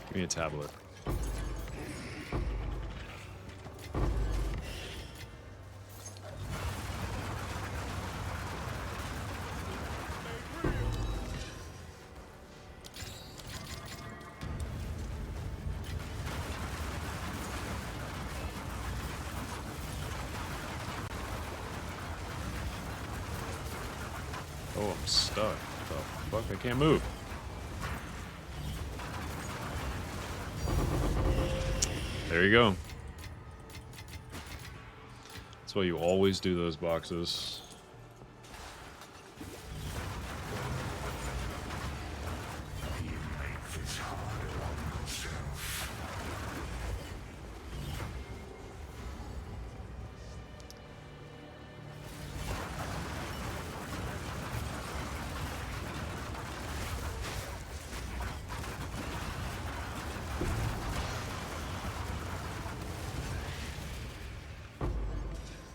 Speaker 4: Give me a tablet. Oh, I'm stuck. What the fuck? I can't move. There you go. That's why you always do those boxes.
Speaker 3: You make this harder on yourself.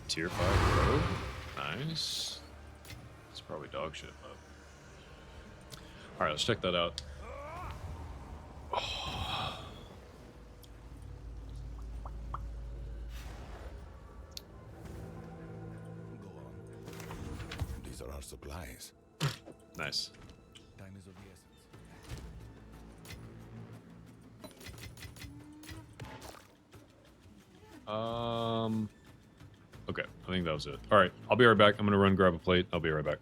Speaker 4: Tier 5 rogue? Nice. It's probably dog shit, but... Alright, let's check that out.
Speaker 3: Go on. These are our supplies.
Speaker 4: Nice.
Speaker 3: Time is of the essence.
Speaker 4: Okay, I think that was it. Alright, I'll be right back. I'm gonna run grab a plate. I'll be right back.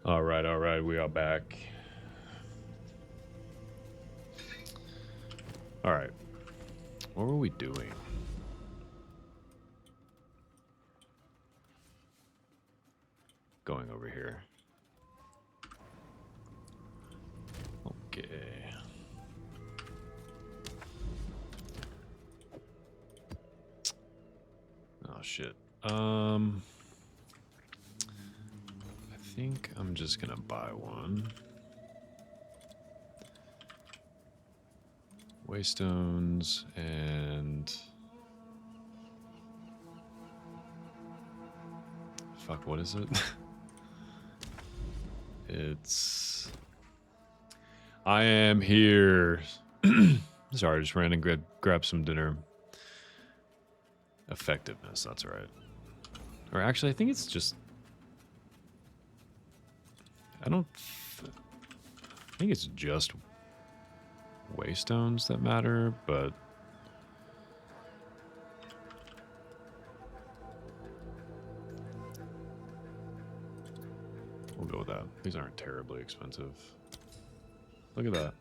Speaker 4: All right, we are back. All right, what were we doing? Going over here. Okay. Oh shit. I think I'm just gonna buy one. Waystones and fuck, what is it? It's I am here. Sorry, I just ran and grab some dinner. Effectiveness, that's right. Or actually, I think it's just I think it's just waystones that matter, but we'll go with that. These aren't terribly expensive. Look at that.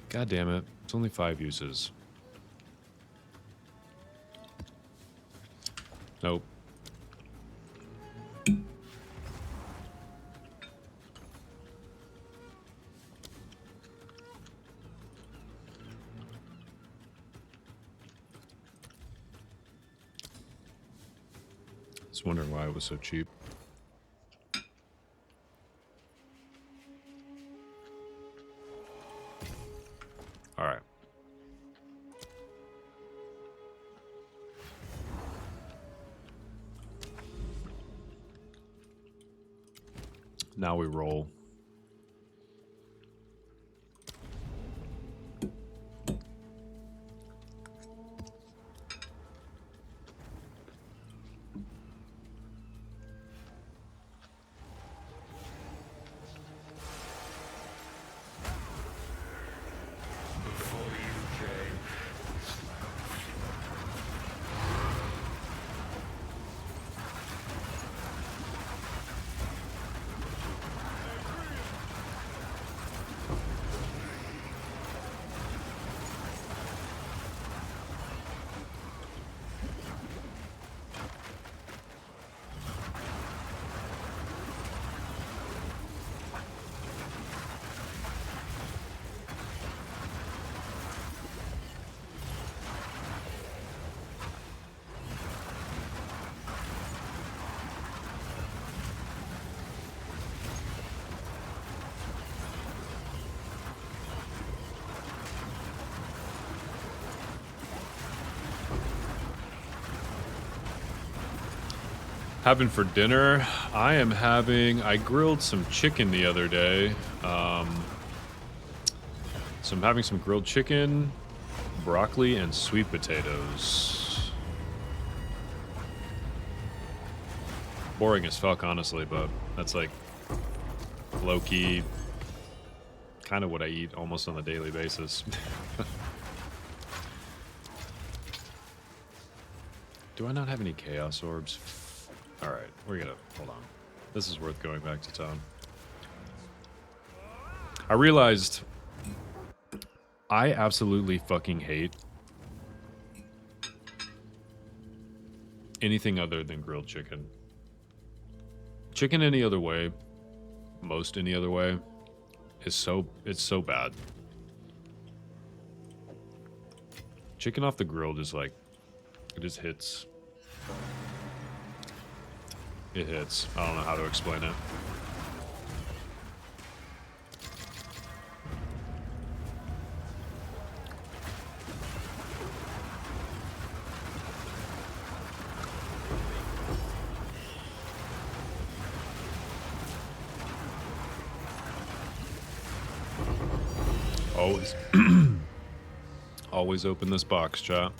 Speaker 4: God damn it. It's only 5 uses. Nope. Just wondering why it was so cheap. All right. Now we roll. Having for dinner, I grilled some chicken the other day. So I'm having some grilled chicken, broccoli, and sweet potatoes. Boring as fuck, honestly, but that's like low-key kind of what I eat almost on a daily basis. Do I not have any chaos orbs? Alright, we're gonna... hold on. This is worth going back to town. I realized I absolutely fucking hate anything other than grilled chicken. Chicken any other way, most any other way, it's so bad. Chicken off the grill just like, it just hits. It hits. I don't know how to explain it. Always. Always open this box, chat.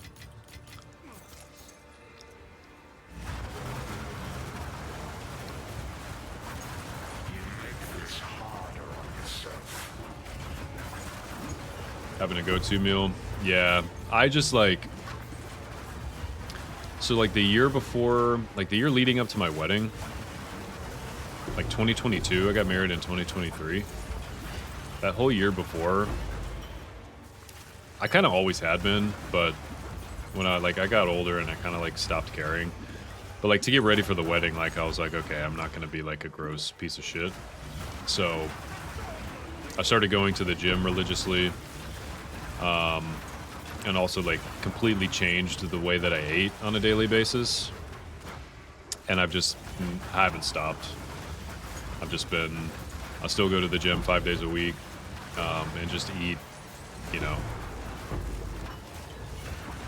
Speaker 4: Having a go-to meal. Yeah, I just like... So like the year before, like the year leading up to my wedding, like 2022, I got married in 2023. That whole year before, I kind of always had been, but when I got older and I kind of like stopped caring. But like to get ready for the wedding, like I was like, okay, I'm not gonna be like a gross piece of shit. So I started going to the gym religiously, and also like completely changed the way that I ate on a daily basis. And I haven't stopped. I still go to the gym 5 days a week, and just eat, you know,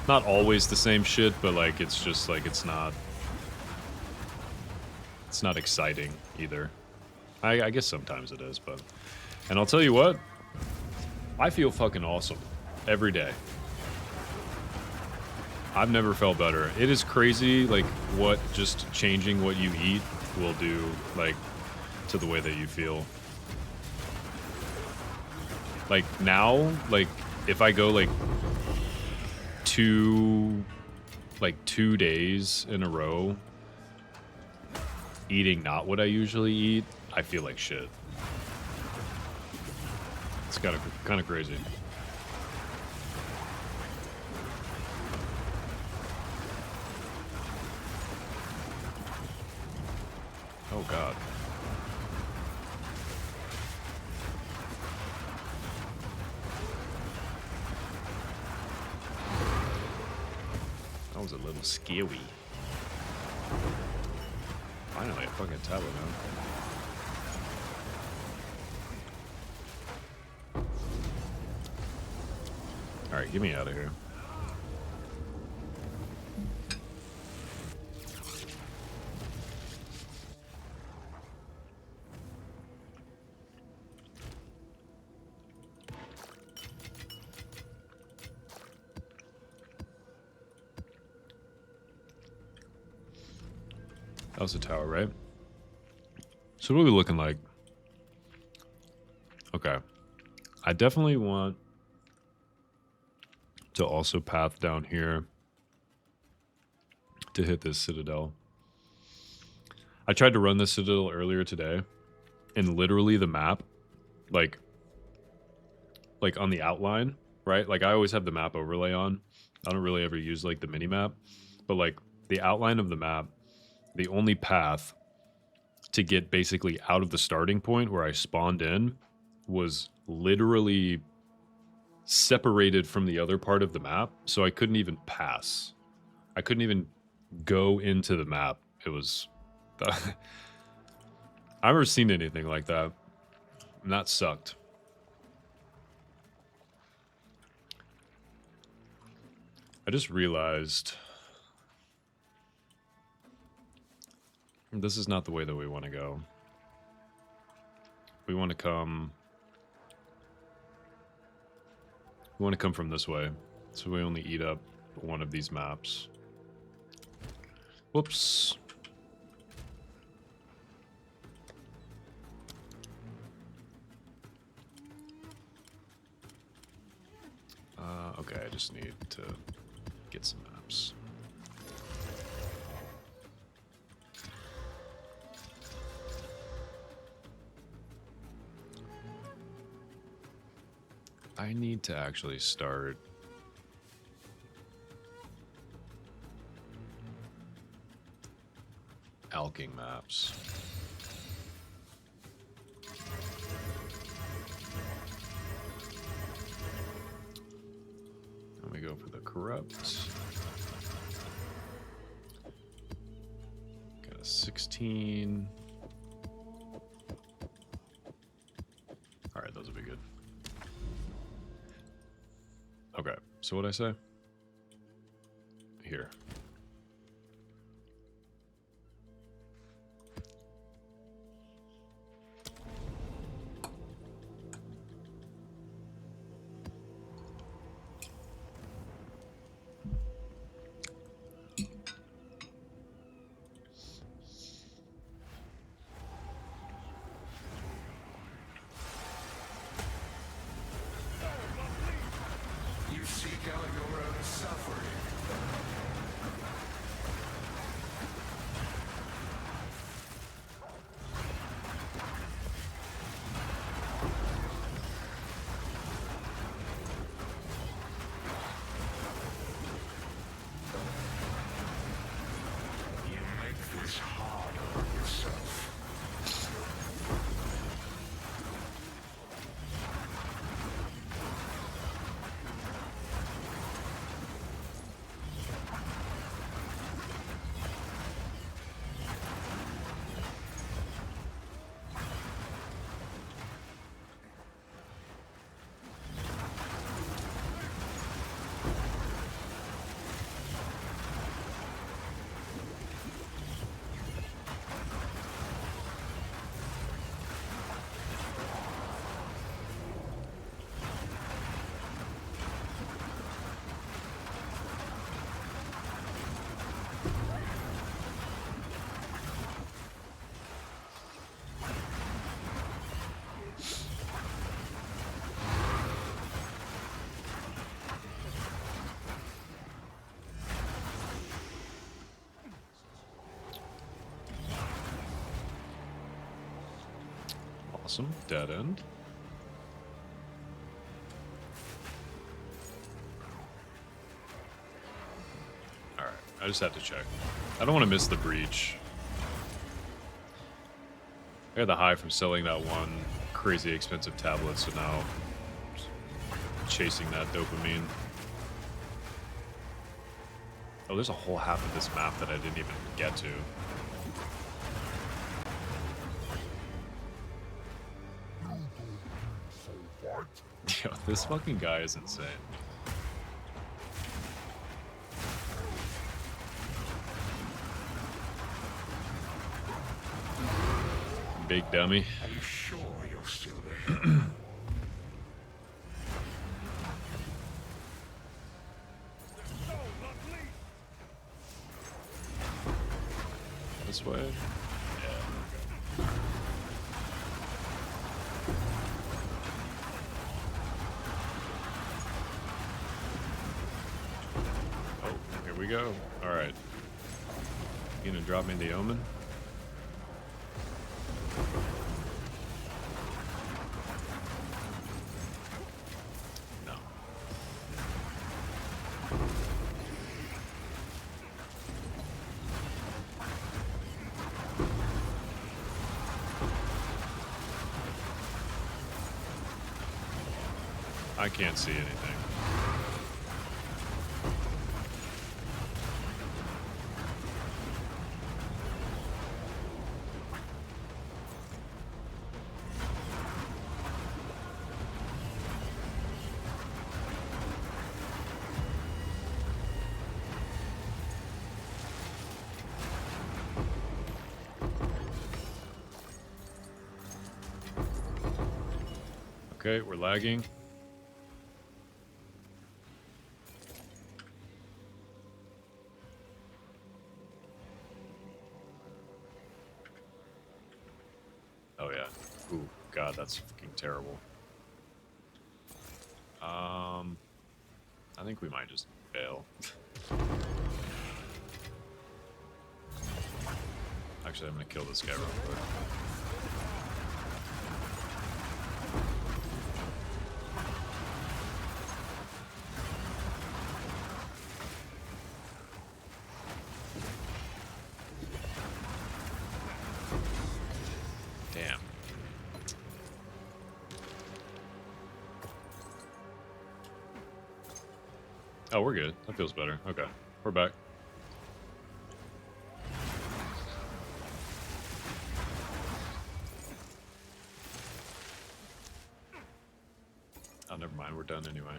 Speaker 4: not always the same shit, but like it's just like it's not exciting either. I guess sometimes it is, but... And I'll tell you what, I feel fucking awesome every day. I've never felt better. It is crazy, like, what just changing what you eat will do, like, to the way that you feel. Like, now, like, if I go, like, 2 days in a row eating not what I usually eat, I feel like shit. It's kind of crazy. Oh god. That was a little scary. Finally, a fucking tablet now. Alright, get me out of here. That was the tower, right? So what are we looking like? Okay. I definitely want to also path down here to hit this citadel. I tried to run this citadel earlier today, and literally the map, like on the outline, right? Like I always have the map overlay on. I don't really ever use like the mini map, but like the outline of the map, the only path to get basically out of the starting point where I spawned in was literally separated from the other part of the map, so I couldn't even pass. I couldn't even go into the map. It was... I've never seen anything like that. And that sucked. I just realized... This is not the way that we want to go. We want to come... We want to come from this way. So we only eat up one of these maps. Whoops. Okay, I just need to get some maps. I need to actually start alking maps. And we go for the corrupt. Got a 16. All right, those will be good. Okay, so what'd I say? Here. Awesome. Dead end. Alright, I just had to check. I don't want to miss the breach. I got the high from selling that one crazy expensive tablet, so now just chasing that dopamine. Oh, there's a whole half of this map that I didn't even get to. Yo, this fucking guy is insane. Big dummy.
Speaker 3: Are you sure you're still there? No, not least.
Speaker 4: This way? Oh, here we go. Alright. You gonna drop me the omen? No. I can't see anything. Okay, we're lagging. Oh yeah. Ooh, God, that's fucking terrible. I think we might just bail. Actually, I'm gonna kill this guy real quick. Damn. Oh, we're good. That feels better. Okay, we're back. Oh, never mind. We're done anyway.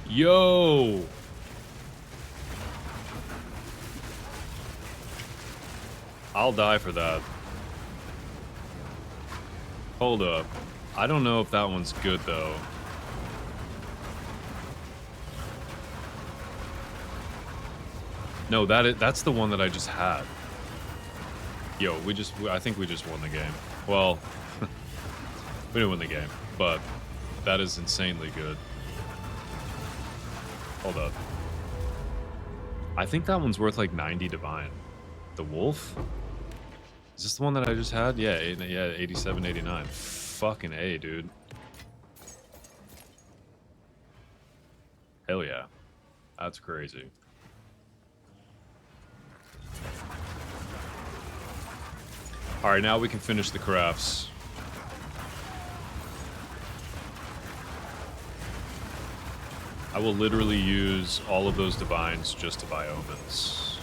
Speaker 4: Yo! I'll die for that. Hold up. I don't know if that one's good, though. No, that's the one that I just had. Yo, I think we just won the game. Well, we didn't win the game, but that is insanely good. Hold up. I think that one's worth like 90 divine. The wolf? Is this the one that I just had? Yeah, 87, 89. Fucking A, dude. Hell yeah. That's crazy. Alright, now we can finish the crafts. I will literally use all of those divines just to buy omens.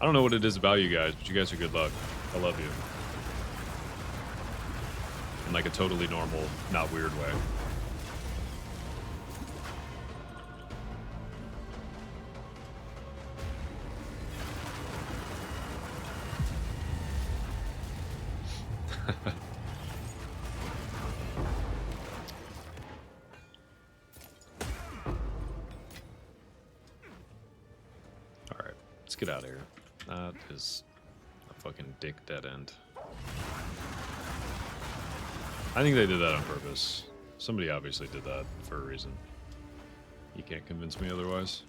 Speaker 4: I don't know what it is about you guys, but you guys are good luck. I love you. In like a totally normal, not weird way. Alright, let's get out of here. That is a fucking dick dead end. I think they did that on purpose. Somebody obviously did that for a reason. You can't convince me otherwise.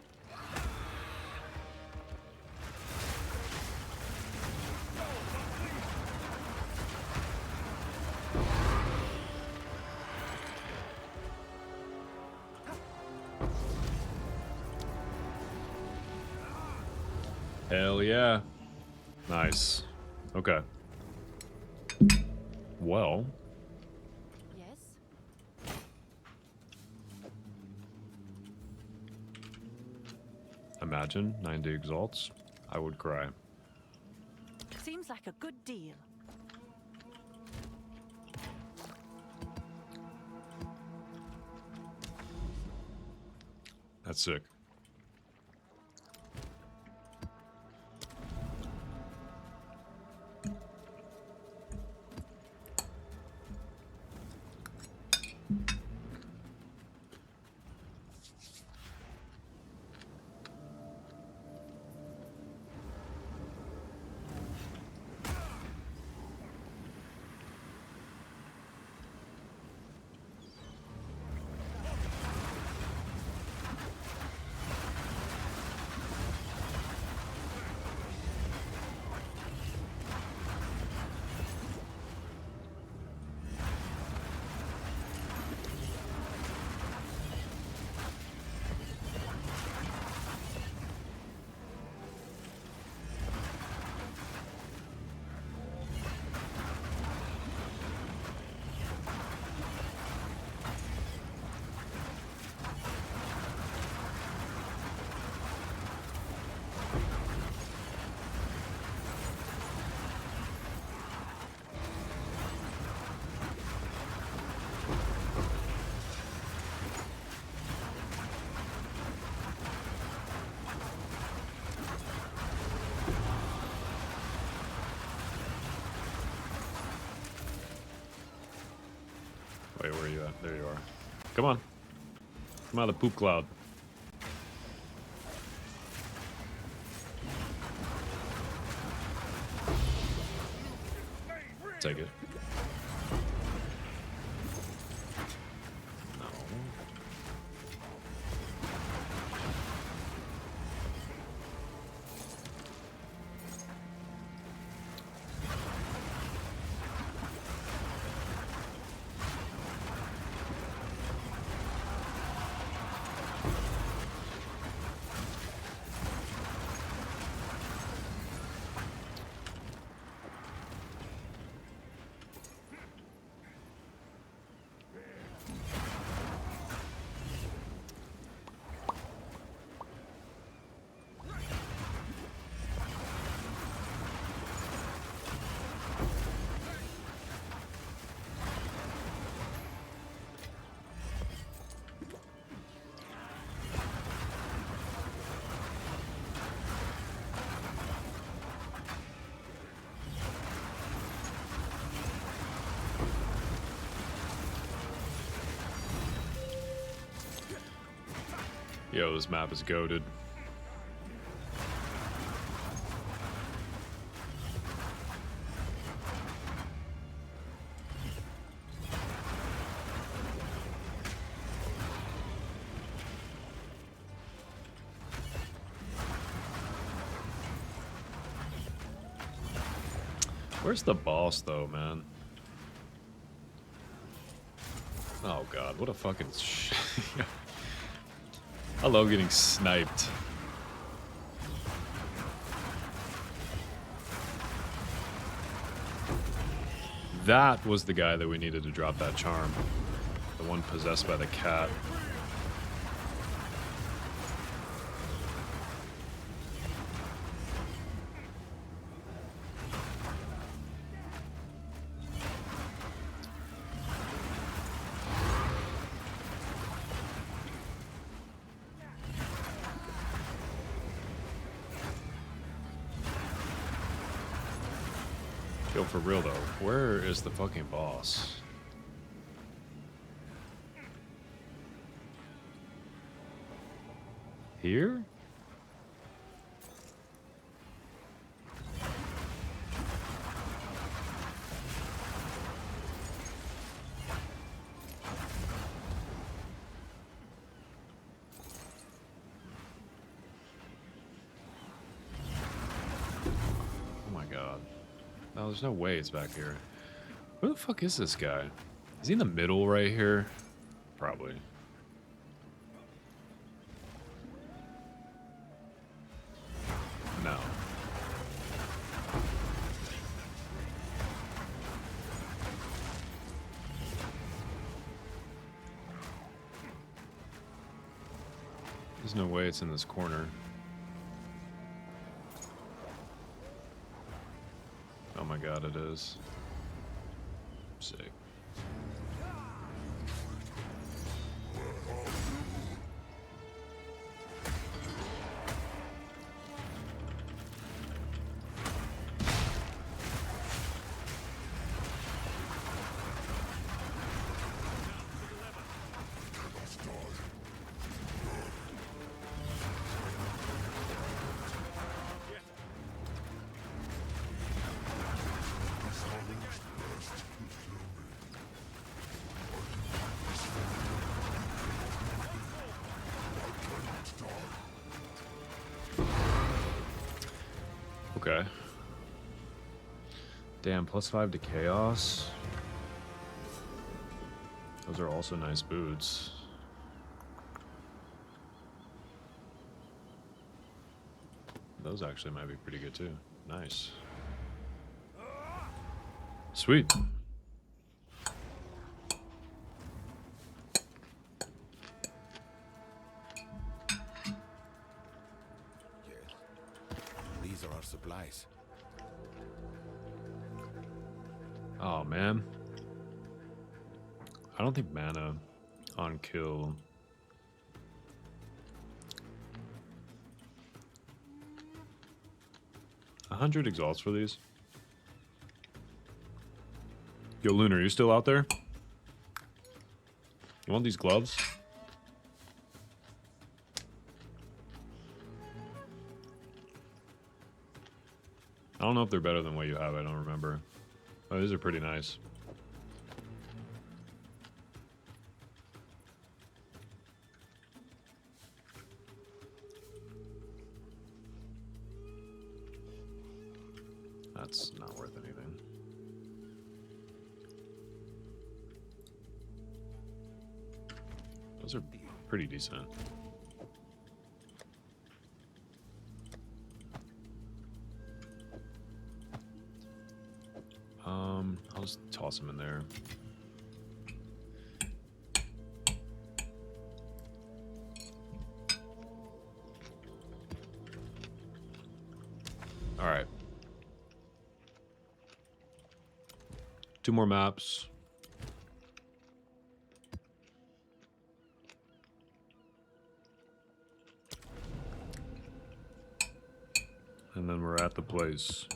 Speaker 4: Hell yeah. Nice. Okay. Well.
Speaker 5: Yes.
Speaker 4: Imagine 90 exalts. I would cry.
Speaker 5: Seems like a good deal.
Speaker 4: That's sick. Wait, where are you at? There you are. Come on. Come out of the poop cloud. Take it. No. Yo, this map is goated. Where's the boss, though, man? Oh, God. What a fucking shit. I love getting sniped. That was the guy that we needed to drop that charm. The one possessed by the cat. Yo, for real though, where is the fucking boss? Here? Oh my god. No, there's no way it's back here. Where the fuck is this guy? Is he in the middle right here? Probably. No. There's no way it's in this corner. Oh my god, it is. Sick. Okay. Damn, +5 to chaos. Those are also nice boots. Those actually might be pretty good too. Nice. Sweet.
Speaker 3: These are our supplies.
Speaker 4: Oh man. I don't think mana on kill. $100 exalts for these. Yo, Lunar, you still out there? You want these gloves? I don't know if they're better than what you have. I don't remember. Oh, these are pretty nice. That's not worth anything. Those are pretty decent. I'll just toss them in there. All right. 2 more maps. And then we're at the place.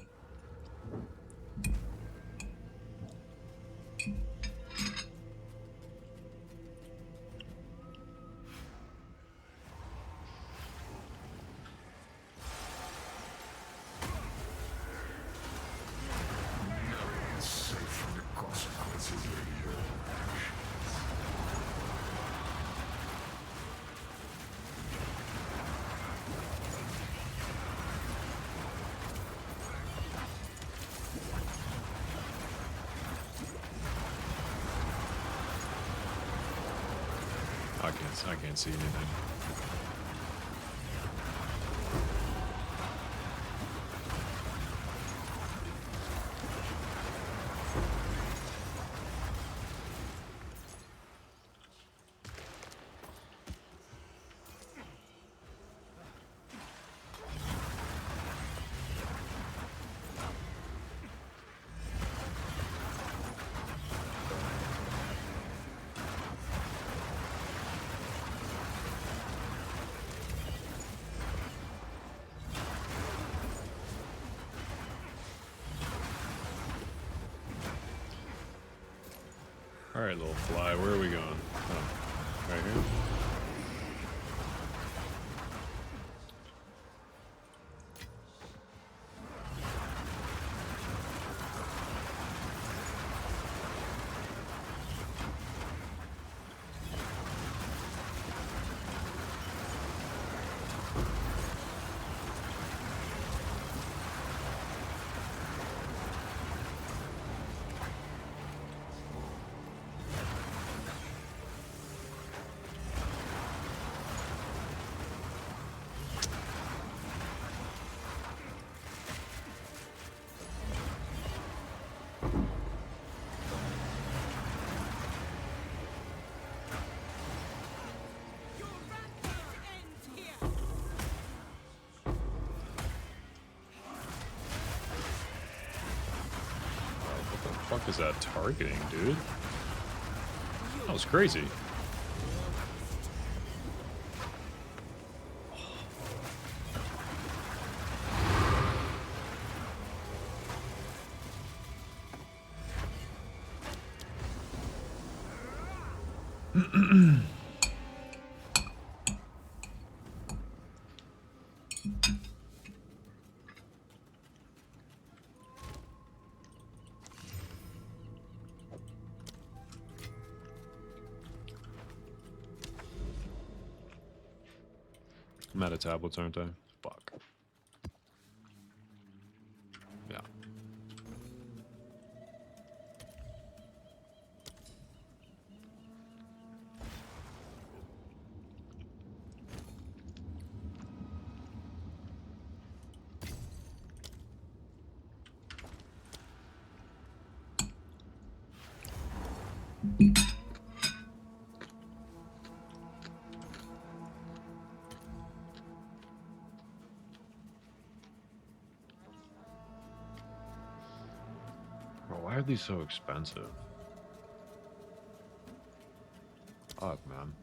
Speaker 4: I can't see anything. Alright, little fly, where are we going? Oh, right here? What the fuck is that targeting, dude? That was crazy. I'm out of tablets, aren't I? Fuck. Yeah. Bro, why are these so expensive? Fuck, man.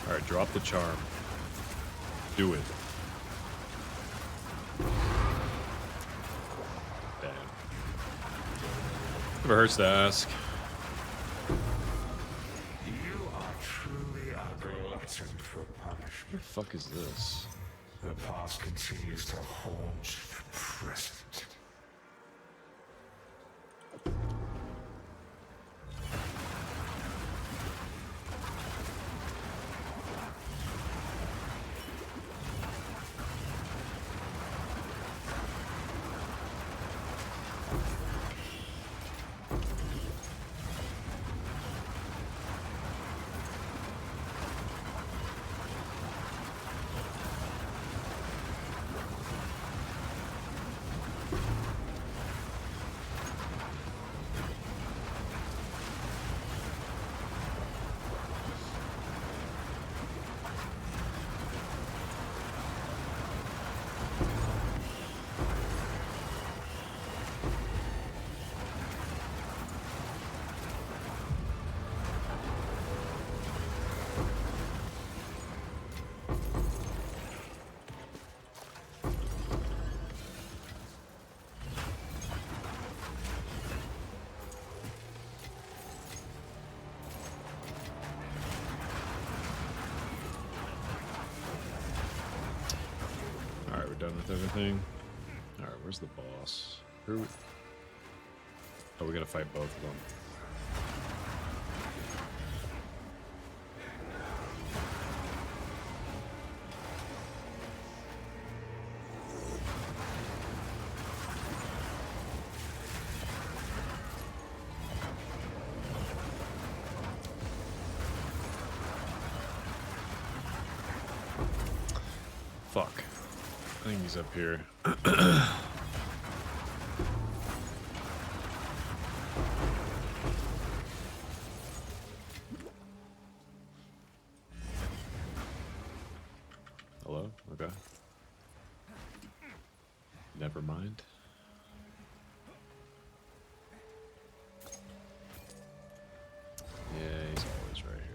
Speaker 4: Alright, drop the charm. Do it. Damn. Never hurts to ask.
Speaker 3: You are truly a glutton for punishment.
Speaker 4: What the fuck is this?
Speaker 3: The past continues to haunt present.
Speaker 4: Alright, we're done with everything. Alright, where's the boss? Who? Oh, we gotta fight both of them. Fuck. I think he's up here. Hello? Okay. Never mind. Yeah, he's always right here.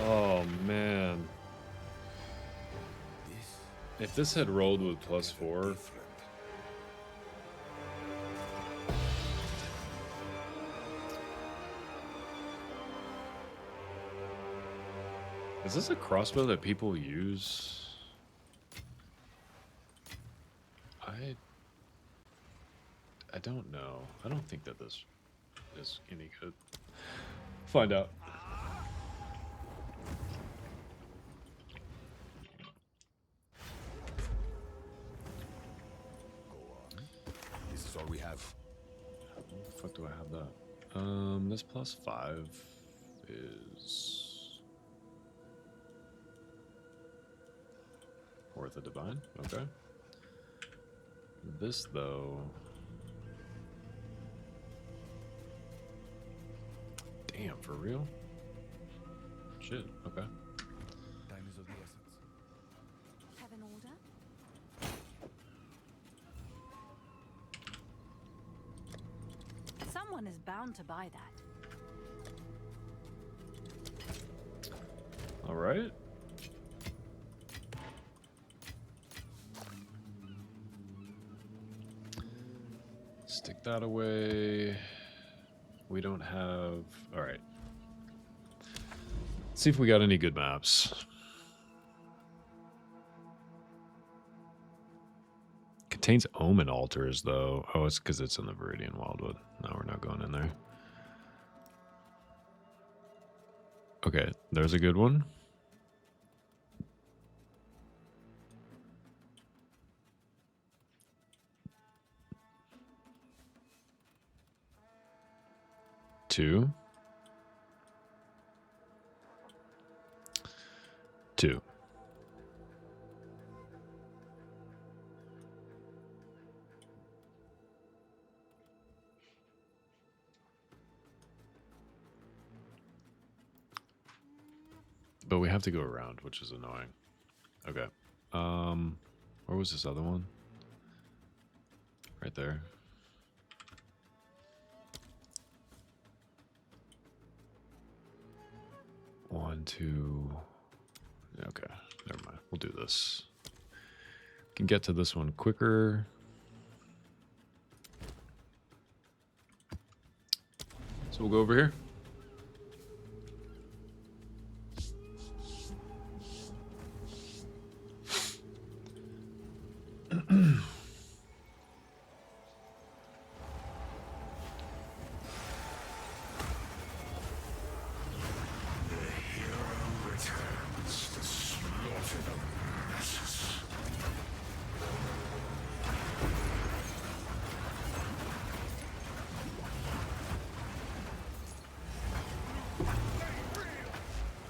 Speaker 4: Oh man. If this had rolled with +4, is this a crossbow that people use? I don't know. I don't think that this is any good. Find out.
Speaker 3: This is all we have.
Speaker 4: How the fuck do I have that? This +5 is worth a divine. Okay. This though. Damn, for real? Shit. Okay.
Speaker 3: Time is of the essence.
Speaker 5: Have an order? Someone is bound to buy that.
Speaker 4: All right. Stick that away. We don't have... All right. Let's see if we got any good maps. Contains Omen altars, though. Oh, it's because it's in the Viridian Wildwood. No, we're not going in there. Okay, there's a good one. Two. But we have to go around, which is annoying. Okay. Where was this other one? Right there. 1, 2. Okay, never mind. We'll do this. Can get to this one quicker. So we'll go over here.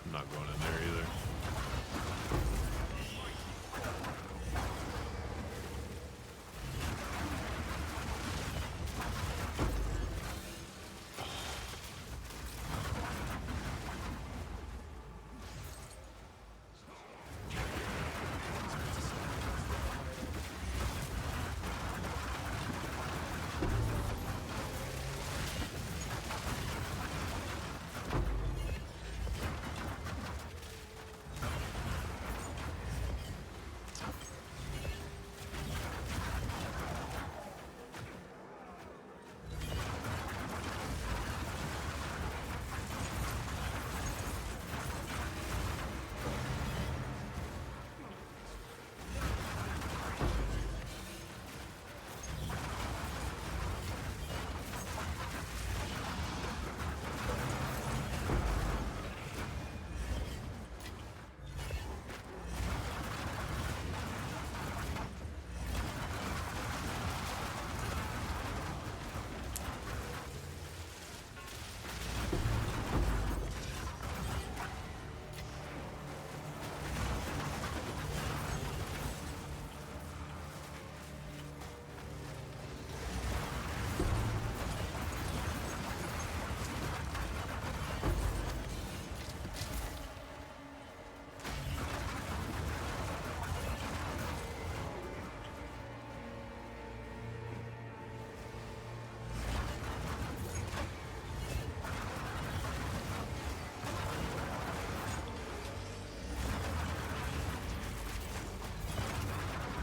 Speaker 4: I'm not going in there either.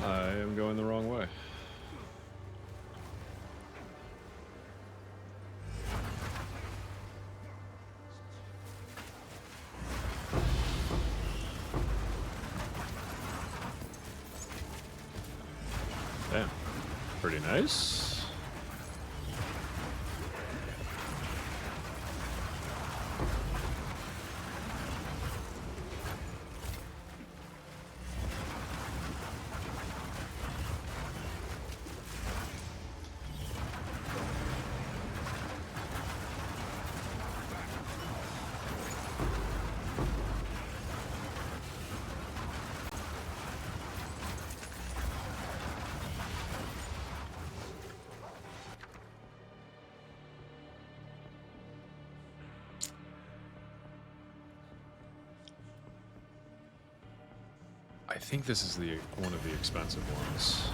Speaker 4: I am going the wrong way. Damn. Pretty nice. I think this is the one of the expensive ones.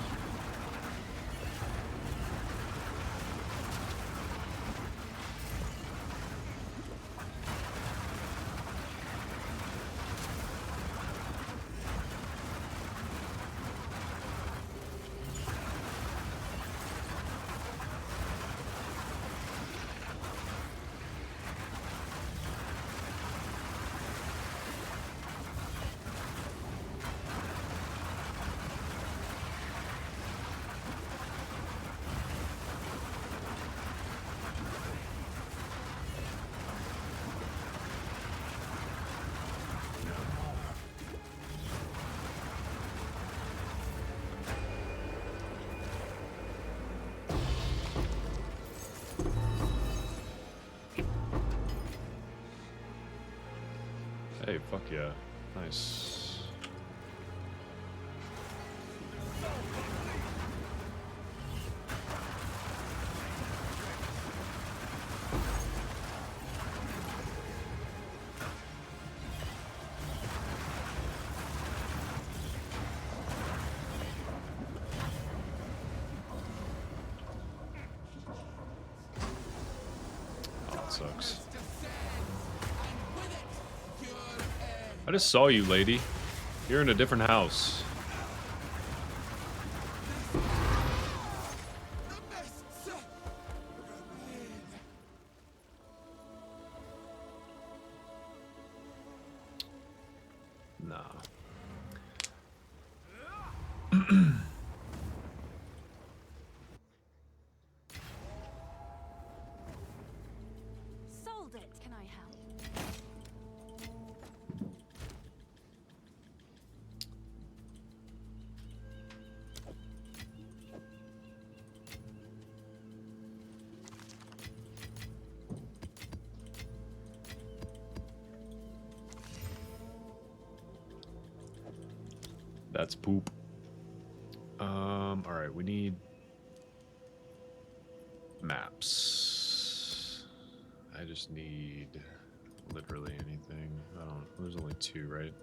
Speaker 4: Hey, fuck yeah. Nice. Oh, it sucks. I just saw you, lady. You're in a different house. Nah.
Speaker 5: Sold it. Can I help?
Speaker 4: That's poop. All right, we need maps. I just need literally anything. I don't. There's only 2, right?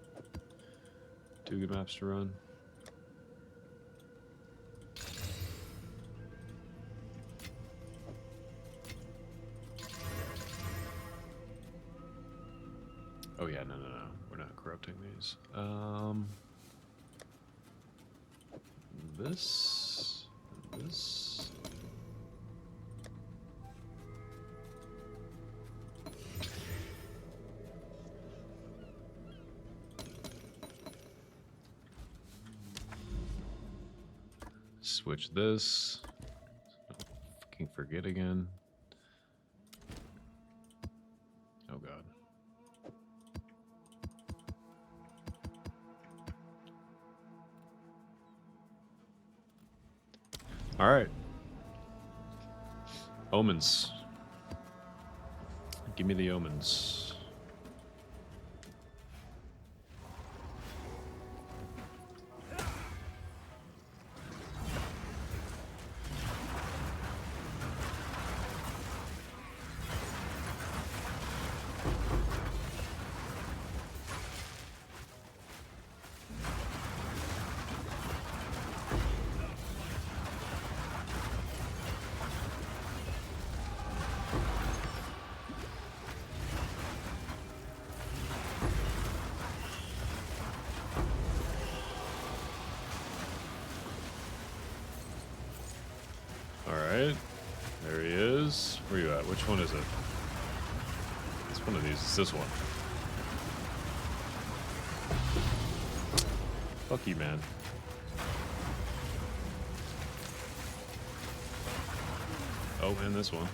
Speaker 4: 2 good maps to run. Oh yeah, no. We're not corrupting these. This, and this. Switch this. Fucking forget again. Oh god. All right. Omens. Give me the omens. Alright. There he is. Where you at? Which one is it? It's one of these. It's this one. Fuck you, man. Oh, and this one.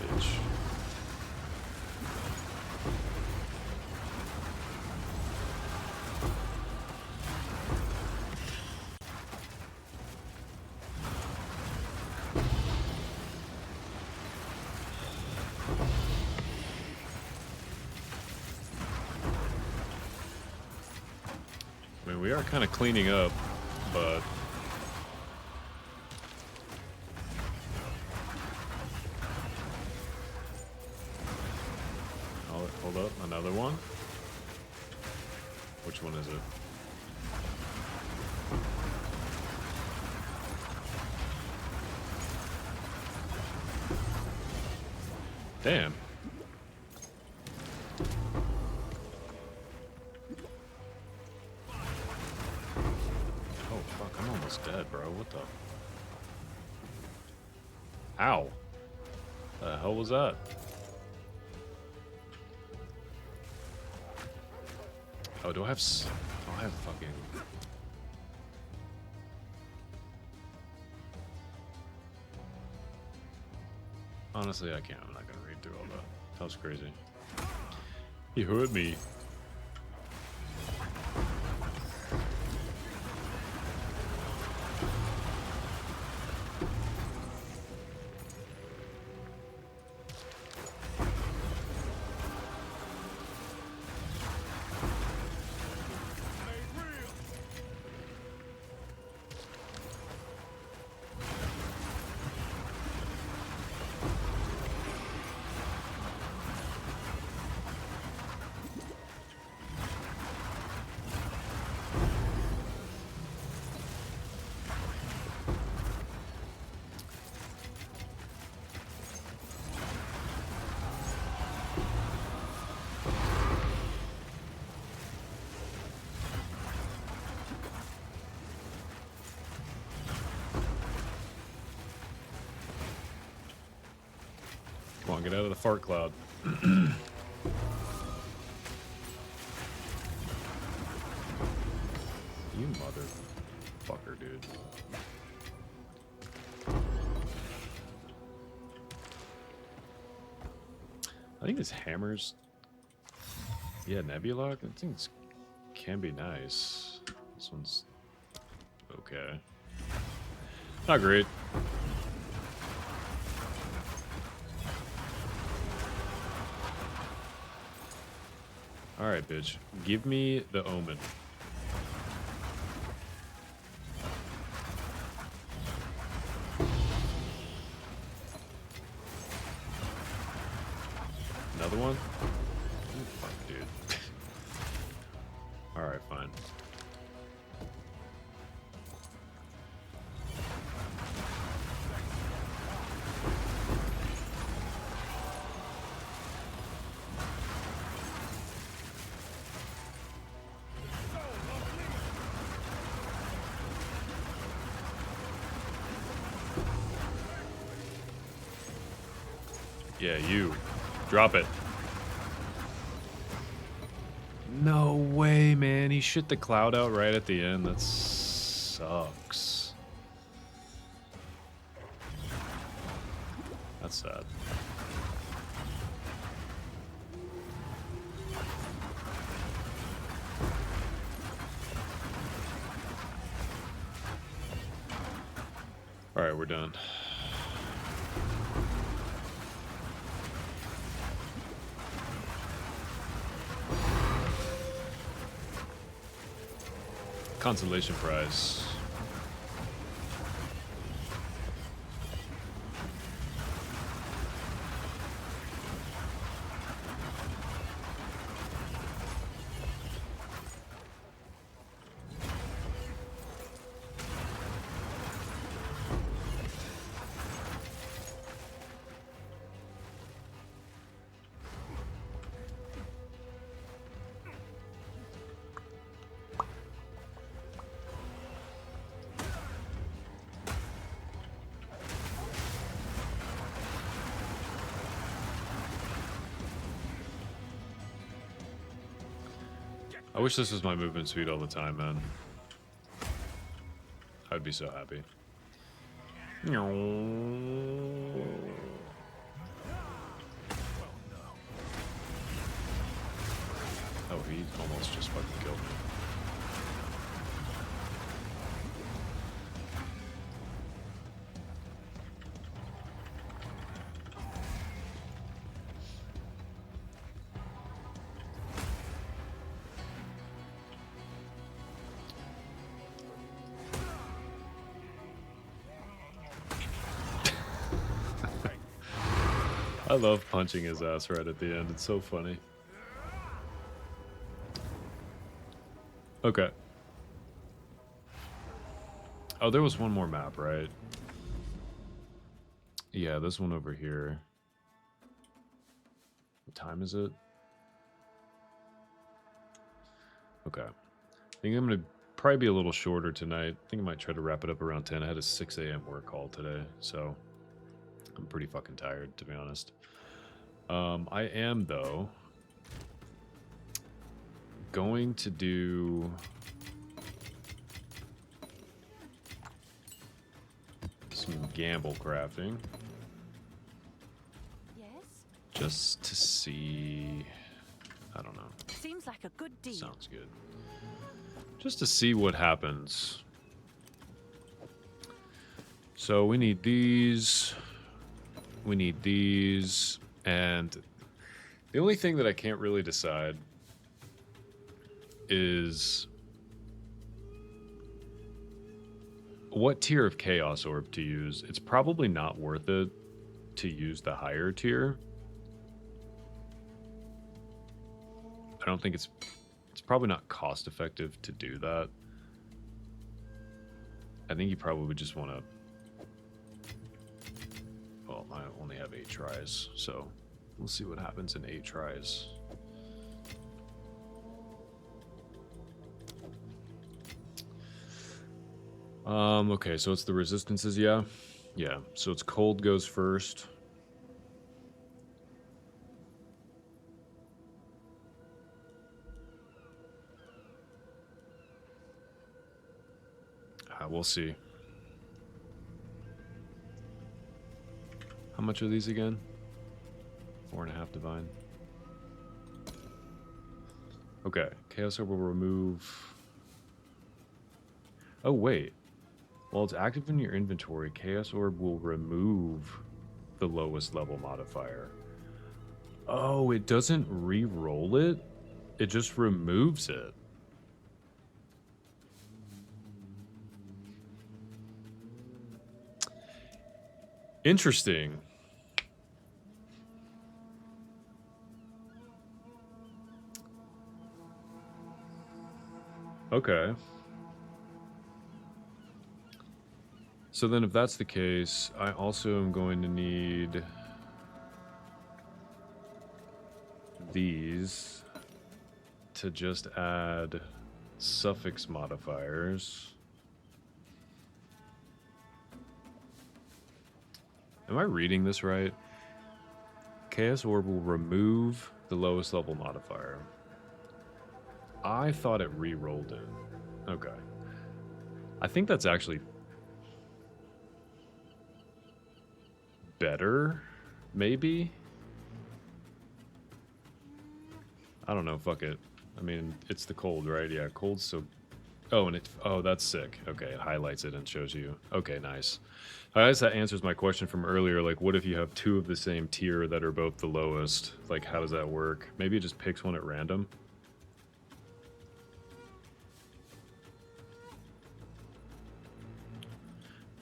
Speaker 4: Bitch. I mean, we are kind of cleaning up, but... Hold up, another one? Which one is it? Damn. Oh, fuck, I'm almost dead, bro. What the? Ow. The hell was that? Oh, do I have fucking... Honestly, I can't. I'm not gonna read through all that. That was crazy. He hurt me. Come on, get out of the fart cloud. You motherfucker, dude. I think this hammer's... Yeah, Nebula. I think it can be nice. This one's okay. Not great. Alright, bitch. Give me the omen. Another one? Fuck, dude. Alright, fine. Yeah, you. Drop it. No way, man. He shit the cloud out right at the end. That sucks. That's sad. Alright, we're done. Consolation prize. I wish this was my movement speed all the time, man. I'd be so happy. Oh, he almost just fucking killed me. I love punching his ass right at the end. It's so funny. Okay. Oh, there was one more map, right? Yeah, this one over here. What time is it? Okay. I think I'm going to probably be a little shorter tonight. I think I might try to wrap it up around 10. I had a 6 a.m. work call today, so I'm pretty fucking tired, to be honest. I am, though, going to do some gamble crafting.
Speaker 5: Yes?
Speaker 4: Just to see... I don't know.
Speaker 5: Seems like a good deal.
Speaker 4: Sounds good. Just to see what happens. So we need these. We need these. And the only thing that I can't really decide is what tier of Chaos Orb to use. It's probably not worth it to use the higher tier. I don't think it's probably not cost effective to do that. I think you probably just want to... Well, I only have 8 tries, so we'll see what happens in 8 tries. Okay, so it's the resistances, yeah? Yeah, so it's cold goes first. We'll see. How much are these again? 4.5 divine. Okay, Chaos Orb will remove... Oh, wait. While it's active in your inventory, Chaos Orb will remove the lowest level modifier. Oh, it doesn't re-roll it? It just removes it. Interesting. Okay. So then if that's the case, I also am going to need these to just add suffix modifiers. Am I reading this right? Chaos Orb will remove the lowest level modifier. I thought it re-rolled it. Okay. I think that's actually better, maybe? I don't know, fuck it. I mean, it's the cold, right? Yeah, cold's so... Oh, and it... Oh, that's sick. Okay, it highlights it and shows you. Okay, nice. I guess that answers my question from earlier, like, what if you have two of the same tier that are both the lowest? Like, how does that work? Maybe it just picks one at random?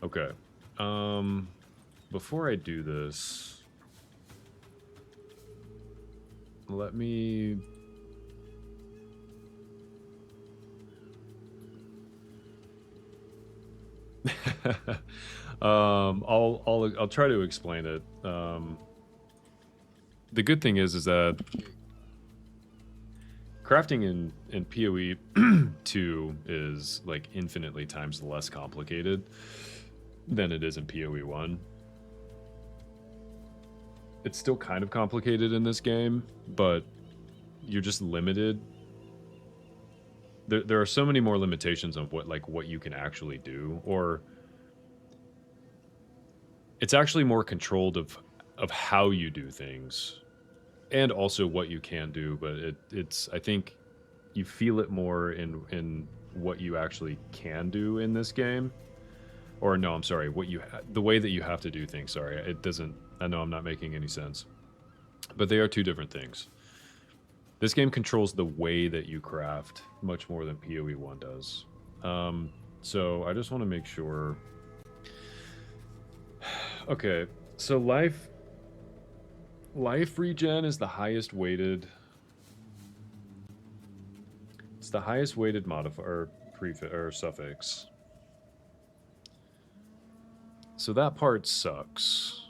Speaker 4: Okay. Before I do this, let me... I'll try to explain it. The good thing is that crafting in PoE2 is like infinitely times less complicated than it is in PoE1. It's still kind of complicated in this game, but you're just limited. There are so many more limitations on what you can actually do, or it's actually more controlled of how you do things, and also what you can do. But it's I think you feel it more in what you actually can do in this game, or no, I'm sorry, the way that you have to do things. Sorry, it doesn't. I know I'm not making any sense, but they are two different things. This game controls the way that you craft much more than PoE1 does. So I just want to make sure. Okay, so life regen is the highest weighted. It's the highest weighted modifier, prefix or suffix. So that part sucks.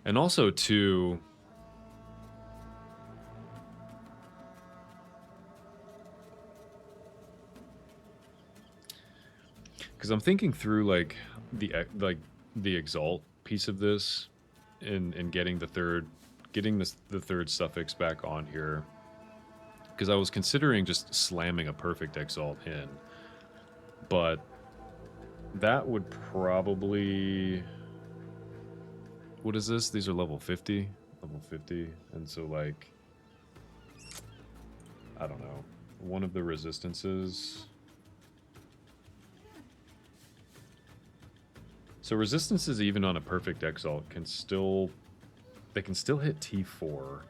Speaker 4: And also, too, because I'm thinking through like the exalt piece of this, and getting the third suffix back on here, because I was considering just slamming a perfect exalt in, but that would probably... What is this? These are level 50? Level 50. And so, like... I don't know. One of the resistances... So resistances even on a perfect exalt can still... They can still hit T4.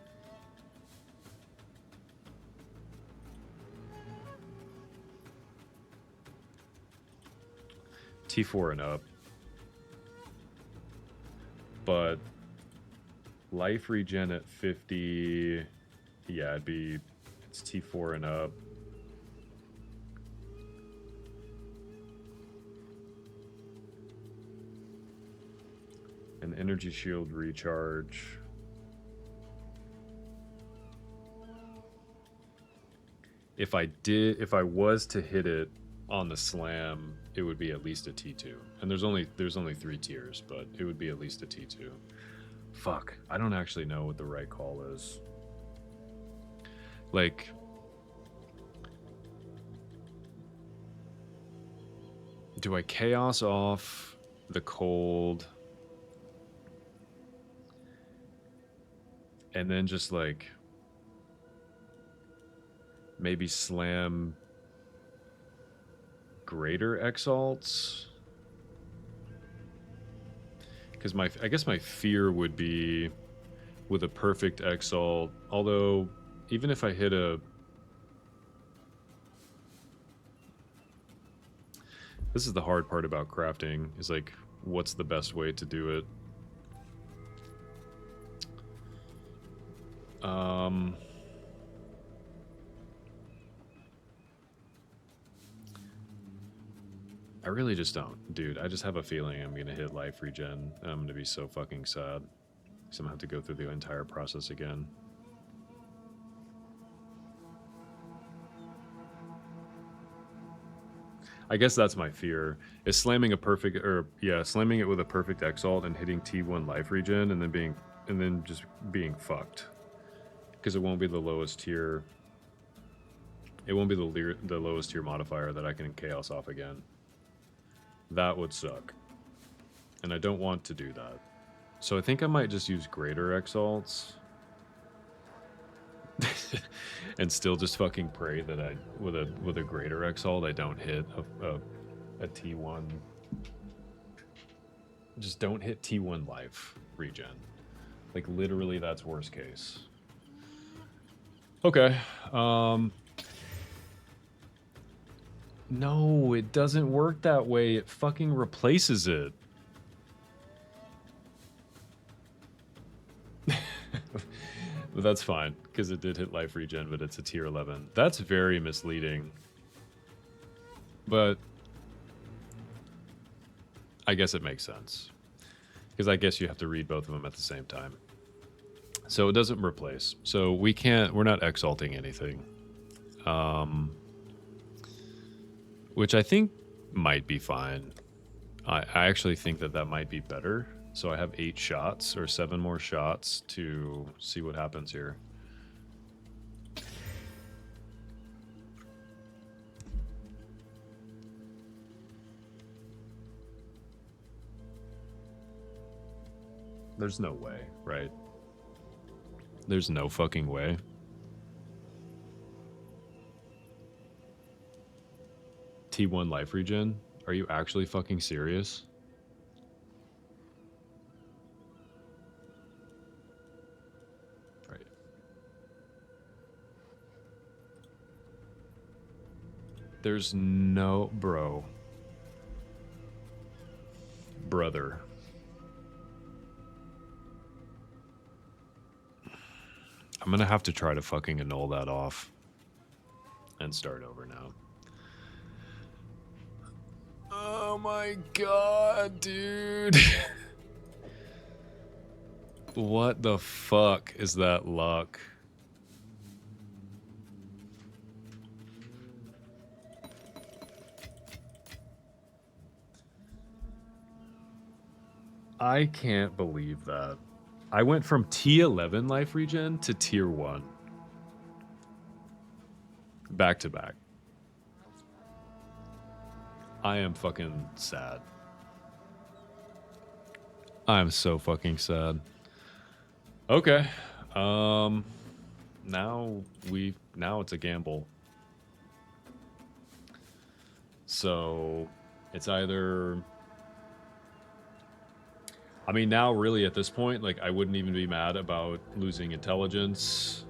Speaker 4: T4 and up. But life regen at 50, yeah, it's T4 and up. An energy shield recharge. If I was to hit it on the slam, it would be at least a T2. And there's only 3 tiers, but it would be at least a T2. Fuck, I don't actually know what the right call is. Like, do I chaos off the cold and then just like maybe slam greater exalts? Because I guess my fear would be with a perfect exalt, although even if I hit a... This is the hard part about crafting, is like, what's the best way to do it? I really just don't. Dude, I just have a feeling I'm going to hit life regen, and I'm going to be so fucking sad. Because I'm going to have to go through the entire process again. I guess that's my fear, is slamming a perfect, or yeah, slamming it with a perfect exalt and hitting T1 life regen and then just being fucked. Because it won't be the lowest tier. It won't be the lowest tier modifier that I can chaos off again. That would suck. And I don't want to do that. So I think I might just use greater exalts. And still just fucking pray that I, with a greater exalt, I don't hit a T1. Just don't hit T1 life regen. Like, literally, that's worst case. Okay. No, it doesn't work that way. It fucking replaces it. But that's fine, because it did hit life regen, but it's a tier 11. That's very misleading. But I guess it makes sense. Because I guess you have to read both of them at the same time. So it doesn't replace. So we're not exalting anything. Which I think might be fine. I actually think that might be better. So I have 8 shots, or 7 more shots to see what happens here. There's no way, right? There's no fucking way. T1 life regen? Are you actually fucking serious? Right. There's no... Bro. Brother. I'm gonna have to try to fucking annul that off. And start over now. Oh my god, dude. What the fuck is that luck? I can't believe that. I went from T11 life regen to tier 1. Back to back. I am fucking sad. I'm so fucking sad. Okay. Now it's a gamble. So it's either... I mean, now really at this point, like, I wouldn't even be mad about losing intelligence,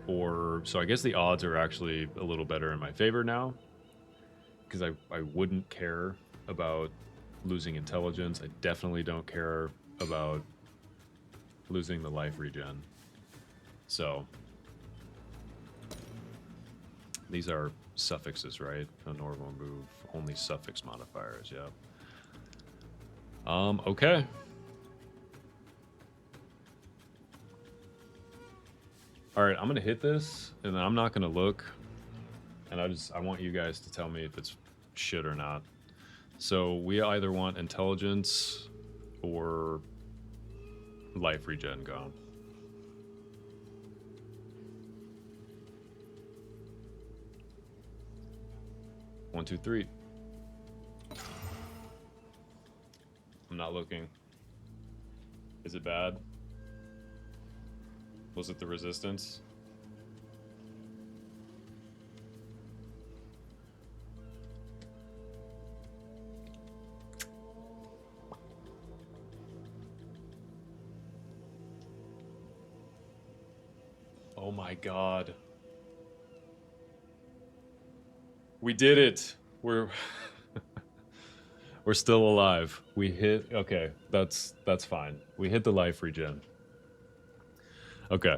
Speaker 4: or... So I guess the odds are actually a little better in my favor now. Because I wouldn't care about losing intelligence. I definitely don't care about losing the life regen. So these are suffixes, right? A normal move, only suffix modifiers, yeah. Okay. All right, I'm gonna hit this, and then I'm not gonna look. And I want you guys to tell me if it's shit or not. So we either want intelligence or life regen gone. 1, 2, 3. I'm not looking. Is it bad? Was it the resistance? Oh my god. We did it. We're we're still alive. We hit okay, that's fine. We hit the life regen. Okay.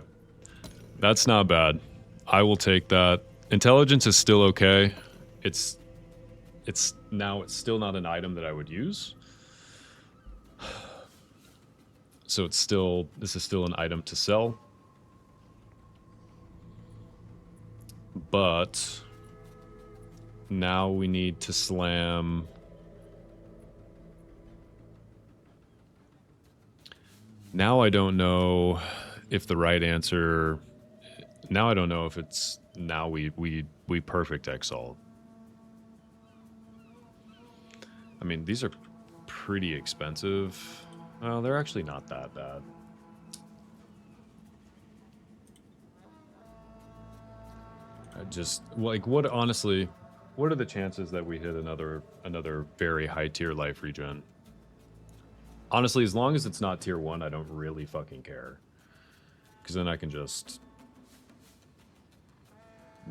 Speaker 4: That's not bad. I will take that. Intelligence is still okay. It's still not an item that I would use. So this is still an item to sell. But now we need to slam. Now I don't know if the right answer. Now I don't know if it's now we perfect exalt. I mean, these are pretty expensive. Well, they're actually not that bad. I just like honestly, what are the chances that we hit another very high tier life regen? Honestly, as long as it's not tier 1, I don't really fucking care. Because then I can just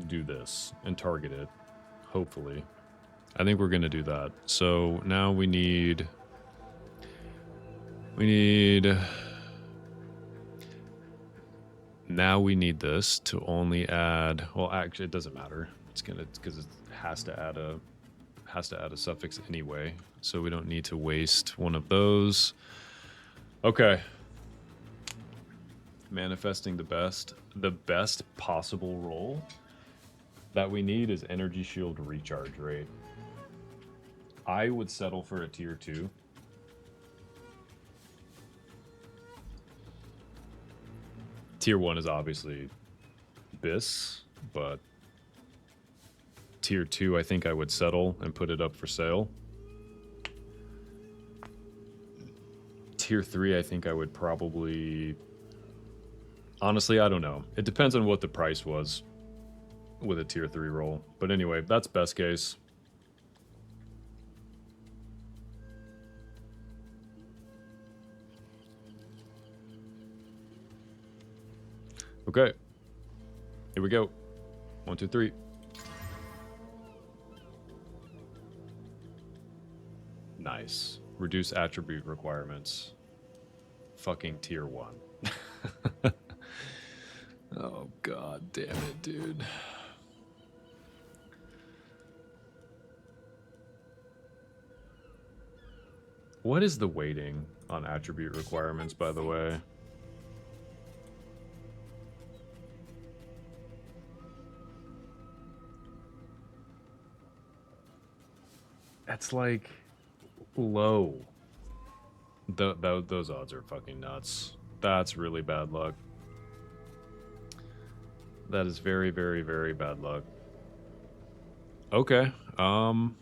Speaker 4: do this and target it, hopefully. I think we're going to do that. So now we need... Now we need this to only add... Well, actually, it doesn't matter. It's going to... Because it has to add a suffix anyway. So we don't need to waste one of those. Okay. Manifesting the best possible roll that we need is energy shield recharge rate. I would settle for a tier 2. Tier 1 is obviously Biss, but tier 2 I think I would settle and put it up for sale. Tier 3 I think I would probably... Honestly, I don't know. It depends on what the price was with a tier 3 roll. But anyway, that's best case. Okay. Here we go. 1, 2, 3. Nice. Reduce attribute requirements. Fucking tier 1. Oh, god damn it, dude. What is the weighting on attribute requirements, by the way? That's like low. Those odds are fucking nuts. That's really bad luck. That is very, very, very bad luck. Okay. Now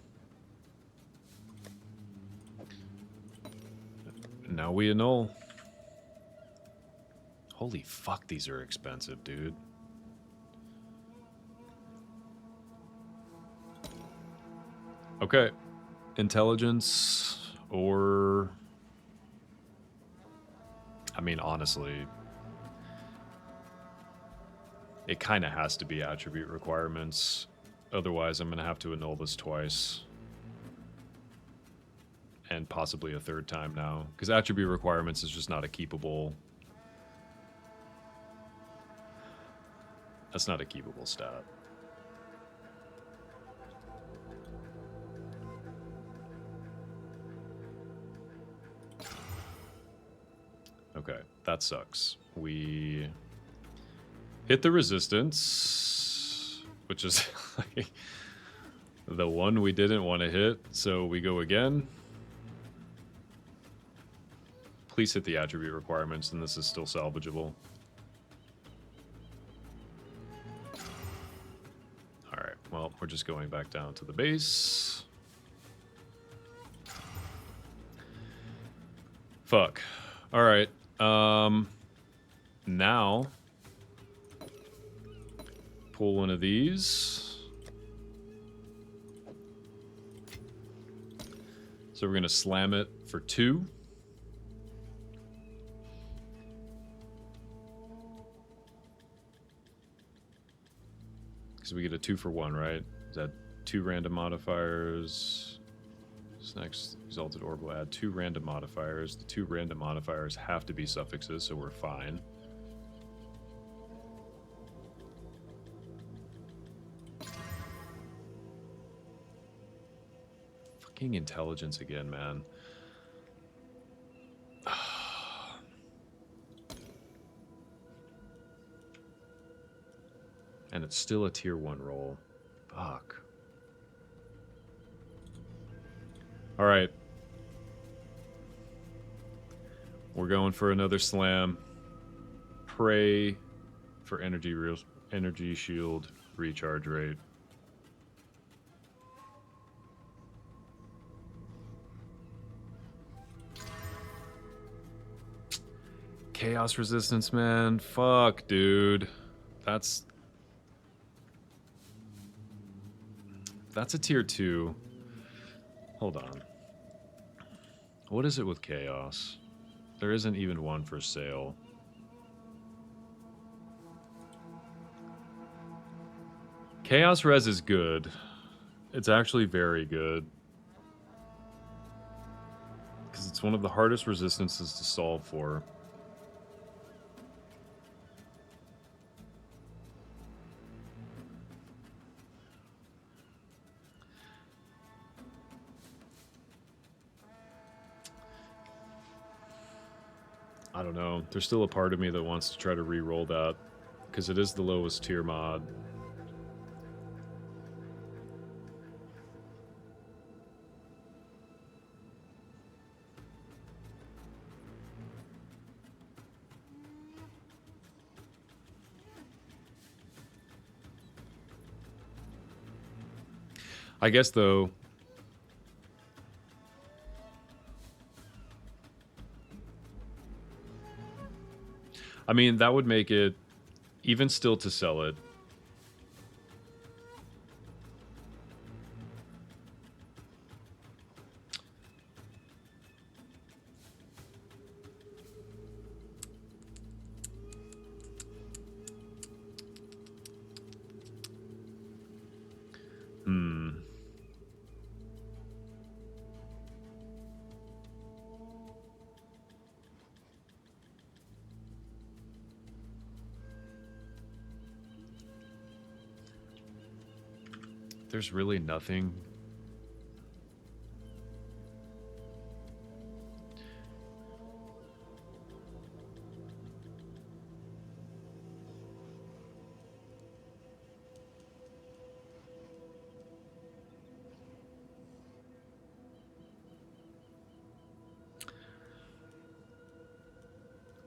Speaker 4: we annul. Holy fuck, these are expensive, dude. Okay. Intelligence or... I mean, honestly... It kind of has to be attribute requirements. Otherwise, I'm going to have to annul this twice. And possibly a third time now. Because attribute requirements is just not a keepable... That's not a keepable stat. Okay, that sucks. We... hit the resistance, which is like the one we didn't want to hit, so we go again. Please hit the attribute requirements, and this is still salvageable. Alright, well, we're just going back down to the base. Fuck. All right. Now pull one of these. So we're gonna slam it for 2. Because we get a 2 for 1, right? Is that 2 random modifiers? This next exalted orb will add 2 random modifiers. The 2 random modifiers have to be suffixes, so we're fine. Fucking intelligence again, man. And it's still a tier 1 roll. Fuck. All right. We're going for another slam. Pray for energy shield recharge rate. Chaos resistance, man. Fuck, dude. That's a tier 2. Hold on. What is it with chaos? There isn't even one for sale. Chaos res is good. It's actually very good. Because it's one of the hardest resistances to solve for. I don't know. There's still a part of me that wants to try to re-roll that. Because it is the lowest tier mod. I guess, though, I mean, that would make it, even still to sell it, there's really nothing.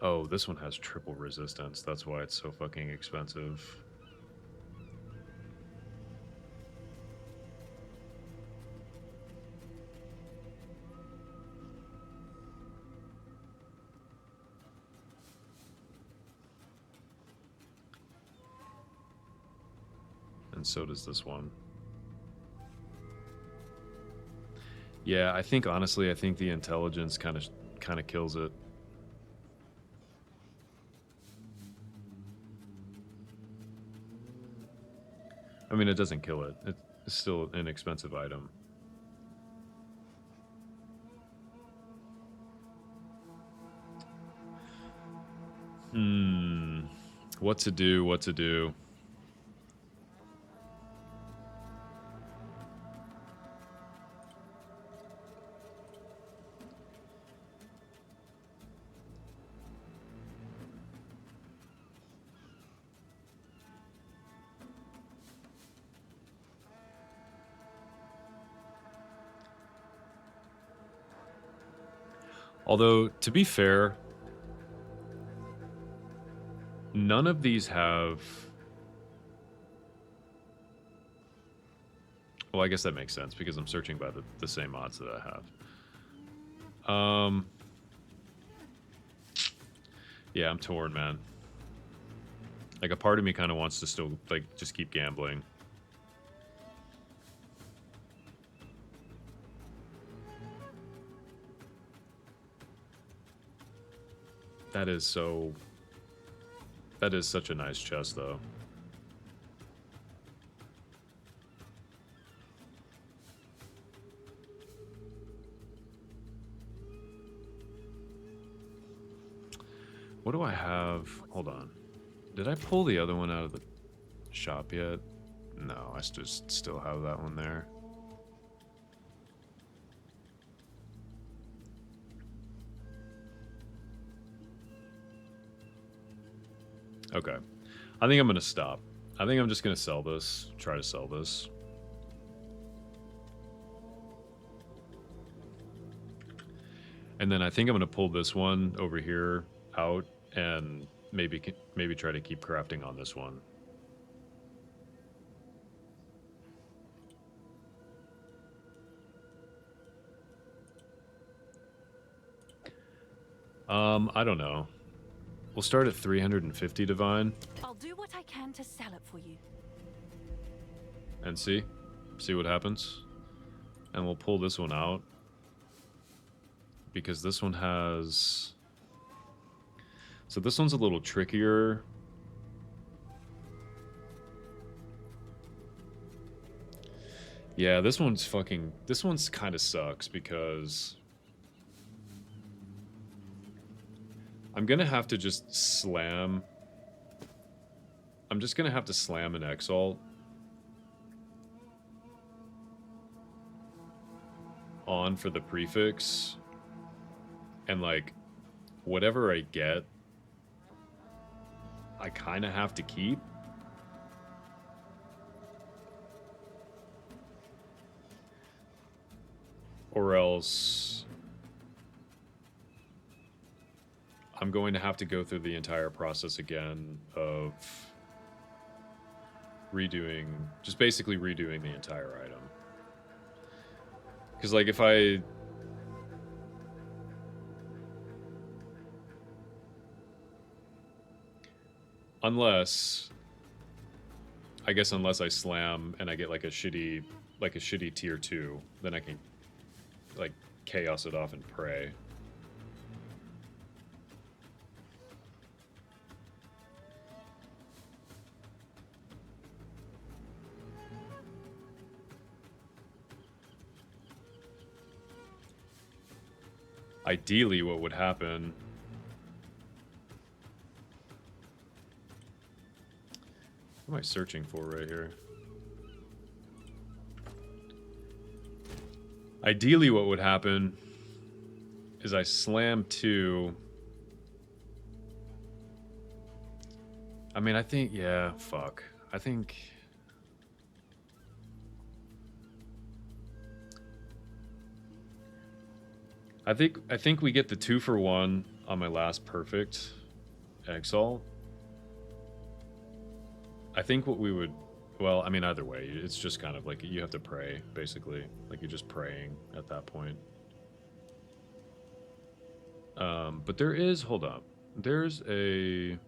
Speaker 4: Oh, this one has triple resistance. That's why it's so fucking expensive. And so does this one. Yeah, I think honestly, I think the intelligence kind of kills it. I mean, it doesn't kill it. It's still an expensive item. What to do, what to do. Although, to be fair, none of these have Well, I guess that makes sense because I'm searching by the same odds that I have. Yeah, I'm torn, man. Like, a part of me kind of wants to still, like, just keep gambling. That is so... That is such a nice chest, though. What do I have? Hold on. Did I pull the other one out of the shop yet? No, I just still have that one there. Okay. I think I'm going to stop. I think I'm just going to sell this. Try to sell this. And then I think I'm going to pull this one over here out and maybe try to keep crafting on this one. I don't know. We'll start at 350 divine.
Speaker 5: I'll do what I can to sell it for you.
Speaker 4: And see what happens. And we'll pull this one out. Because this one has... So this one's a little trickier. Yeah, this one's kind of sucks because I'm gonna have to just slam. I'm just gonna have to slam an Exalt on for the prefix, and like whatever I get, I kind of have to keep. Or else I'm going to have to go through the entire process again of just basically redoing the entire item. Because, like, if I... Unless I slam and I get, like a shitty tier 2, then I can, like, chaos it off and pray. Ideally, what would happen... What am I searching for right here? Ideally, what would happen is I slam 2. I mean, I think, yeah, fuck. I think we get the 2-for-1 on my last perfect Exalt. I think what we would... Well, I mean, either way, it's just kind of like you have to pray, basically. Like, you're just praying at that point. But there is... Hold up. There's a...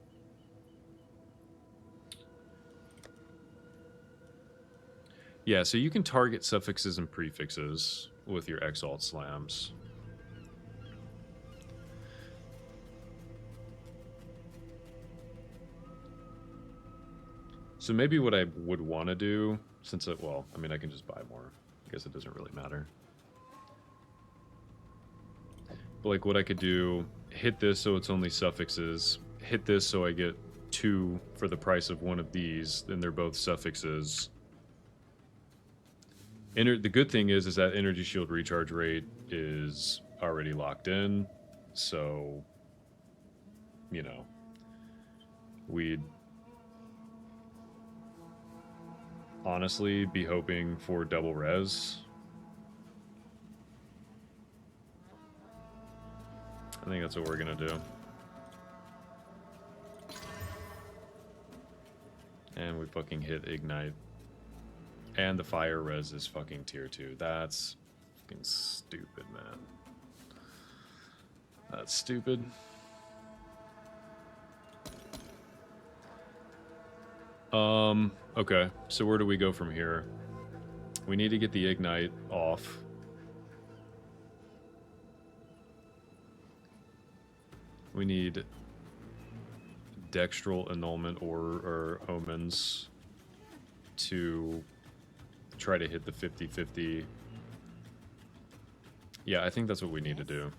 Speaker 4: Yeah, so you can target suffixes and prefixes with your Exalt slams. So maybe what I would want to do, since it, well, I mean, I can just buy more. I guess it doesn't really matter. But like what I could do, hit this so it's only suffixes, hit this so I get 2 for the price of one of these, then they're both suffixes. The good thing is that energy shield recharge rate is already locked in, so, you know, we'd honestly be hoping for double res. I think that's what we're gonna do. And we fucking hit ignite. And the fire res is fucking tier 2. That's fucking stupid, man. That's stupid. Okay, so where do we go from here? We need to get the ignite off. We need dextral annulment or omens to try to hit the 50-50. Yeah, I think that's what we need to do.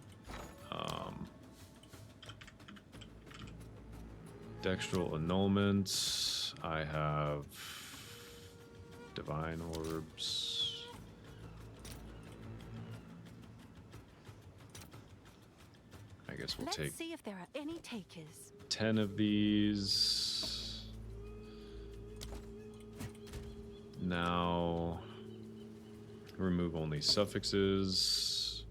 Speaker 4: Dextral annulments. I have divine orbs. I guess we'll take.
Speaker 5: Let's see if there are any takers.
Speaker 4: 10 of these. Now, remove only suffixes.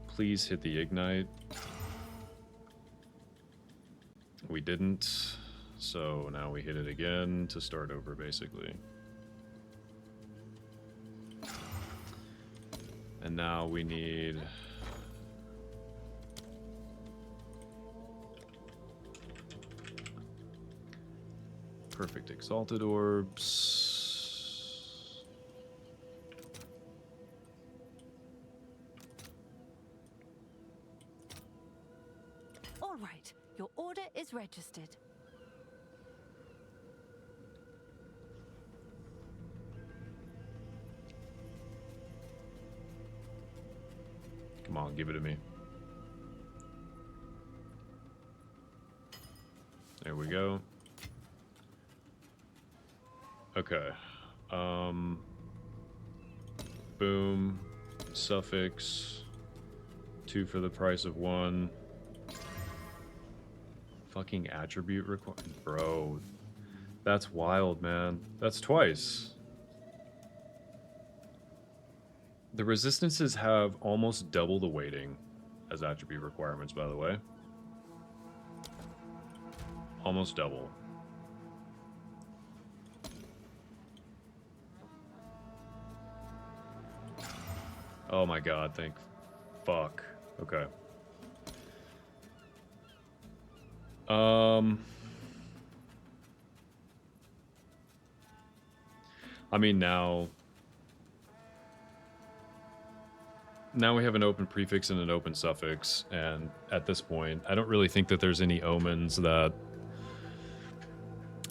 Speaker 4: Please hit the ignite. We didn't, so now we hit it again to start over, basically. And now we need... perfect exalted orbs.
Speaker 5: All right, your order is registered.
Speaker 4: Come on, give it to me. There we go. Okay. Boom. Suffix. 2 for the price of 1. Fucking attribute required. Bro. That's wild, man. That's twice. The resistances have almost double the weighting as attribute requirements, by the way. Almost double. Oh my god, thank fuck. Okay. I mean, now we have an open prefix and an open suffix, and at this point, I don't really think that there's any omens that...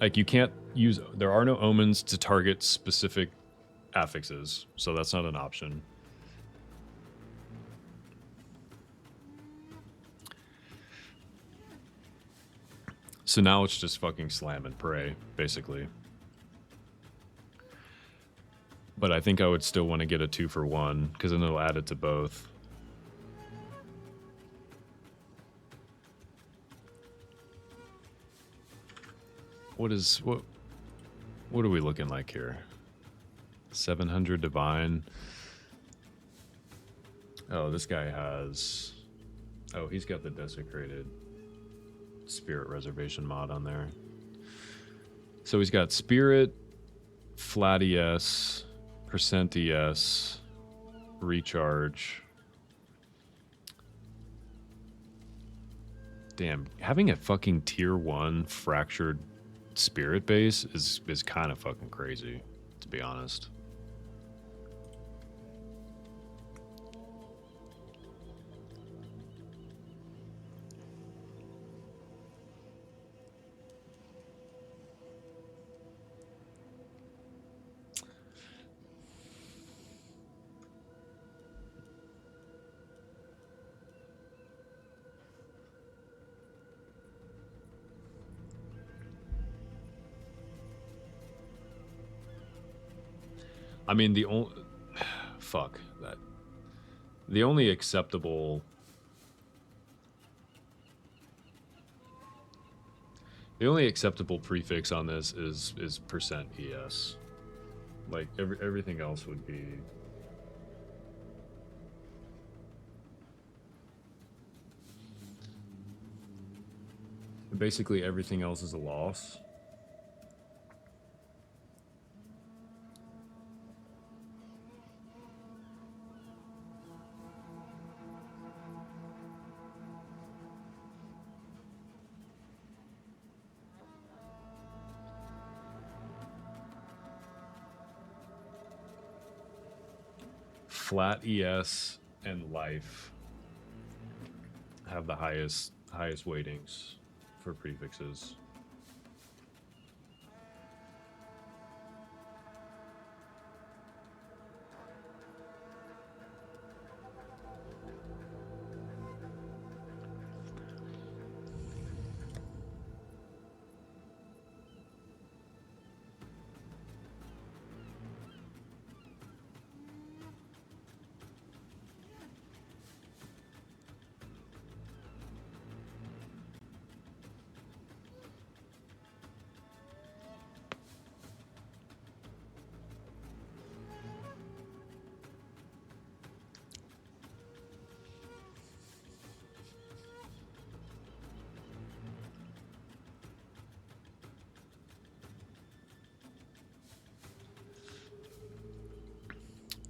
Speaker 4: Like, you can't use... There are no omens to target specific affixes, so that's not an option. So now it's just fucking slam and pray, basically. But I think I would still want to get a 2 for 1, because then it'll add it to both. What are we looking like here? 700 divine. Oh, this guy has... Oh, he's got the desecrated spirit reservation mod on there. So he's got spirit, flat ES, percent ES, recharge. Damn, having a fucking tier 1 fractured spirit base is kind of fucking crazy, to be honest. I mean, the only... Fuck that. The only acceptable... The only acceptable prefix on this is percent ES. Like, everything else would be... Basically, everything else is a loss. flat ES and life have the highest weightings for prefixes.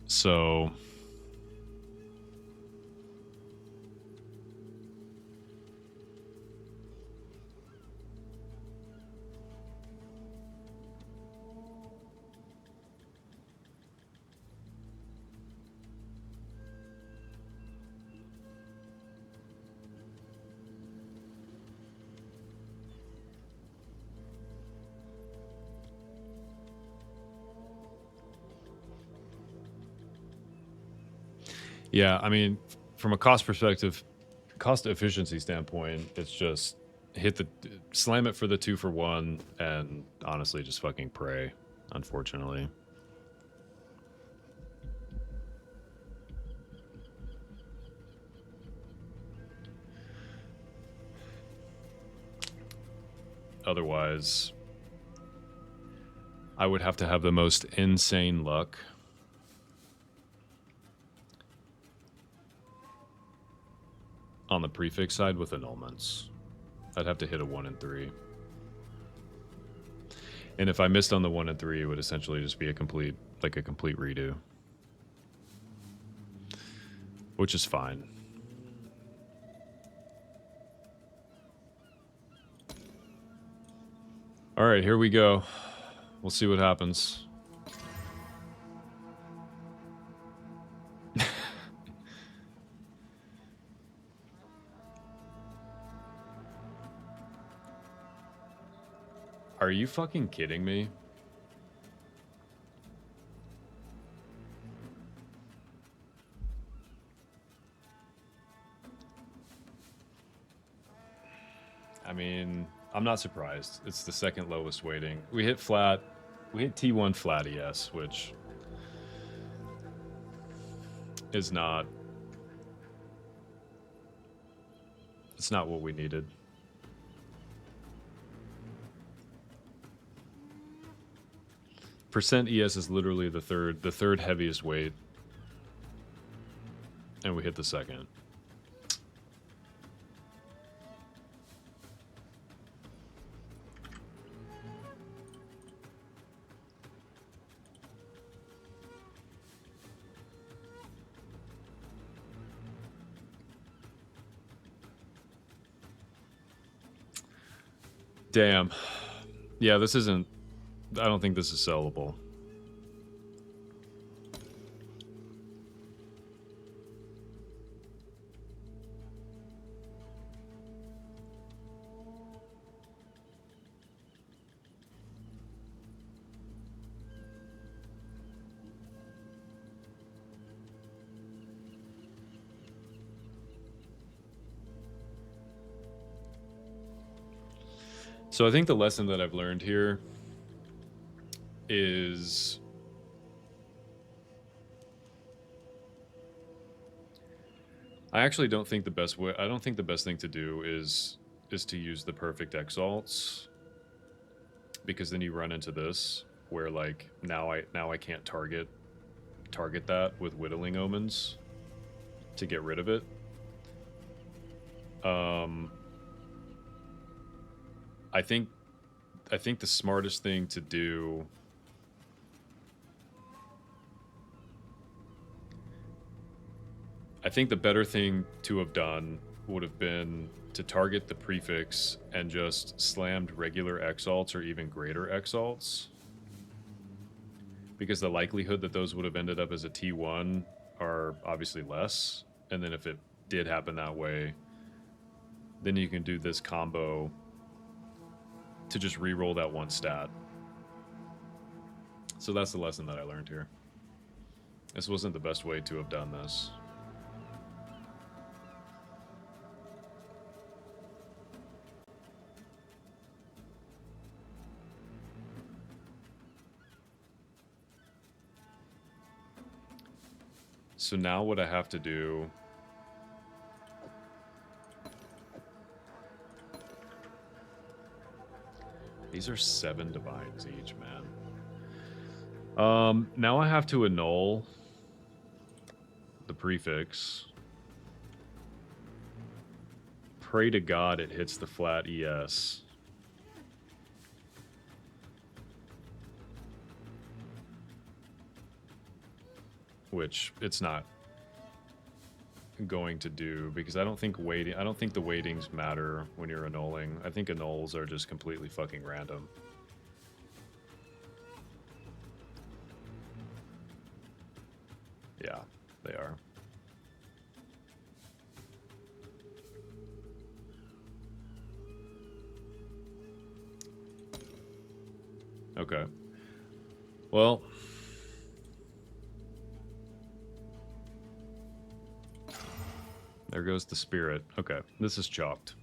Speaker 4: So yeah, I mean, from a cost perspective, cost efficiency standpoint, it's just slam it for the 2-for-1 and honestly just fucking pray, unfortunately. Otherwise, I would have to have the most insane luck. On the prefix side with annulments. I'd have to hit a 1 and 3. And if I missed on the 1 and 3, it would essentially just be a complete redo. Which is fine. Alright, here we go. We'll see what happens. Are you fucking kidding me? I mean, I'm not surprised. It's the second lowest weighting. We hit T1 flat ES, which is not... It's not what we needed. Percent ES is literally the third heaviest weight. And we hit the second. Damn. Yeah, this isn't... I don't think this is sellable. So I think the lesson that I've learned here is I actually don't think the best way. I don't think the best thing to do is to use the perfect exalts, because then you run into this where like now I can't target that with whittling omens to get rid of it. I think the smartest thing to do I think the better thing to have done would have been to target the prefix and just slammed regular exalts or even greater exalts, because the likelihood that those would have ended up as a T1 are obviously less. And then if it did happen that way, then you can do this combo to just re-roll that one stat. So that's the lesson that I learned here. This wasn't the best way to have done this. So now what I have to do... These are 7 divines each, man. Now I have to annul the prefix. Pray to God it hits the flat ES. Which it's not going to do, because I don't think the weightings matter when you're annulling. I think annuls are just completely fucking random. Yeah, they are. Okay. Well, there goes the spirit. Okay, this is chalked.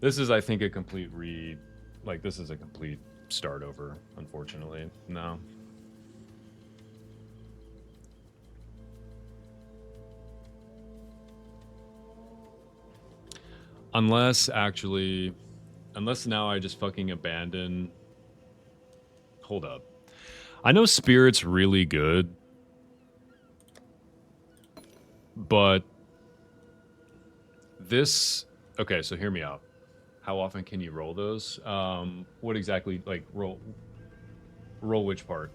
Speaker 4: This is, I think, a complete this is a complete start over, unfortunately. No. Unless now I just fucking abandon... Hold up. I know spirit's really good, but this... Okay, so hear me out. How often can you roll those? What exactly, like, roll which part?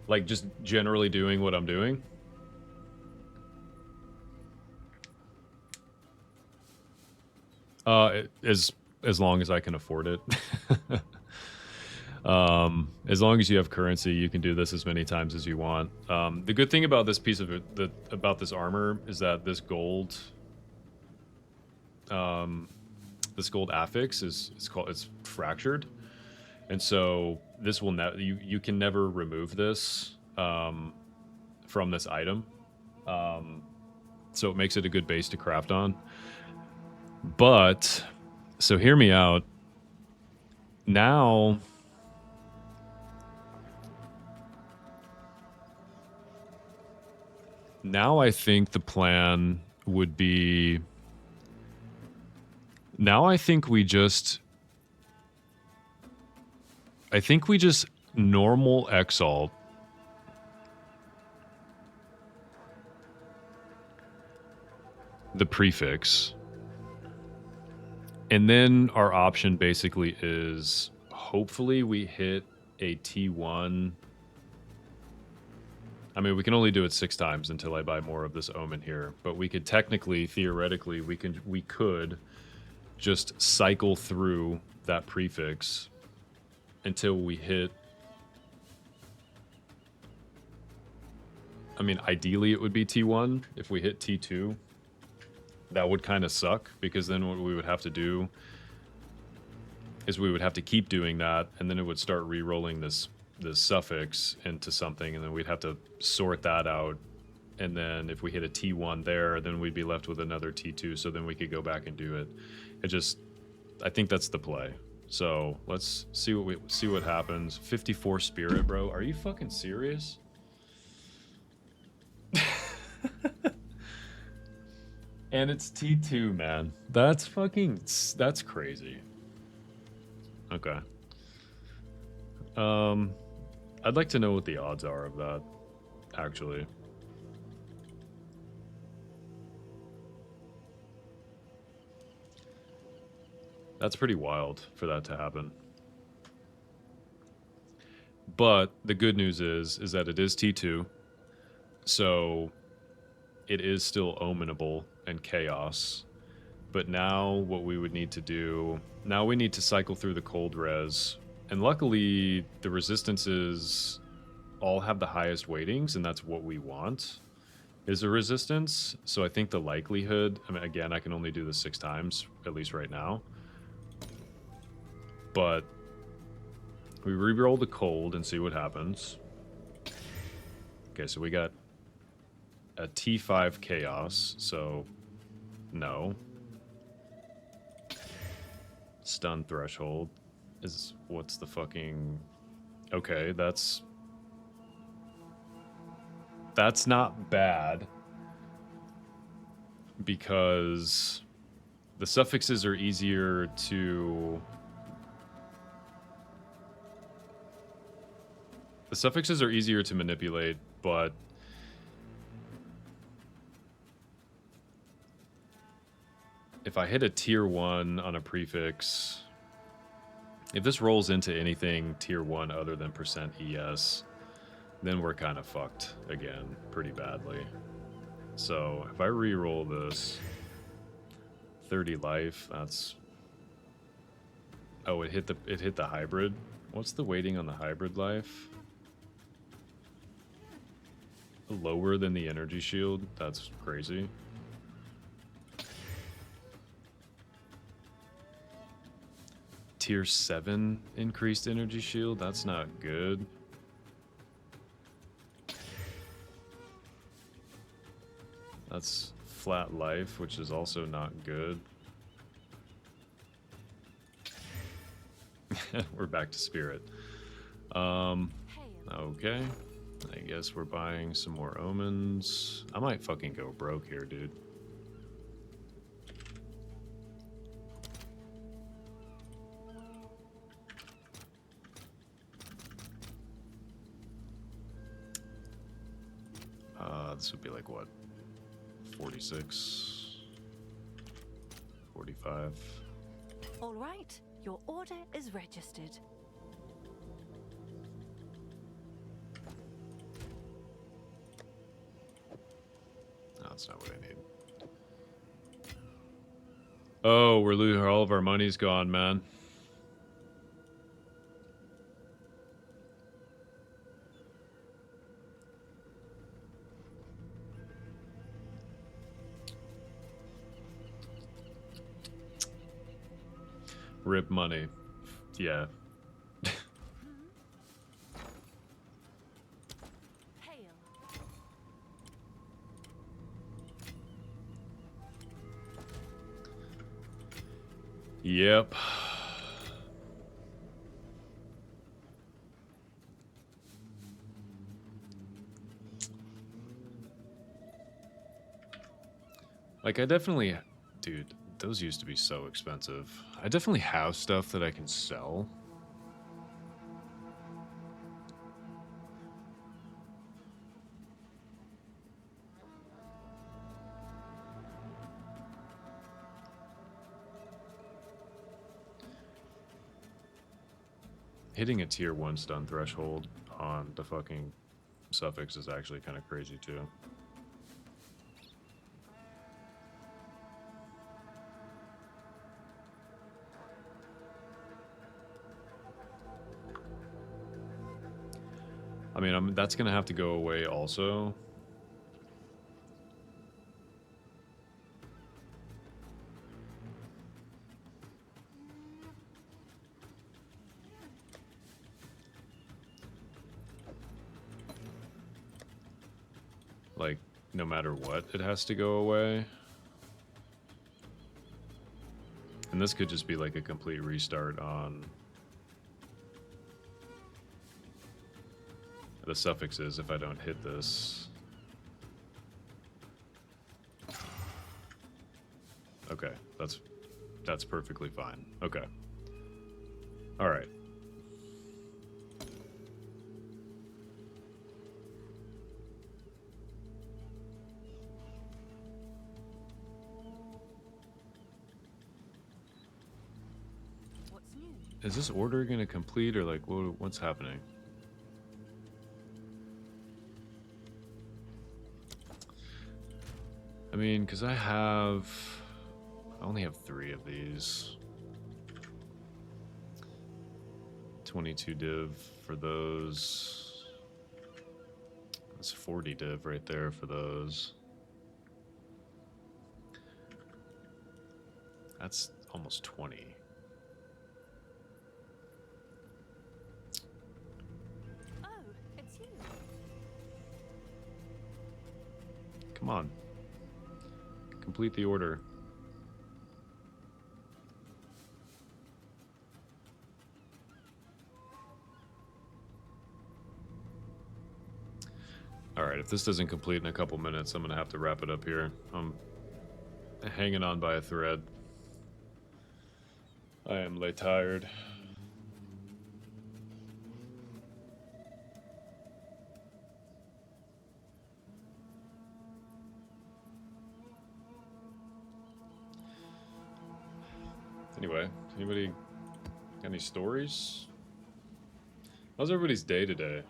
Speaker 4: Like, just generally doing what I'm doing? As long as I can afford it. As long as you have currency, you can do this as many times as you want. The good thing about this piece of it, about this armor, is that this gold affix it's fractured, and so this will you can never remove this from this item. So it makes it a good base to craft on. But so hear me out. Now I think the plan would be... Now I think we just normal exalt the prefix. And then our option basically is, hopefully we hit a T1. I mean, we can only do it 6 times until I buy more of this omen here, but we could technically, theoretically, we could just cycle through that prefix until we hit... I mean, ideally it would be T1. If we hit T2, that would kind of suck, because then what we would have to do is we would have to keep doing that, and then it would start re-rolling this suffix into something, and then we'd have to sort that out. And then if we hit a T1 there, then we'd be left with another T2, so then we could go back and do it. I think that's the play. So let's see what happens. 54 spirit, bro. Are you fucking serious? And it's T2, man. That's crazy. Okay. I'd like to know what the odds are of that, actually. That's pretty wild for that to happen. But the good news is that it is T2, so it is still omenable and chaos. But now what we would need to do, now we need to cycle through the cold res. And luckily, the resistances all have the highest weightings, and that's what we want, is a resistance. So I think the likelihood, I mean, again, I can only do this 6 times, at least right now. But we re-roll the cold and see what happens. Okay, so we got a T5 chaos, so no. Stun threshold is what's the fucking... Okay, that's not bad, because the suffixes are easier to... The suffixes are easier to manipulate, but if I hit a tier 1 on a prefix, if this rolls into anything tier 1 other than %ES, then we're kind of fucked again pretty badly. So if I re-roll this, 30 life, that's... Oh, it hit the hybrid. What's the weighting on the hybrid life? Lower than the energy shield? That's crazy. Tier 7 increased energy shield? That's not good. That's flat life, which is also not good. We're back to spirit. Okay. I guess we're buying some more omens. I might fucking go broke here, dude. This would be like, what? 46? 45?
Speaker 5: All right, your order is registered.
Speaker 4: No, that's not what I need. Oh, we're losing... All of our money's gone, man. Rip money. Yeah.
Speaker 5: Hail.
Speaker 4: Yep. Like, I definitely... Dude, those used to be so expensive. I definitely have stuff that I can sell. Hitting a tier 1 stun threshold on the fucking suffix is actually kind of crazy too. I mean, that's gonna have to go away also. Like, no matter what, it has to go away. And this could just be like a complete restart on the suffixes if I don't hit this. Okay, that's perfectly fine. Okay. All right.
Speaker 5: What's new?
Speaker 4: Is this order gonna complete, or like what's happening? I mean, because I only have 3 of these. 22 div for those. That's 40 div right there for those. That's almost 20.
Speaker 5: Oh, it's you.
Speaker 4: Come on. Complete the order. Alright, if this doesn't complete in a couple minutes, I'm gonna have to wrap it up here. I'm hanging on by a thread. I am late tired. Anyway, anybody got any stories? How's everybody's day today?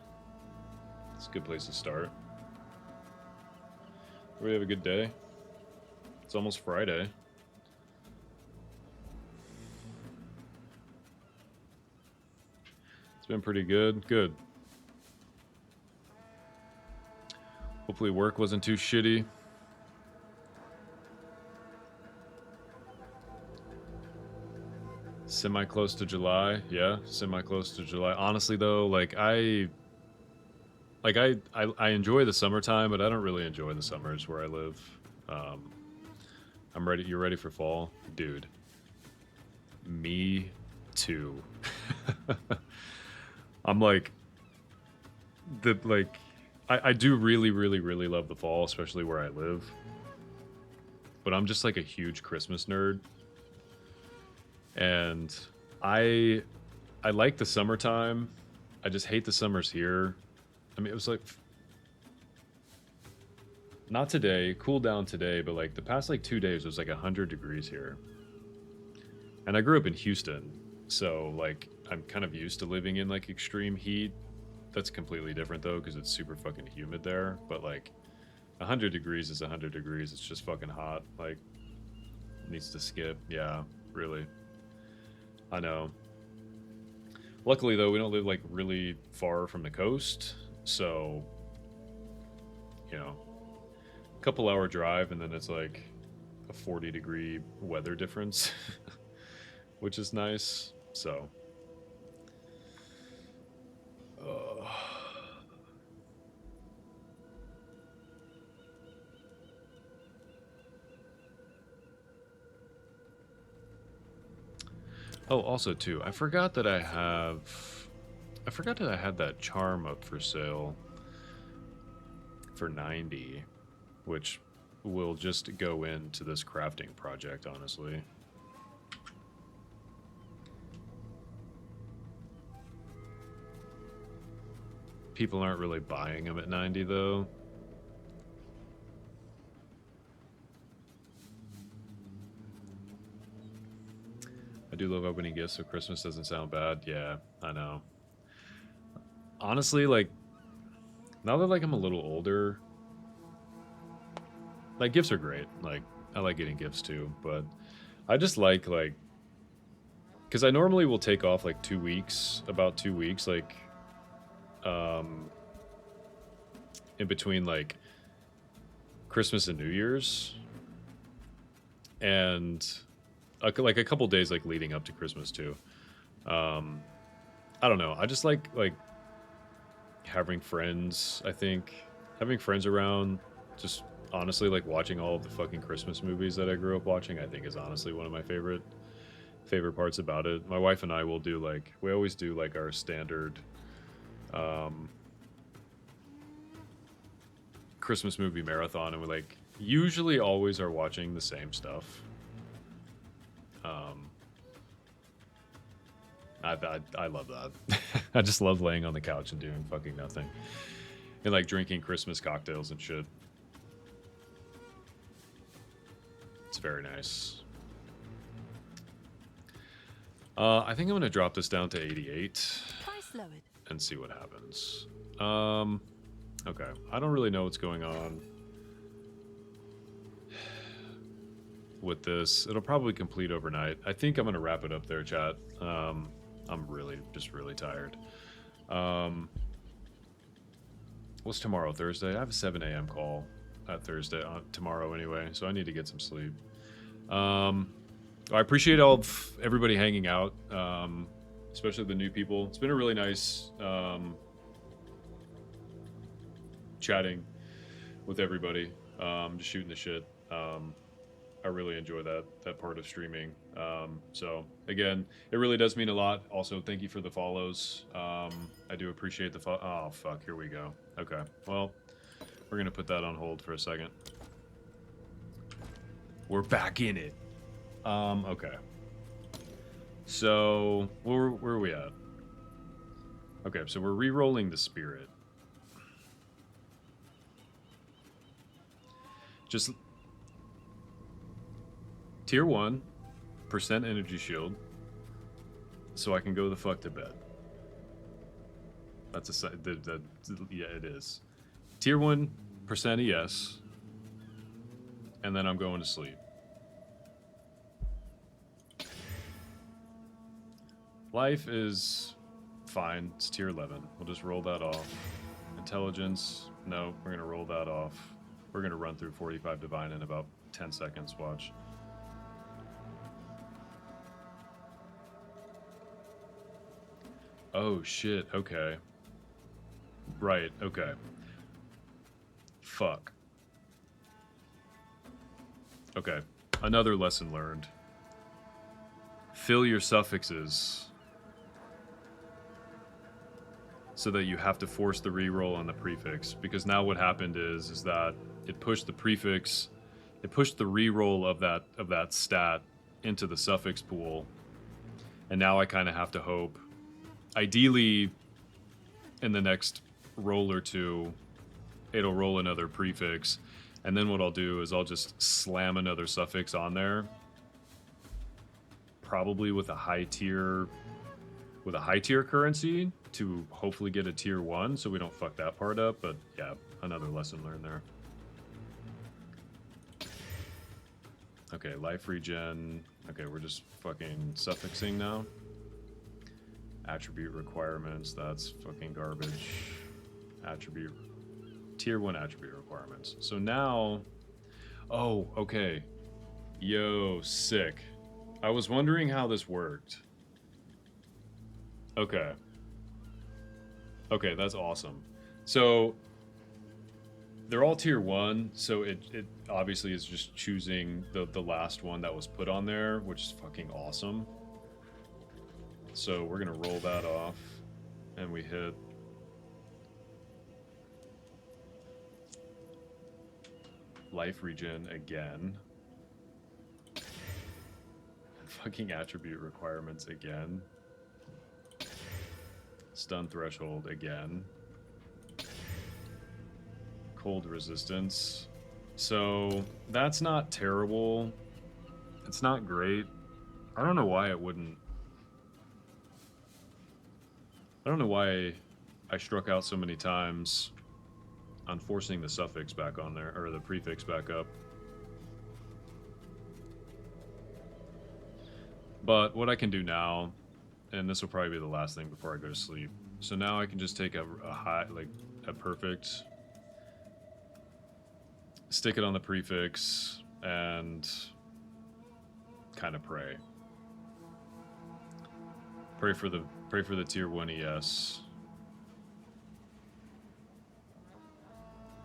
Speaker 4: It's a good place to start. Everybody have a good day? It's almost Friday. It's been pretty good. Good. Hopefully work wasn't too shitty. Semi-close to July. Yeah, semi-close to July. Honestly, though, like, I enjoy the summertime, but I don't really enjoy the summers where I live. I'm ready. You're ready for fall? Dude. Me too. I'm like... I do really, really, really love the fall, especially where I live. But I'm just like a huge Christmas nerd. And I like the summertime. I just hate the summers here. I mean, it was like... Not today, cool down today, but like the past like 2 days it was like 100 degrees here. And I grew up in Houston, so like I'm kind of used to living in like extreme heat. That's completely different though, because it's super fucking humid there. But like 100 degrees is 100 degrees. It's just fucking hot. Like, needs to skip. Yeah, really. I know. Luckily though, we don't live like really far from the coast, so you know, a couple hour drive and then it's like a 40-degree weather difference, which is nice. So oh, also too, I forgot that I had that charm up for sale for 90, which will just go into this crafting project, honestly. People aren't really buying them at 90 though. I do love opening gifts, so Christmas doesn't sound bad. Yeah, I know. Honestly, like, now that like I'm a little older, like gifts are great. Like, I like getting gifts too, but I just like, because I normally will take off like 2 weeks, about 2 weeks, like, in between like Christmas and New Year's, and like a couple days like leading up to Christmas too. I don't know. I just like having friends. I think having friends around, just honestly like watching all of the fucking Christmas movies that I grew up watching, I think is honestly one of my favorite parts about it. My wife and I will do like, we always do like our standard Christmas movie marathon, and we like usually always are watching the same stuff. I love that. I just love laying on the couch and doing fucking nothing. And like drinking Christmas cocktails and shit. It's very nice. I think I'm gonna drop this down to 88
Speaker 5: Price lowered.
Speaker 4: and see what happens. Okay. I don't really know what's going on with this. It'll probably complete overnight. I think I'm gonna wrap it up there, chat. I'm really tired. What's tomorrow? Thursday? I have a 7 a.m. call at Thursday tomorrow anyway, so I need to get some sleep. I appreciate everybody hanging out, especially the new people. It's been a really nice chatting with everybody, just shooting the shit. I really enjoy that part of streaming. So again, it really does mean a lot. Also, thank you for the follows. I do appreciate the oh fuck, here we go. Okay, well, we're gonna put that on hold for a second. We're back in it. Okay. So where are we at? Okay, so we're re-rolling the spirit. Just tier 1 % energy shield, so I can go the fuck to bed. That's yeah, it is. Tier 1 % ES, and then I'm going to sleep. Life is fine. It's tier 11. We'll just roll that off. Intelligence, no, we're gonna roll that off. We're gonna run through 45 divine in about 10 seconds. Watch. Oh shit, okay. Right, okay. Fuck. Okay, another lesson learned. Fill your suffixes so that you have to force the reroll on the prefix, because now what happened is that it pushed the prefix, it pushed the reroll of that stat into the suffix pool, and now I kind of have to hope, ideally in the next roll or two it'll roll another prefix, and then what I'll do is I'll just slam another suffix on there, probably with a high tier currency, to hopefully get a tier 1 so we don't fuck that part up. But yeah, another lesson learned there. Okay, life regen. Okay, we're just fucking suffixing now. Attribute requirements, that's fucking garbage. Attribute, tier 1 attribute requirements. So now, oh, okay. Yo, sick. I was wondering how this worked. Okay. Okay, that's awesome. So they're all tier 1, so it obviously is just choosing the last one that was put on there, which is fucking awesome. So we're gonna roll that off, and we hit life regen again. Fucking attribute requirements again. Stun threshold again. Cold resistance. So that's not terrible. It's not great. I don't know why it wouldn't. I don't know why I struck out so many times on forcing the suffix back on there, or the prefix back up. But what I can do now, and this will probably be the last thing before I go to sleep. So now I can just take a high, like a perfect, stick it on the prefix, and kind of pray. Pray for the tier 1 ES.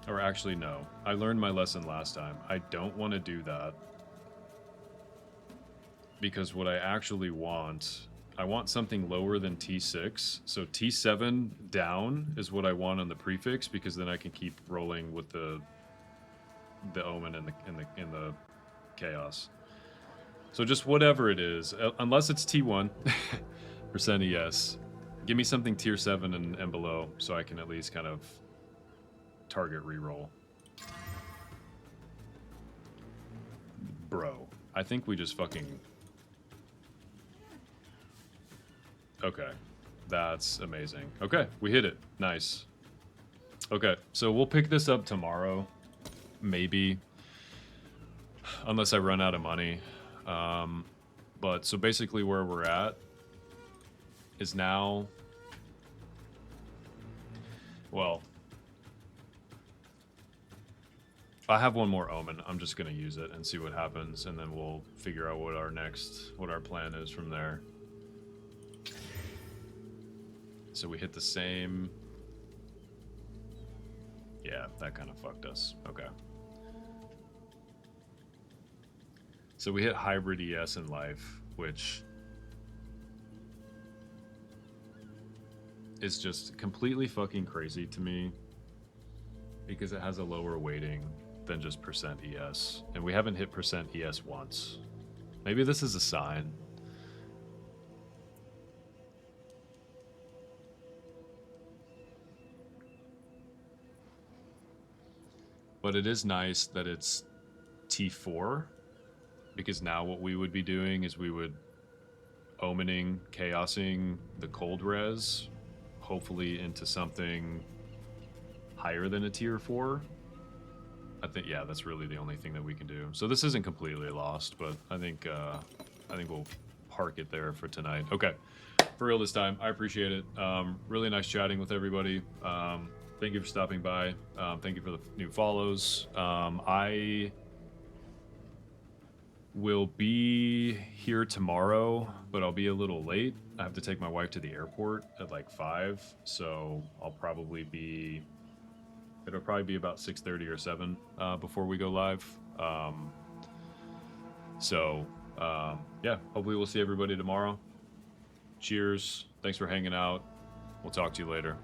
Speaker 4: Or actually, no. I learned my lesson last time. I don't want to do that. Because what I actually want, I want something lower than T6. So T7 down is what I want on the prefix, because then I can keep rolling with the omen in the chaos. So just whatever it is, unless it's T1 % ES, give me something tier 7 and below, so I can at least kind of target reroll. Bro, I think we just fucking. Okay, that's amazing. Okay, we hit it. Nice. Okay, so we'll pick this up tomorrow, maybe, unless I run out of money. But so basically where we're at is now, well, I have one more Omen. I'm just gonna use it and see what happens, and then we'll figure out what our plan is from there. So we hit the same. Yeah, that kind of fucked us. Okay. So we hit hybrid ES in life, which is just completely fucking crazy to me because it has a lower weighting than just percent ES, and we haven't hit percent ES once. Maybe this is a sign. But it is nice that it's T4, because now what we would be doing is we would omening, chaosing the cold res, hopefully into something higher than a tier 4. I think, yeah, that's really the only thing that we can do. So this isn't completely lost, but I think we'll park it there for tonight. Okay, for real this time. I appreciate it. Really nice chatting with everybody. Thank you for stopping by. Thank you for the new follows. I will be here tomorrow, but I'll be a little late. I have to take my wife to the airport at like 5, so I'll probably be... It'll probably be about 6:30 or 7 before we go live. Yeah, hopefully we'll see everybody tomorrow. Cheers. Thanks for hanging out. We'll talk to you later.